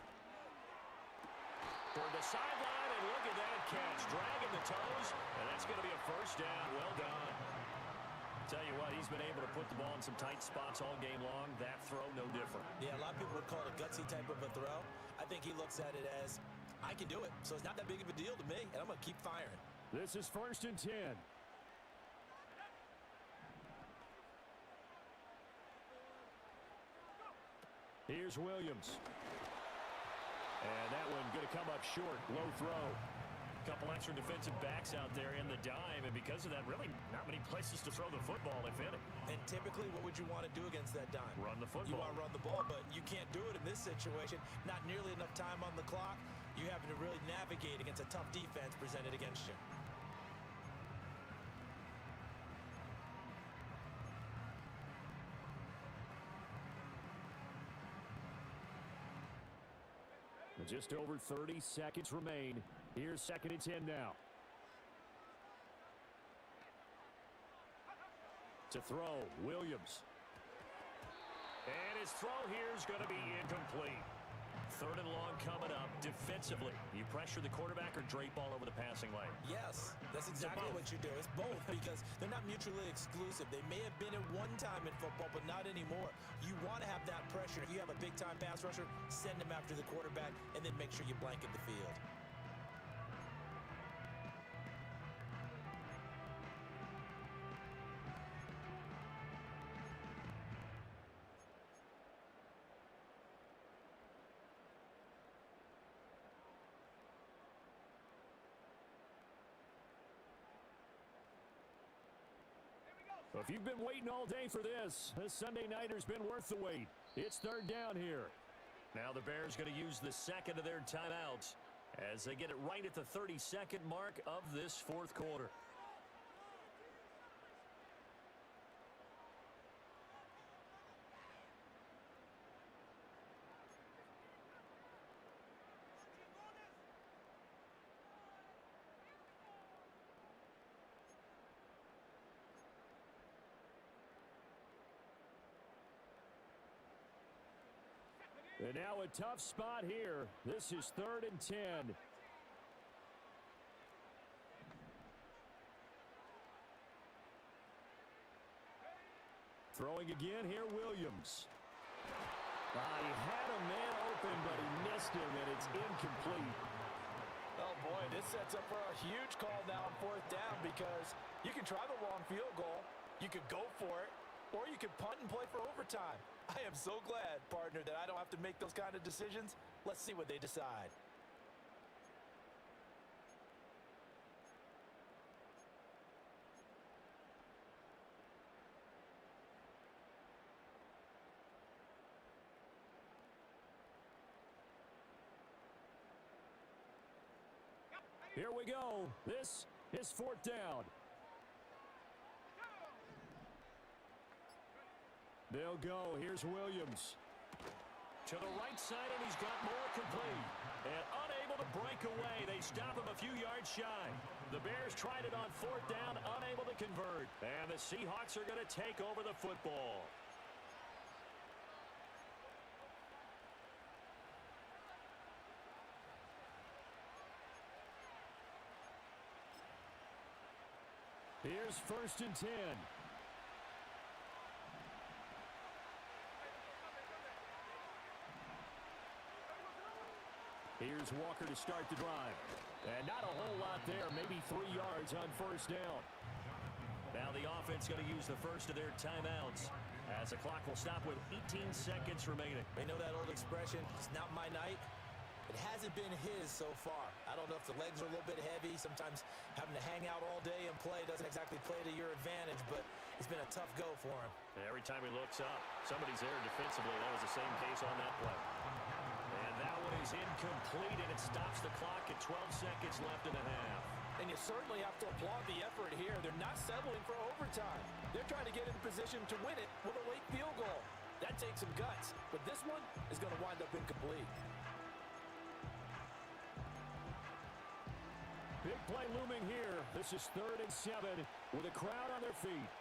[SPEAKER 13] For the sideline, and look at that catch. Dragging the toes, and that's going to be a first down. Well done. Tell you what, he's been able to put the ball in some tight spots all game long. That throw, no different.
[SPEAKER 14] Yeah, a lot of people would call it a gutsy type of a throw. I think he looks at it as, I can do it, so it's not that big of a deal to me, and I'm going to keep firing.
[SPEAKER 13] This is 1st and 10. Here's Williams. And that one going to come up short. Low throw. Couple extra defensive backs out there in the dime, and because of that, really not many places to throw the football, if any.
[SPEAKER 14] And typically, what would you want to do against that dime?
[SPEAKER 13] Run the football.
[SPEAKER 14] You want to run the ball, but you can't do it in this situation. Not nearly enough time on the clock. You having to really navigate against a tough defense presented against you.
[SPEAKER 13] Just over 30 seconds remain. Here's 2nd and 10 now. To throw, Williams. And his throw here is going to be incomplete. 3rd and long coming up. Defensively, you pressure the quarterback or drape all over the passing lane?
[SPEAKER 14] Yes, that's exactly what you do. It's both because they're not mutually exclusive. They may have been at one time in football, but not anymore. You want to have that pressure. If you have a big-time pass rusher, send him after the quarterback, and then make sure you blanket the field.
[SPEAKER 13] Well, if you've been waiting all day for this Sunday nighter's been worth the wait. It's 3rd down here. Now the Bears going to use the 2nd of their timeouts as they get it right at the 32nd mark of this 4th quarter. And now a tough spot here. This is 3rd and 10. Throwing again here, Williams. He had a man open, but he missed him, and it's incomplete.
[SPEAKER 14] Oh, boy, this sets up for a huge call now on 4th down because you can try the long field goal, you could go for it, or you could punt and play for overtime. I am so glad, partner, that I don't have to make those kind of decisions. Let's see what they decide.
[SPEAKER 13] Here we go. This is 4th down. They'll go. Here's Williams. To the right side, and he's got more complete. And unable to break away. They stop him a few yards shy. The Bears tried it on 4th down, unable to convert. And the Seahawks are going to take over the football. Here's 1st and 10. Here's Walker to start the drive. And not a whole lot there, maybe 3 yards on 1st down. Now the offense going to use the first of their timeouts as the clock will stop with 18 seconds remaining.
[SPEAKER 14] They know that old expression, it's not my night. It hasn't been his so far. I don't know if the legs are a little bit heavy. Sometimes having to hang out all day and play doesn't exactly play to your advantage, but it's been a tough go for him.
[SPEAKER 13] And every time he looks up, somebody's there defensively. That was the same case on that play. And that one is incomplete, and it stops the clock at 12 seconds left in the half.
[SPEAKER 14] And you certainly have to applaud the effort here. They're not settling for overtime. They're trying to get in position to win it with a late field goal. That takes some guts, but this one is going to wind up incomplete.
[SPEAKER 13] Big play looming here. This is 3rd and 7 with a crowd on their feet.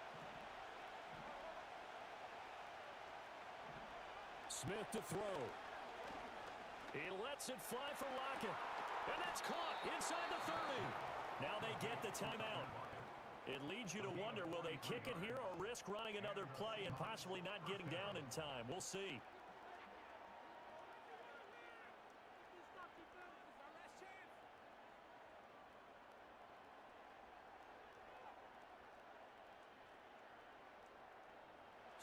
[SPEAKER 13] Smith to throw. He lets it fly for Lockett. And that's caught inside the 30. Now they get the timeout. It leads you to wonder, will they kick it here or risk running another play and possibly not getting down in time? We'll see.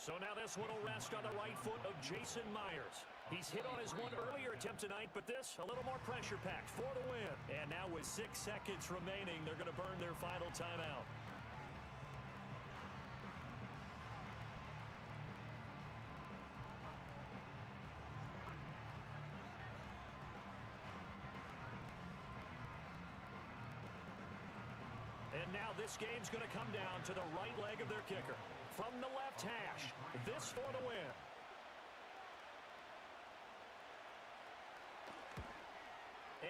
[SPEAKER 13] So now this one will rest on the right foot of Jason Myers. He's hit on his one earlier attempt tonight, but this a little more pressure packed for the win. And now with 6 seconds remaining, they're going to burn their final timeout. And now this game's going to come down to the right leg of their kicker. From the left hash, this for the win.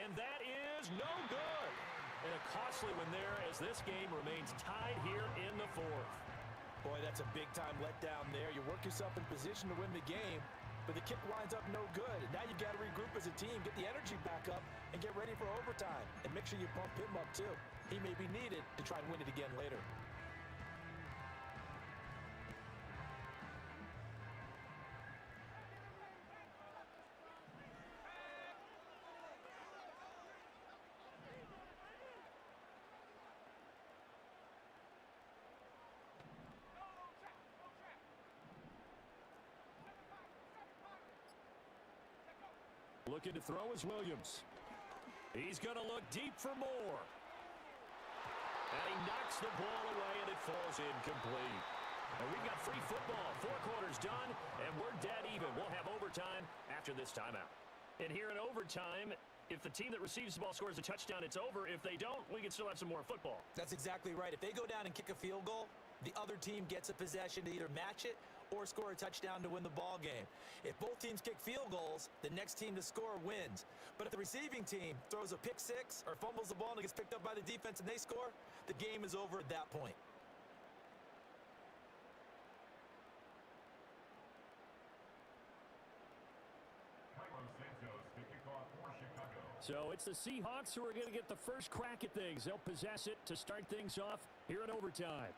[SPEAKER 13] And that is no good. And a costly one there as this game remains tied here in the fourth.
[SPEAKER 14] Boy, that's a big-time letdown there. You work yourself in position to win the game, but the kick winds up no good. And now you got to regroup as a team, get the energy back up, and get ready for overtime. And make sure you pump him up, too. He may be needed to try and win it again later.
[SPEAKER 13] Looking to throw is Williams. He's going to look deep for more. And he knocks the ball away, and it falls incomplete. And we've got free football. 4 quarters done, and we're dead even. We'll have overtime after this timeout. And here in overtime, if the team that receives the ball scores a touchdown, it's over. If they don't, we can still have some more football.
[SPEAKER 14] That's exactly right. If they go down and kick a field goal, the other team gets a possession to either match it or score a touchdown to win the ball game. If both teams kick field goals, the next team to score wins. But if the receiving team throws a pick six or fumbles the ball and it gets picked up by the defense and they score, the game is over at that point.
[SPEAKER 13] So it's the Seahawks who are going to get the first crack at things. They'll possess it to start things off here in overtime.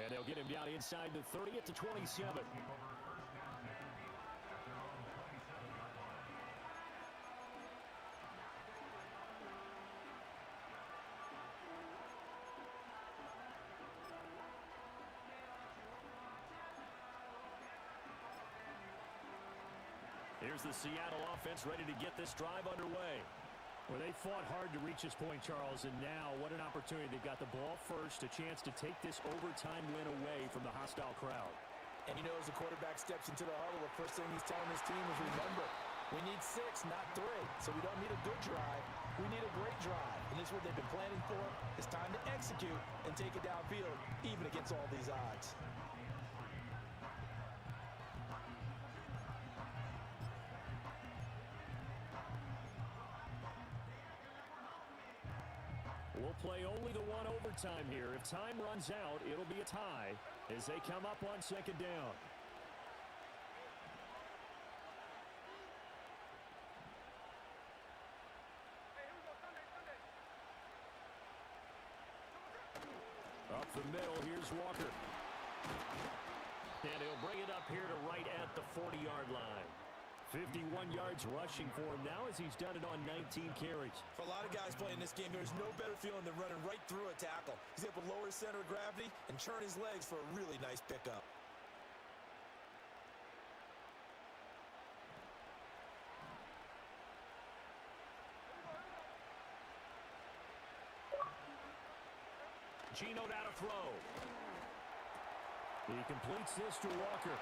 [SPEAKER 13] And they'll get him down inside the 30 at the 27. Here's the Seattle offense ready to get this drive underway. Well, they fought hard to reach this point, Charles, and now what an opportunity. They've got the ball first, a chance to take this overtime win away from the hostile crowd.
[SPEAKER 14] And you know, as the quarterback steps into the huddle, the first thing he's telling his team is, remember, we need 6, not 3. So we don't need a good drive. We need a great drive. And this is what they've been planning for. It's time to execute and take it downfield, even against all these odds.
[SPEAKER 13] We'll play only the one overtime here. If time runs out, it'll be a tie as they come up on second down. Up the middle, here's Walker. And he'll bring it up here to right at the 40-yard line. 51 yards rushing for him now as he's done it on 19 carries.
[SPEAKER 14] For a lot of guys playing this game, there's no better feeling than running right through a tackle. He's able to lower his center of gravity and turn his legs for a really nice pickup.
[SPEAKER 13] Gino down to throw. He completes this to Walker.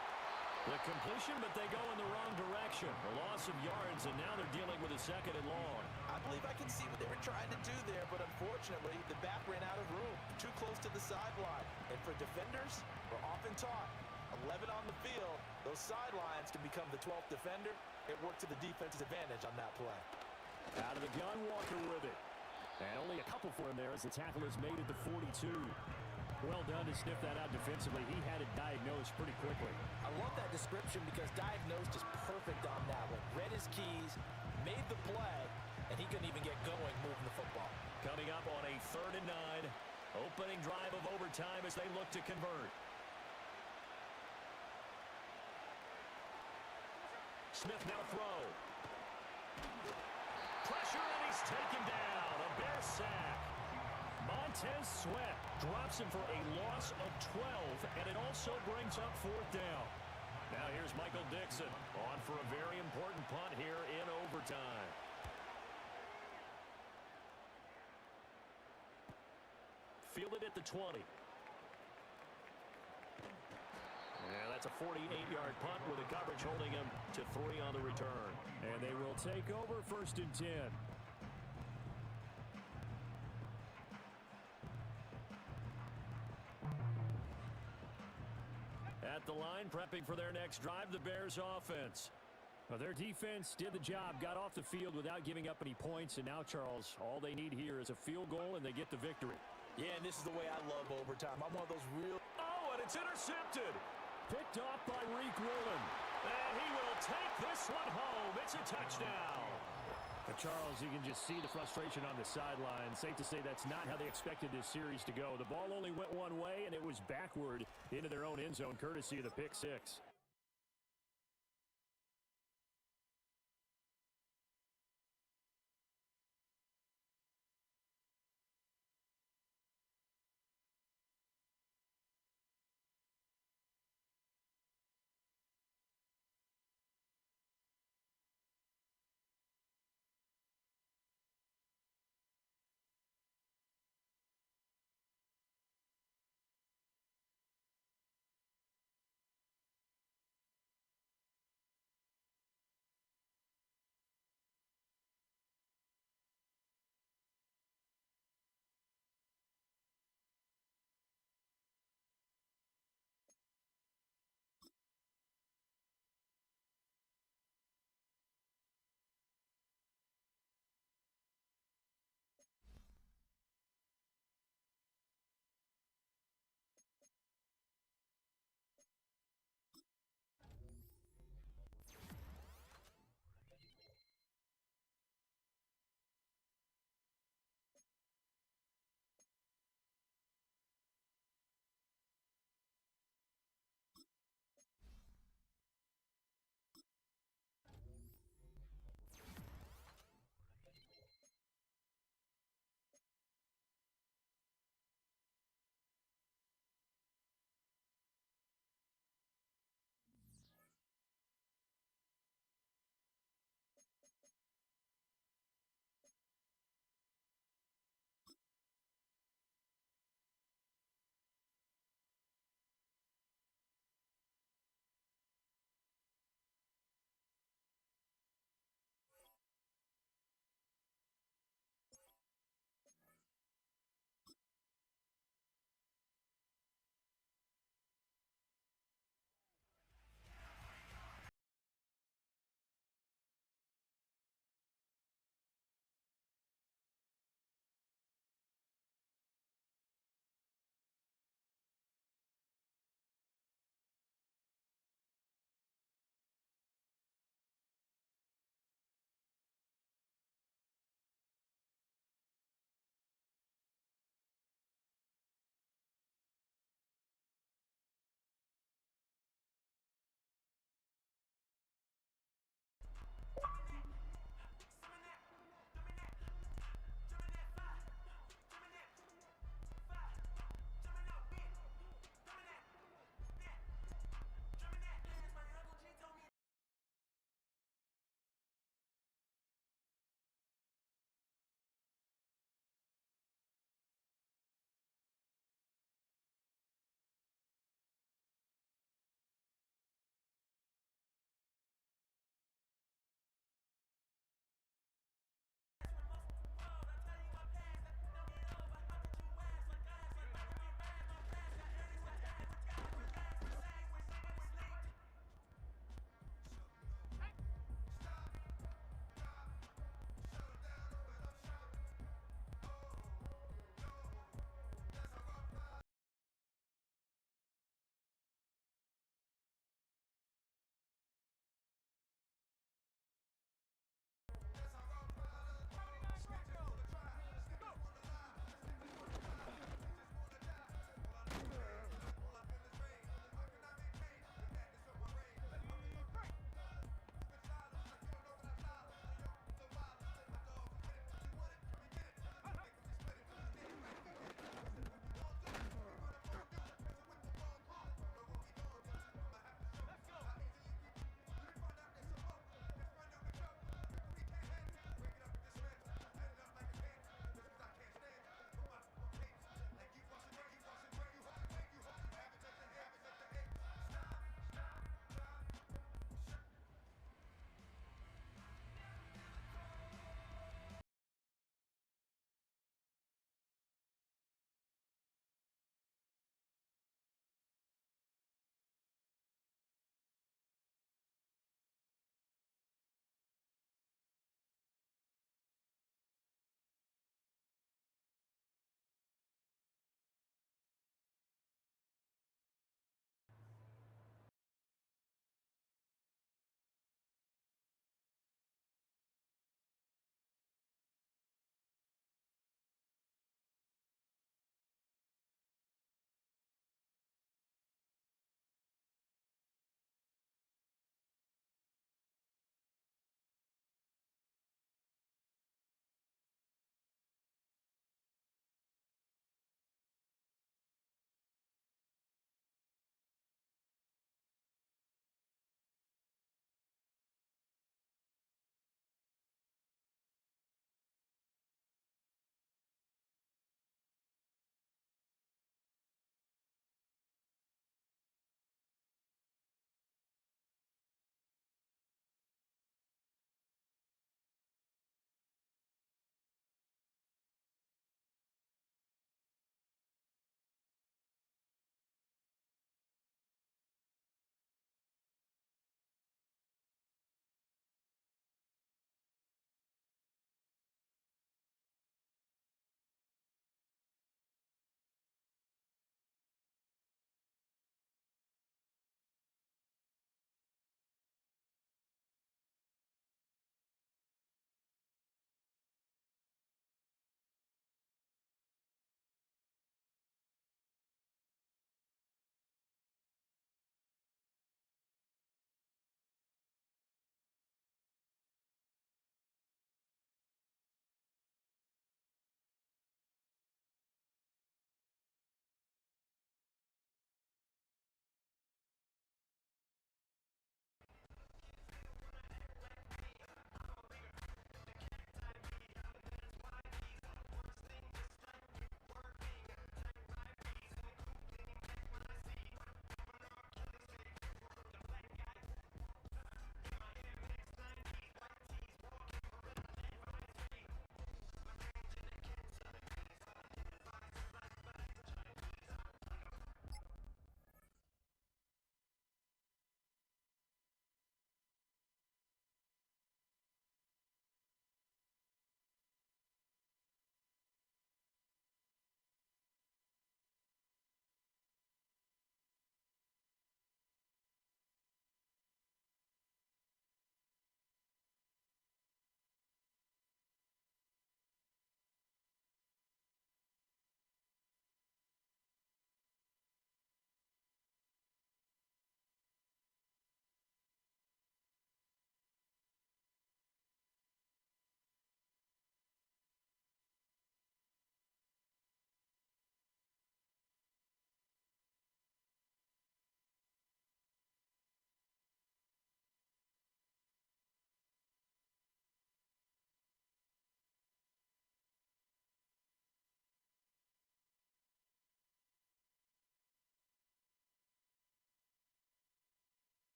[SPEAKER 13] The completion, but they go in the wrong direction. A loss of yards, and now they're dealing with a second and long.
[SPEAKER 14] I believe I can see what they were trying to do there, but unfortunately, the back ran out of room. Too close to the sideline. And for defenders, we're often taught, 11 on the field, those sidelines can become the 12th defender. It worked to the defense's advantage on that play.
[SPEAKER 13] Out of the gun, Walker with it. And only a couple for him there as the tackle is made at the 42. Well done to sniff that out defensively. He had it diagnosed pretty quickly.
[SPEAKER 14] I love that description because diagnosed is perfect on that one. Read his keys, made the play, and he couldn't even get going moving the football.
[SPEAKER 13] Coming up on a 3rd and 9. Opening drive of overtime as they look to convert. Smith now throw. Pressure, and he's taken down. A Bear sack. Montez Sweat drops him for a loss of 12, and it also brings up 4th down. Now here's Michael Dixon on for a very important punt here in overtime. Fielded at the 20. Yeah, that's a 48-yard punt with the coverage holding him to 3 on the return. And they will take over 1st and 10. At the line, prepping for their next drive, the Bears offense. Well, their defense did the job, got off the field without giving up any points, and now, Charles, all they need here is a field goal, and they get the victory.
[SPEAKER 14] Yeah, and this is the way I love overtime. I'm one of those real... Oh, and it's intercepted!
[SPEAKER 13] Picked off by Reek Woolen.
[SPEAKER 15] And he will take this one home. It's a touchdown.
[SPEAKER 13] But Charles, you can just see the frustration on the sideline. Safe to say that's not how they expected this series to go. The ball only went one way, and it was backward into their own end zone, courtesy of the pick six.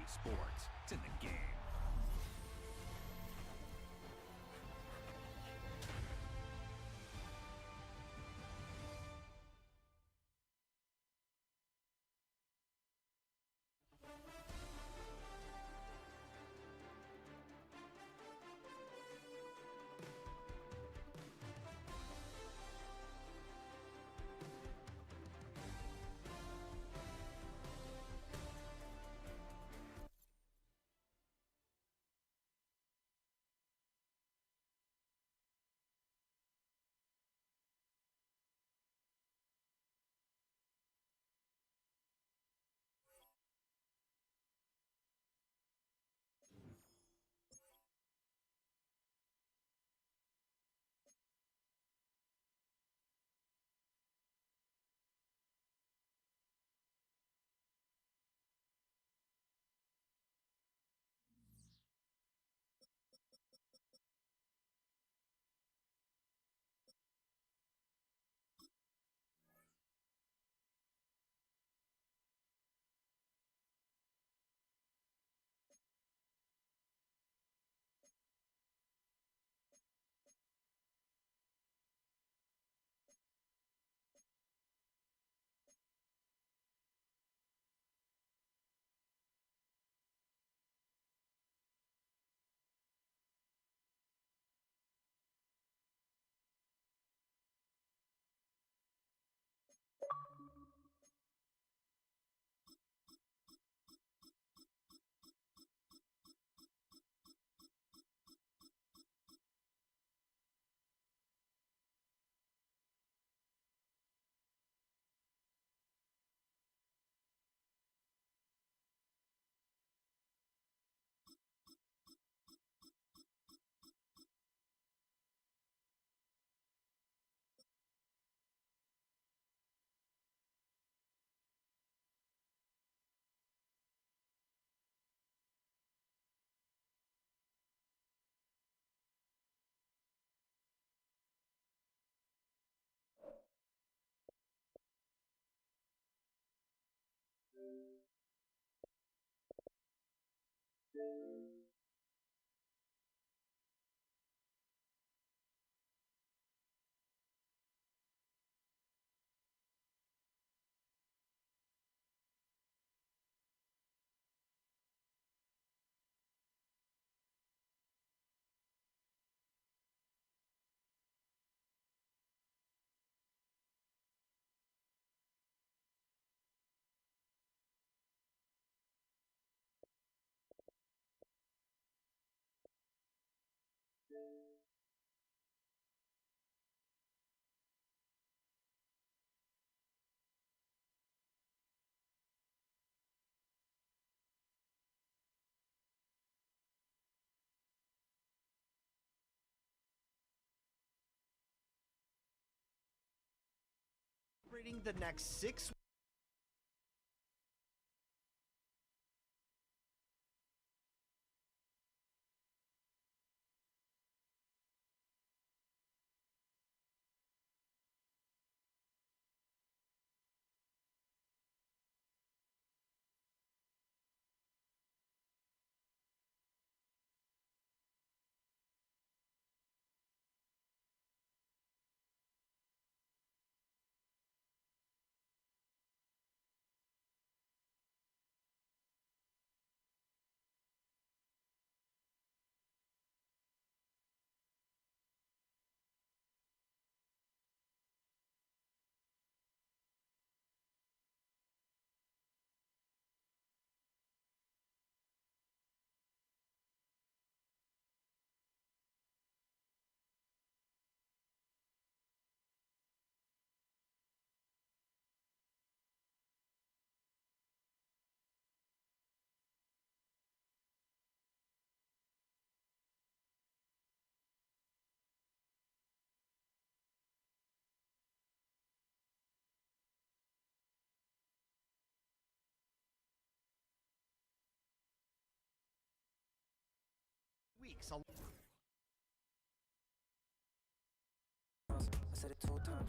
[SPEAKER 3] sports. It's in the game.
[SPEAKER 16] Celebrating the next 6 weeks.
[SPEAKER 17] I said it 2 times.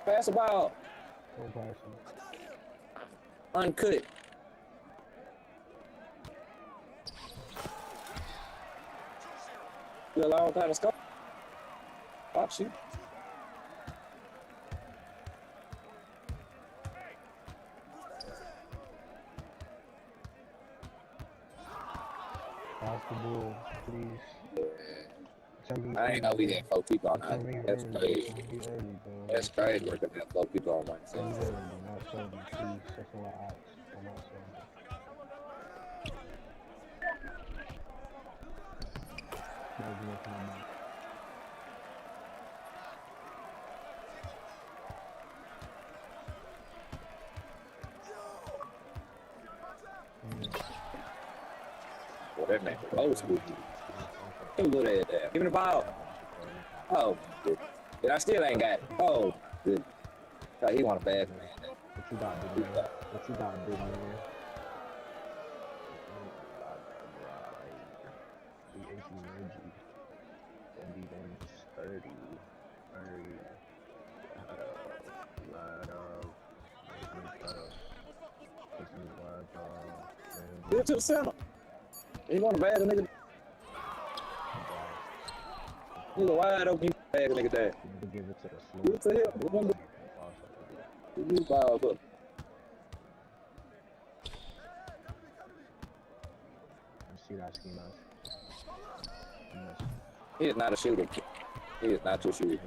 [SPEAKER 2] Pass the ball. Uncut it. You allow kind of stuff. Watch you.
[SPEAKER 8] Pass the ball, please.
[SPEAKER 2] I ain't know we had 4 people on that. That's crazy. That's crazy. We're gonna have 4 people on one side.
[SPEAKER 8] Please, that's all I ask. I'm not serving.
[SPEAKER 2] Well, that man close with you. Give me a little there. Give me the ball. Oh, good. And I still ain't got it. Oh, good. Oh, he want a bad man.
[SPEAKER 8] What you got, big man? What you got, big man? The AC energy. And even 30.
[SPEAKER 2] Get it to the center. He want a bad nigga. Nigga wide open. Bad nigga there.
[SPEAKER 8] Give it to the slow.
[SPEAKER 2] Give it to him. Give ball up.
[SPEAKER 8] See that scheme out.
[SPEAKER 2] He is not a shooter. He is not your shooter.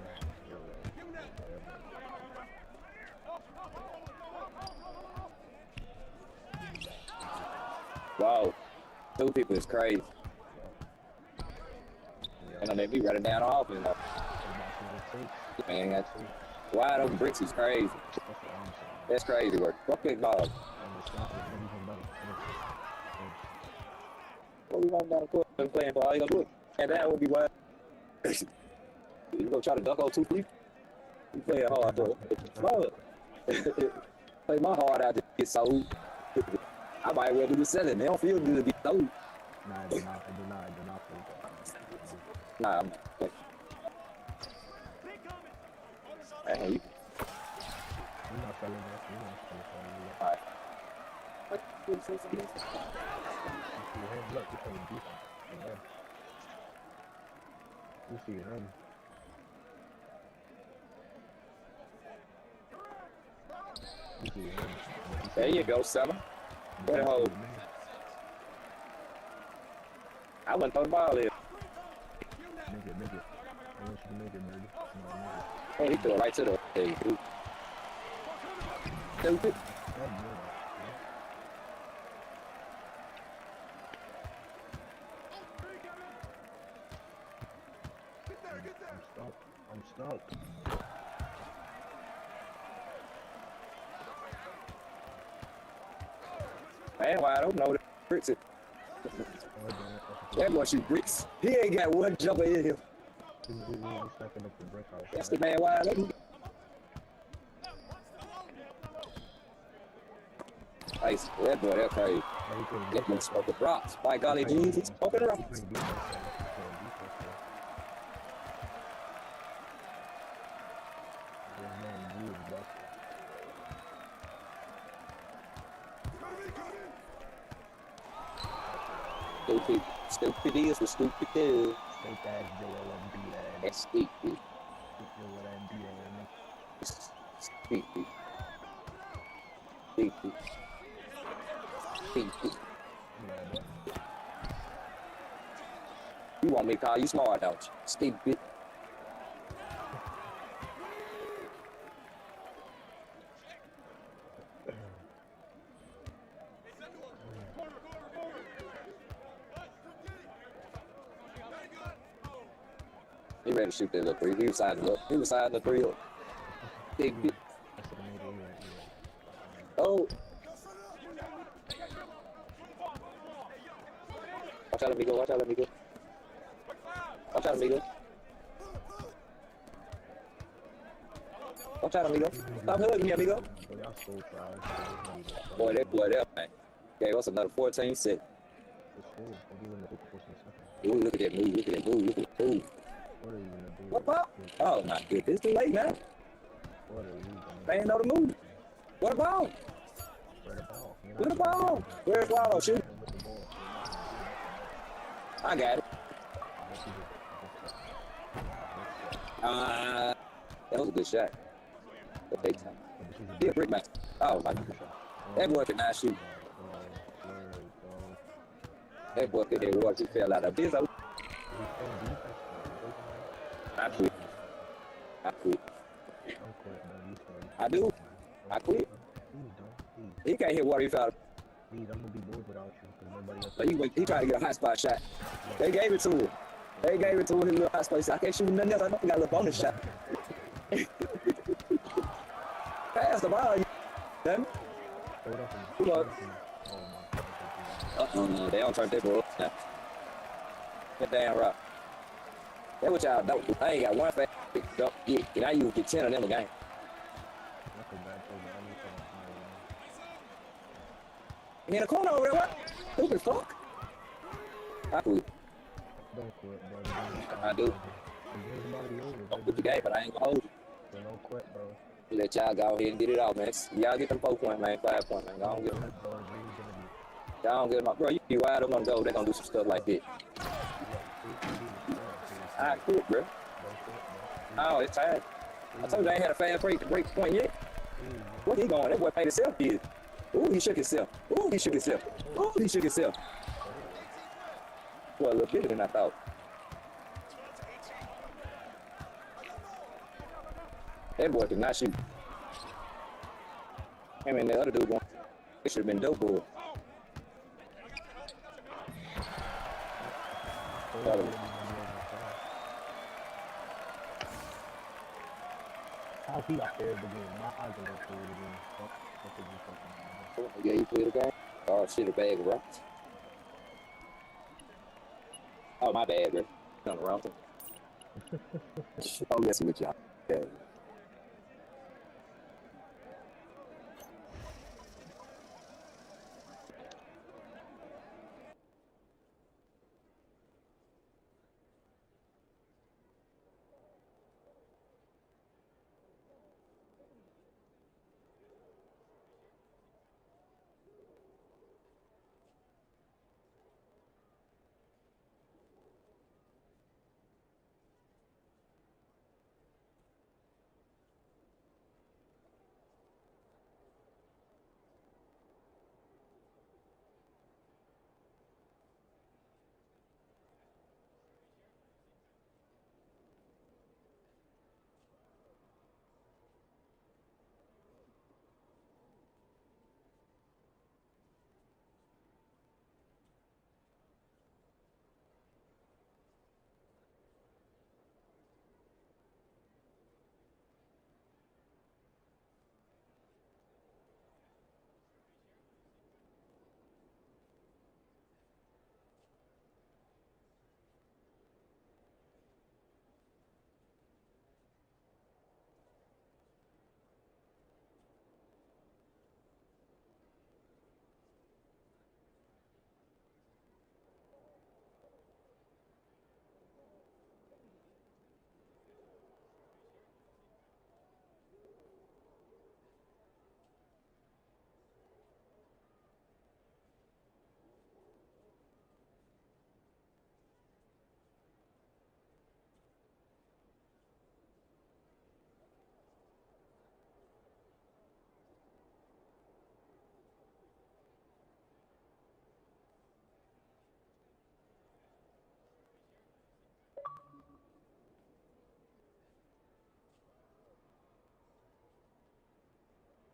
[SPEAKER 2] Wow. 2 people is crazy. And I may be running down off and man got wide open bricks is crazy. That's crazy work. Fuck that ball. What we want down the court and playing for all you gonna do it. And that would be wide. You gonna try to duck on 2 feet? You playing hard though. Play my heart out to get sold. I might well do the selling. They don't feel good to be sold.
[SPEAKER 8] Nah, I do not feel that.
[SPEAKER 2] Nah, I'm not. Hey, you.
[SPEAKER 8] I'm not selling that. You're not selling that.
[SPEAKER 2] Alright.
[SPEAKER 8] You see him.
[SPEAKER 2] There you go, Summer. Better hold. I wouldn't throw the ball in.
[SPEAKER 8] Make it. I want you to make it, baby.
[SPEAKER 2] Oh, he threw it right to the hey, stupid.
[SPEAKER 8] I'm stuck.
[SPEAKER 2] Man, wide open over there. Bricks it. That boy shoot bricks. He ain't got one jumper in him. That's the man wide open. Nice. That boy, that's crazy. That boy smoking rocks. By golly, jeez, he's smoking rocks. Stupid. Stupid is what stupid do. That's stupid. Stupid. Stupid. Stupid. You want me to call you smart, don't you? Stupid. He ready to shoot that little 3. He was siding up. He was siding the 3 up. Stupid. Oh. Watch out, amigo. Watch out, amigo. Watch out, amigo. Watch out, amigo. Stop hugging me, amigo. Boy, that man gave us another 14 6. Ooh, look at that move. Look at that move. Look at that move.
[SPEAKER 8] What are you gonna do?
[SPEAKER 2] What ball? Oh my goodness. It's too late now.
[SPEAKER 8] What are you gonna
[SPEAKER 2] They ain't know the move. What ball?
[SPEAKER 8] Where the ball?
[SPEAKER 2] Where the ball? Where's Wallow? Shoot. I got it. That was a good shot. But big time. He a brick man. Oh my God. That boy could not shoot. That boy could hit water. He fell out of this. I quit. I quit. I do. I quit. He can't hit water. He fell.
[SPEAKER 8] I'm gonna be bored without you because nobody else.
[SPEAKER 2] So he tried to get a hot spot shot. They gave it to him. They gave it to him. His little hot spot. He said, I can't shoot nothing else. I know he got a little bonus shot. Pass the ball. You done? Come on. No, they don't turn that ball up now. That damn rock. That's what y'all don't do. I ain't got one fast don't get. And I usually get 10 of them a game. And in the corner over there, what? Stupid fuck. I quit.
[SPEAKER 8] Don't quit, bro.
[SPEAKER 2] I do. Don't quit the game, but I ain't gonna hold you.
[SPEAKER 8] Don't quit, bro.
[SPEAKER 2] Let y'all go ahead and get it out, man. Y'all get them 4 points, man. 5 points, man. Y'all don't get them. Y'all don't get them out. Bro, you be wide open on go. They're gonna do some stuff like that. I quit, bro. Oh, it's tired. I told you I ain't had a fast break point yet. Where he going? That boy paid himself, kid. Ooh, he shook himself. Ooh, he shook himself. Ooh, he shook himself. Boy, a little bigger than I thought. That boy could not shoot. I mean, the other dude going. It should have been dope boy.
[SPEAKER 8] How's he out there at the game? My eyes are up there again.
[SPEAKER 2] Yeah, you play the game? Oh, shit, a bag of rocks. Oh, my bad, bro. Nothing wrong with it. Oh, yes, with y'all. Yeah.